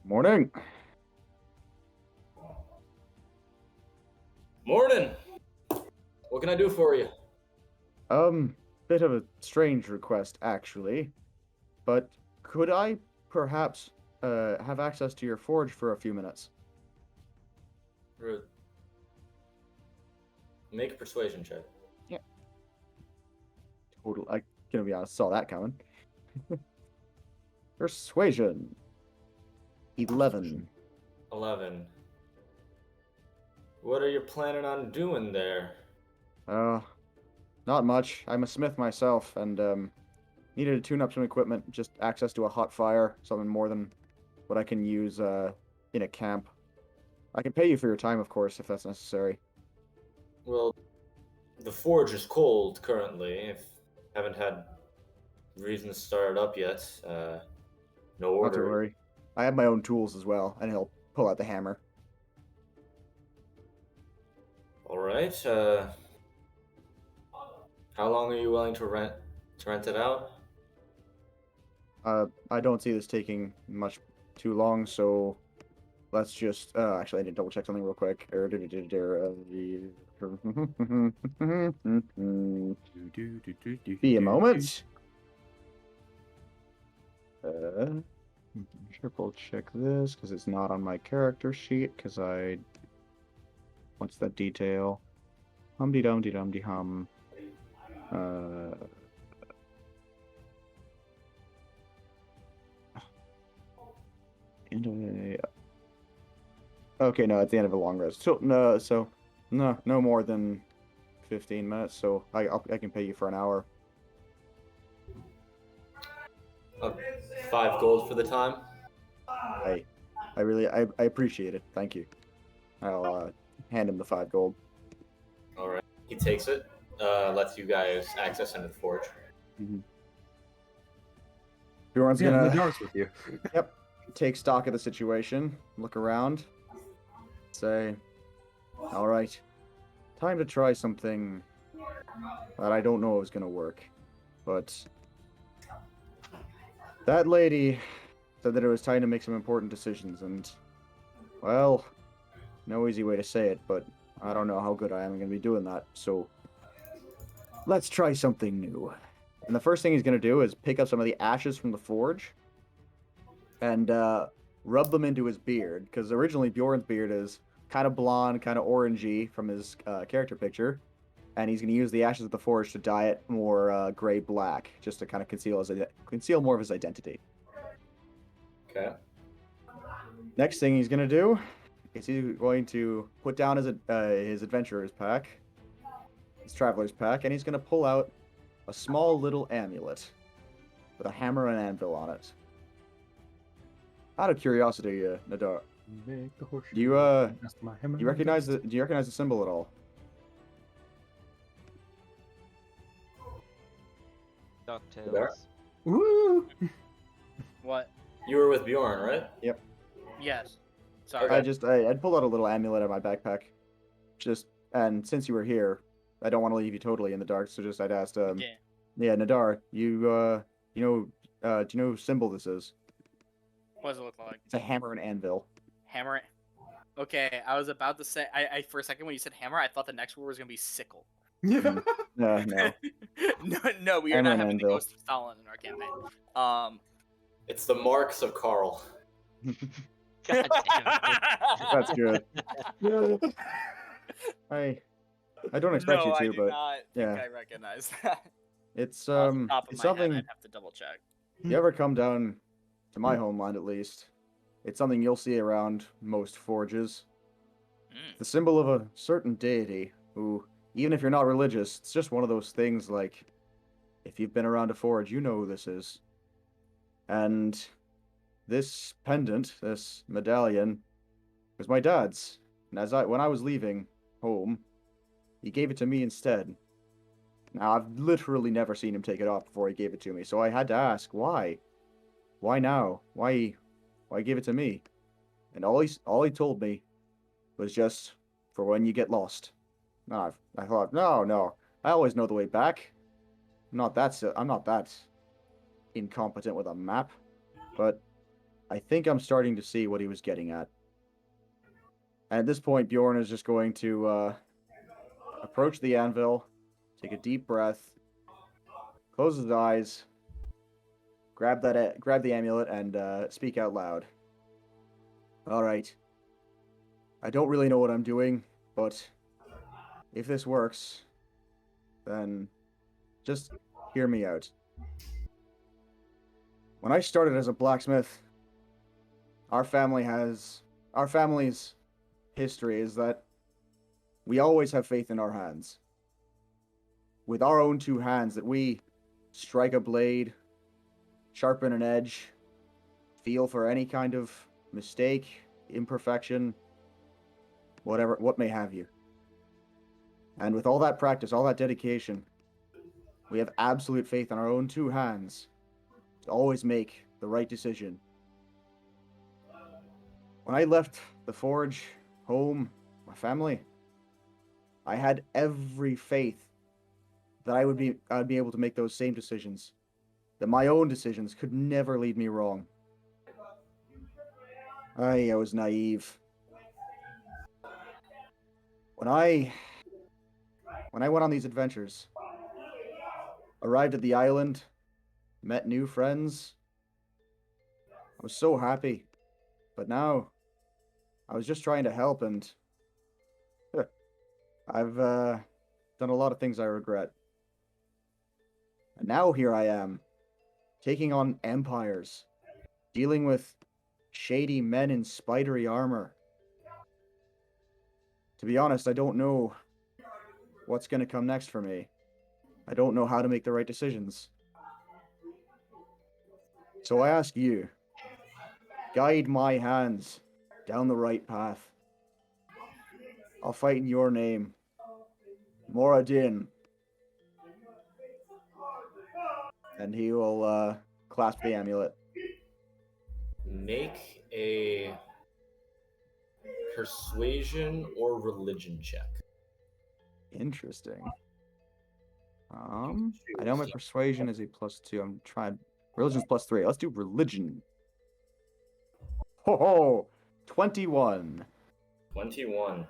Morning. Morning. What can I do for you? Bit of a strange request, actually. But could I perhaps have access to your forge for a few minutes? Make a persuasion check. Yeah. Total. I gonna be honest, saw that coming. Persuasion. 11. 11. What are you planning on doing there? Not much. I'm a smith myself, and needed to tune up some equipment. Just access to a hot fire, something more than what I can use in a camp. I can pay you for your time, of course, if that's necessary. Well, the forge is cold currently. If haven't had reason to start it up yet, no order. Not to worry. I have my own tools as well, and he'll pull out the hammer. All right. right. How long are you willing to rent it out? I don't see this taking much too long, so let's just. Actually, I need to double check something real quick. Be a moment. Triple check this because it's not on my character sheet. Because I. What's that detail? Humdy dumdy dumdy hum. Okay, no, at the end of a long rest. No more than 15 minutes. So I can pay you for an hour. 5 gold for the time. I appreciate it. Thank you. I'll hand him the 5 gold. All right. He takes it. Lets you guys access into the forge. Bjorn's Yeah, gonna the dark's with you. Yep. Take stock of the situation, look around, say, all right, time to try something that I don't know is going to work. But that lady said that it was time to make some important decisions, and, well, no easy way to say it, but I don't know how good I am going to be doing that, so let's try something new. And the first thing he's going to do is pick up some of the ashes from the forge and rub them into his beard, because originally Bjorn's beard is kind of blonde, kind of orangey from his character picture, and he's going to use the ashes of the forge to dye it more gray-black, just to kind of conceal more of his identity. Okay. Next thing he's going to do is he's going to put down his adventurer's pack, his traveler's pack, and he's going to pull out a small little amulet with a hammer and anvil on it. Out of curiosity, Nadar, do you recognize the symbol at all? DuckTales. Woo! What? You were with Bjorn, right? Yes. Sorry. Okay. I pulled out a little amulet out of my backpack, and since you were here, I don't want to leave you totally in the dark. So I'd asked, yeah, Nadar, do you know whose symbol this is? What does it look like? It's a hammer and anvil. Hammer. Okay, I was about to say. I for a second when you said hammer, I thought the next word was gonna be sickle. Yeah. No. no, we are Hammer not and having the anvil. ghost of Stalin in our campaign. It's the marks of Carl. God damn it. That's good. I don't expect no, you I to, do but not think yeah. I recognize that. It's Off the top of it's my something. head, I'd have to double check. You ever come down to my homeland, at least, it's something you'll see around most forges. Mm. The symbol of a certain deity who, even if you're not religious, it's just one of those things like, if you've been around a forge, you know who this is. And this pendant, this medallion, was my dad's. And when I was leaving home, he gave it to me instead. Now, I've literally never seen him take it off before he gave it to me, so I had to ask, why? Why now? Why give it to me? And all he told me was just for when you get lost. No, I thought, no, I always know the way back. I'm not that incompetent with a map, but I think I'm starting to see what he was getting at. And at this point, Bjorn is just going to approach the anvil, take a deep breath, close his eyes, grab the amulet, and speak out loud. All right. I don't really know what I'm doing, but if this works, then just hear me out. When I started as a blacksmith, our family's history is that we always have faith in our hands. With our own two hands, that we strike a blade, sharpen an edge, feel for any kind of mistake, imperfection, what may have you. And with all that practice, all that dedication, we have absolute faith in our own two hands to always make the right decision. When I left the forge, home, my family, I had every faith that I'd be able to make those same decisions. That my own decisions could never lead me wrong. I was naive. When I went on these adventures, arrived at the island, met new friends, I was so happy. But now, I was just trying to help, and I've done a lot of things I regret. And now here I am, taking on empires, dealing with shady men in spidery armor. To be honest, I don't know what's going to come next for me. I don't know how to make the right decisions. So I ask you, guide my hands down the right path. I'll fight in your name. Moradin. And he will clasp the amulet. Make a persuasion or religion check. Interesting. I know my persuasion is a +2. I'm trying. Religion's +3. Let's do religion. Ho ho! 21. 21.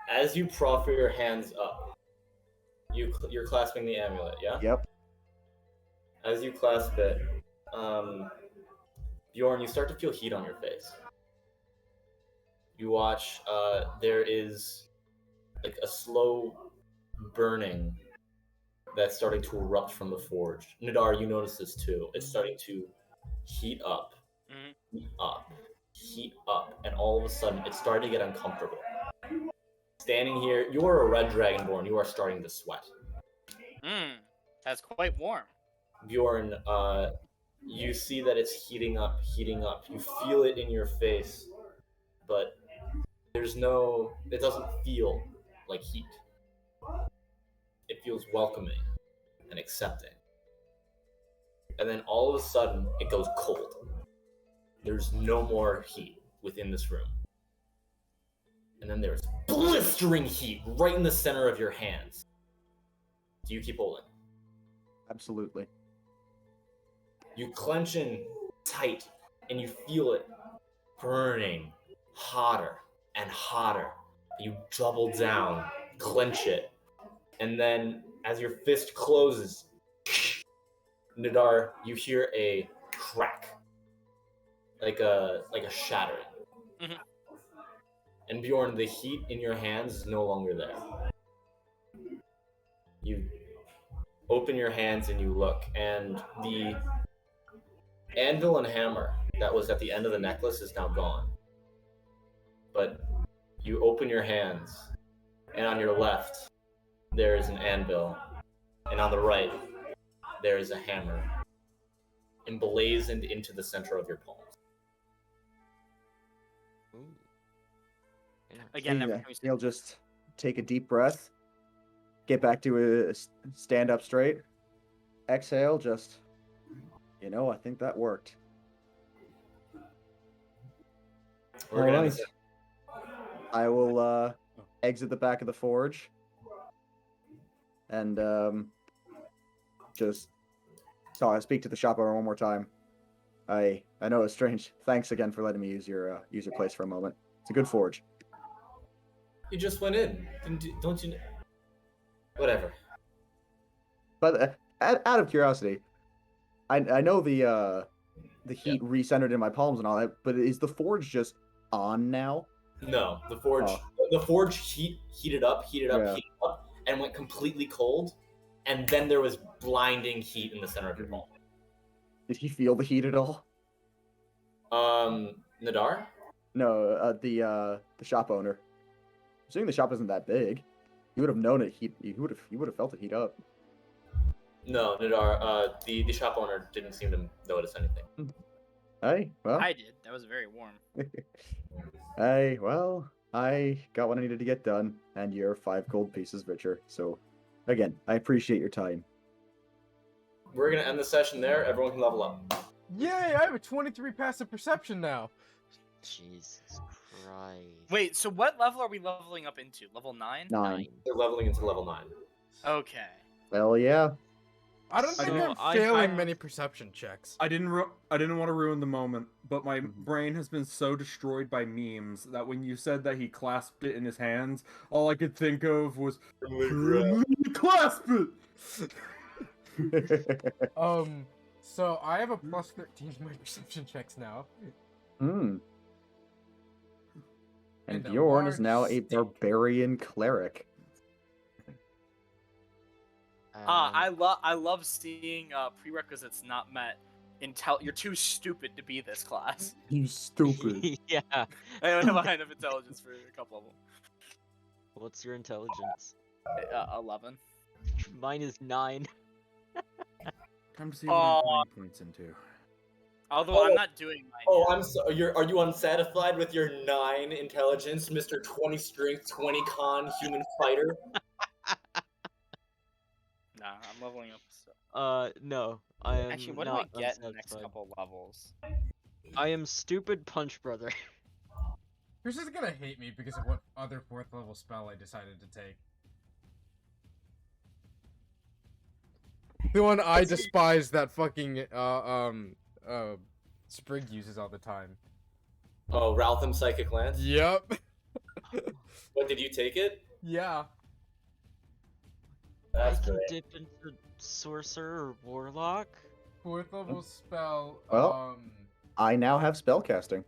As you proffer your hands up, you're clasping the amulet, yeah? Yep. As you clasp it, Bjorn, you start to feel heat on your face. You watch, there is like a slow burning that's starting to erupt from the forge. Nadar, you notice this too. It's starting to heat up, heat up, heat up, and all of a sudden it's starting to get uncomfortable. Standing here, you are a red dragonborn. You are starting to sweat. That's quite warm. Bjorn, you see that it's heating up, heating up. You feel it in your face, but it doesn't feel like heat. It feels welcoming and accepting. And then all of a sudden, it goes cold. There's no more heat within this room. And then there's blistering heat right in the center of your hands. Do you keep holding? Absolutely. You clench in tight, and you feel it burning hotter and hotter. You double down, clench it, and then as your fist closes, Nadar, you hear a crack, like a shattering. Mhm. And Bjorn, the heat in your hands is no longer there. You open your hands and you look, and the anvil and hammer that was at the end of the necklace is now gone. But you open your hands, and on your left, there is an anvil, and on the right, there is a hammer, emblazoned into the center of your palms. Ooh. Again, Yeah, every time you say he'll just take a deep breath, get back to a stand up straight, exhale, just, I think that worked. We're gonna end this. I will exit the back of the forge and just speak to the shop owner one more time. I know it's strange. Thanks again for letting me use your place for a moment. It's a good forge. You just went in, don't you? Whatever. But out of curiosity, I know the heat recentered in my palms and all that, but is the forge just on now? No, the forge heated up, and went completely cold, and then there was blinding heat in the center of your palm. Did he feel the heat at all? Nadar? No, the shop owner. I'm assuming the shop isn't that big. He would have known it. He would have felt it heat up. No, Nadar. The shop owner didn't seem to notice anything. Hey, well. I did. That was very warm. Hey, well, I got what I needed to get done, and you're 5 gold pieces richer. So, again, I appreciate your time. We're gonna end the session there. Everyone can level up. Yay! I have a 23 passive perception now. Jesus Christ. Wait, so what level are we leveling up into? Level 9? 9. They're leveling into level 9. Okay. Hell yeah. I don't think So I'm I failing have- many perception checks. I didn't want to ruin the moment, but my Mhm. brain has been so destroyed by memes that when you said that he clasped it in his hands, all I could think of was clasp it. So I have a plus 13 to my perception checks now. Hmm. And And a Bjorn is now a large stick. barbarian cleric. I love seeing prerequisites not met. You're too stupid to be this class. You stupid. yeah. I only have a high enough intelligence for a couple of them. What's your intelligence? 11. Mine is 9. Time to see what I'm Aw. putting points into. Although Oh. I'm not doing mine. Oh, yet. I'm so. Are you unsatisfied with your 9 intelligence, Mr. 20 strength, 20 con human fighter? Nah, I'm leveling up. So. No. I am Actually, what do not I get in the next unsatisfied. couple levels? I am stupid punch brother. Chris is gonna hate me because of what other 4th level spell I decided to take. The one I despise that fucking Sprig uses all the time. Oh, Raltham Psychic Lance? Yep. What, did you take it? Yeah. That's I can great. dip into sorcerer or warlock. 4th level spell. Well- I now have spellcasting.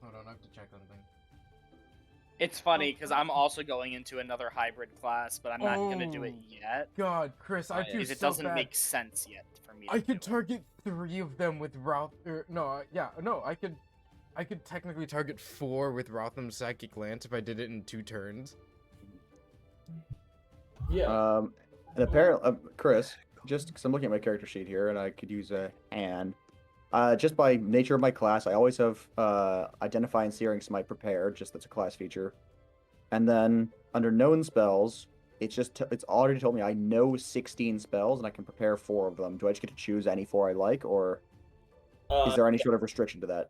Hold on, I have to check something. It's funny because I'm also going into another hybrid class, but I'm not gonna do it Oh. yet God, Chris, I feel because it so doesn't bad. make sense yet for me. I to could do it. target 3 of them with Ralph. I could technically target 4 with Rotham's Psychic Lance if I did it in 2 turns. Yeah. And apparently, Chris, just because I'm looking at my character sheet here, and I could use a hand. Just by nature of my class, I always have Identify and Searing Smite prepared, just that's a class feature. And then under known spells, it's already told me I know 16 spells and I can prepare 4 of them. Do I just get to choose any 4 I like, or is there any sort of restriction to that?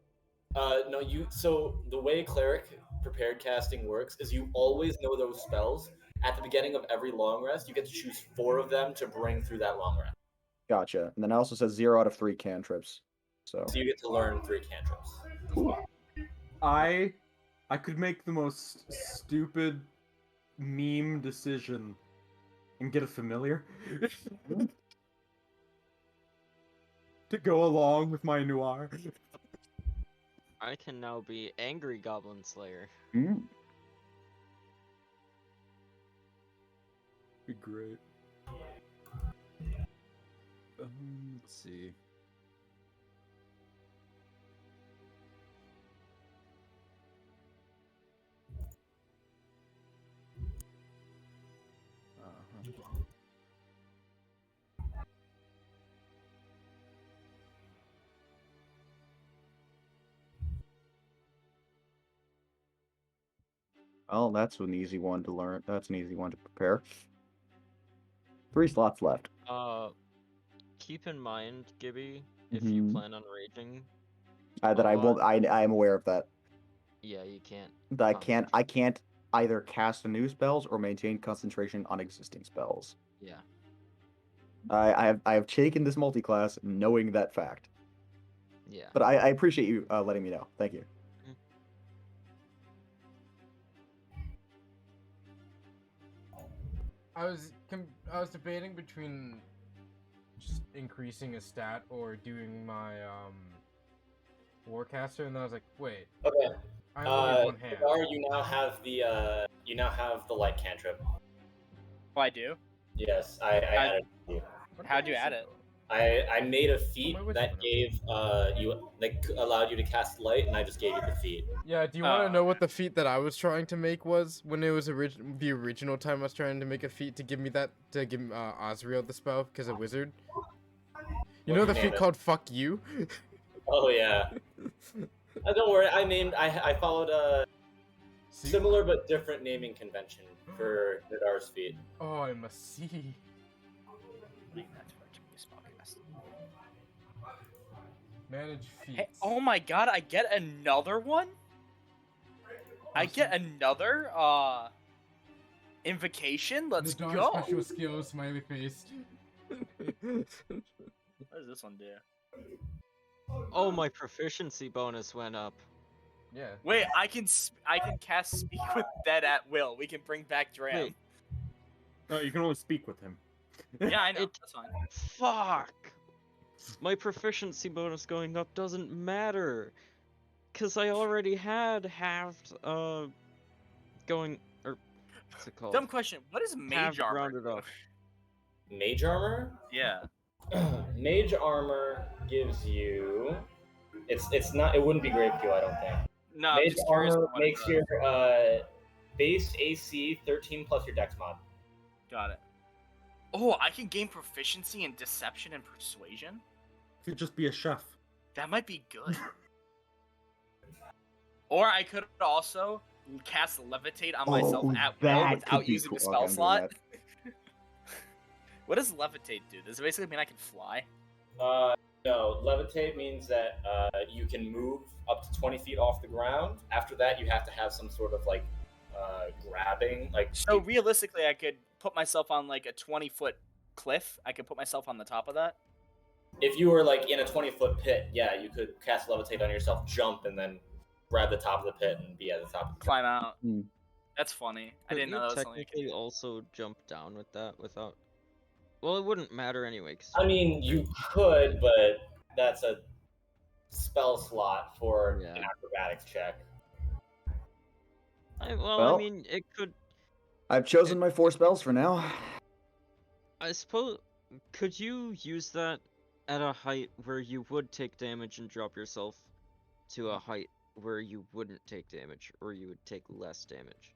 No, so the way cleric prepared casting works is you always know those spells. At the beginning of every long rest, you get to choose 4 of them to bring through that long rest. Gotcha. And then it also says 0 out of 3 cantrips. So So you get to learn 3 cantrips. I could make the most stupid meme decision and get a familiar to go along with my noir. I can now be angry goblin slayer. Mm. Be great. Let's see. Well, that's an easy one to learn. That's an easy one to prepare. 3 slots left. Keep in mind, Gibby, if you Mhm. plan on raging, That I a won't. lot- I am aware of that. yeah, you can't. That I can't either cast new spells or maintain concentration on existing spells. Yeah. I have taken this multi-class knowing that fact. Yeah. But I appreciate you letting me know. Thank you. I was debating between just increasing a stat or doing my Warcaster, and then I was like, wait, Okay. I only have 1 hand. Cigar, you now have the light cantrip. Oh, I do. Yes, I added it to you. How'd you add it? I made a feat my wizard that went up. gave allowed you to cast light, and I just gave you the feat. Yeah, do you want to know okay. what the feat that I was trying to make was when it was the original time I was trying to make a feat to give Osriel the spell because a wizard? You know What'd the you name feat it? called "fuck you"? Oh yeah. Don't worry. I followed a See? similar but different naming convention for Nadar's feat. Oh, I must see. Manage feats. Hey, oh my god, I get another one? I get another invocation. Let's the dark go. special skills, smiley face. What does this one do? Oh, my proficiency bonus went up. Yeah. Wait, I can cast Speak with Dead at will. We can bring back Dram. Wait. No, you can only speak with him. Yeah, I know. It- That's fine. Fuck! My proficiency bonus going up doesn't matter. Cause I already had halved, going, or, what's it called? Dumb question. What is Mage Halved Armor? rounded do? up. Mage armor. Yeah. Mage armor gives you. It's not. It wouldn't be grave Q, I don't think. No, I'm Mage just curious armor what it makes does. your base AC 13 plus your Dex mod. Got it. Oh, I can gain proficiency in Deception and Persuasion? Could just be a chef. That might be good. Or I could also cast Levitate on myself at will that without could be using cool. a Okay, spell I'm doing slot. that. What does Levitate do? Does it basically mean I can fly? No, levitate means that you can move up to 20 feet off the ground. After that, you have to have some sort of like grabbing, like. So realistically, I could put myself on like a 20-foot cliff. I could put myself on the top of that. If you were like in a 20-foot pit, yeah, you could cast levitate on yourself, jump, and then grab the top of the pit and be at the top of the pit. Climb out. Hmm. That's funny. I Could didn't you know that was something you could technically do. also jump down with that without... Well, it wouldn't matter anyway, 'cause I mean, you could, but that's a spell slot for Yeah. an acrobatics check. I Well- mean, it could... I've chosen my 4 spells for now. I suppose... Could you use that at a height where you would take damage and drop yourself to a height where you wouldn't take damage, or you would take less damage?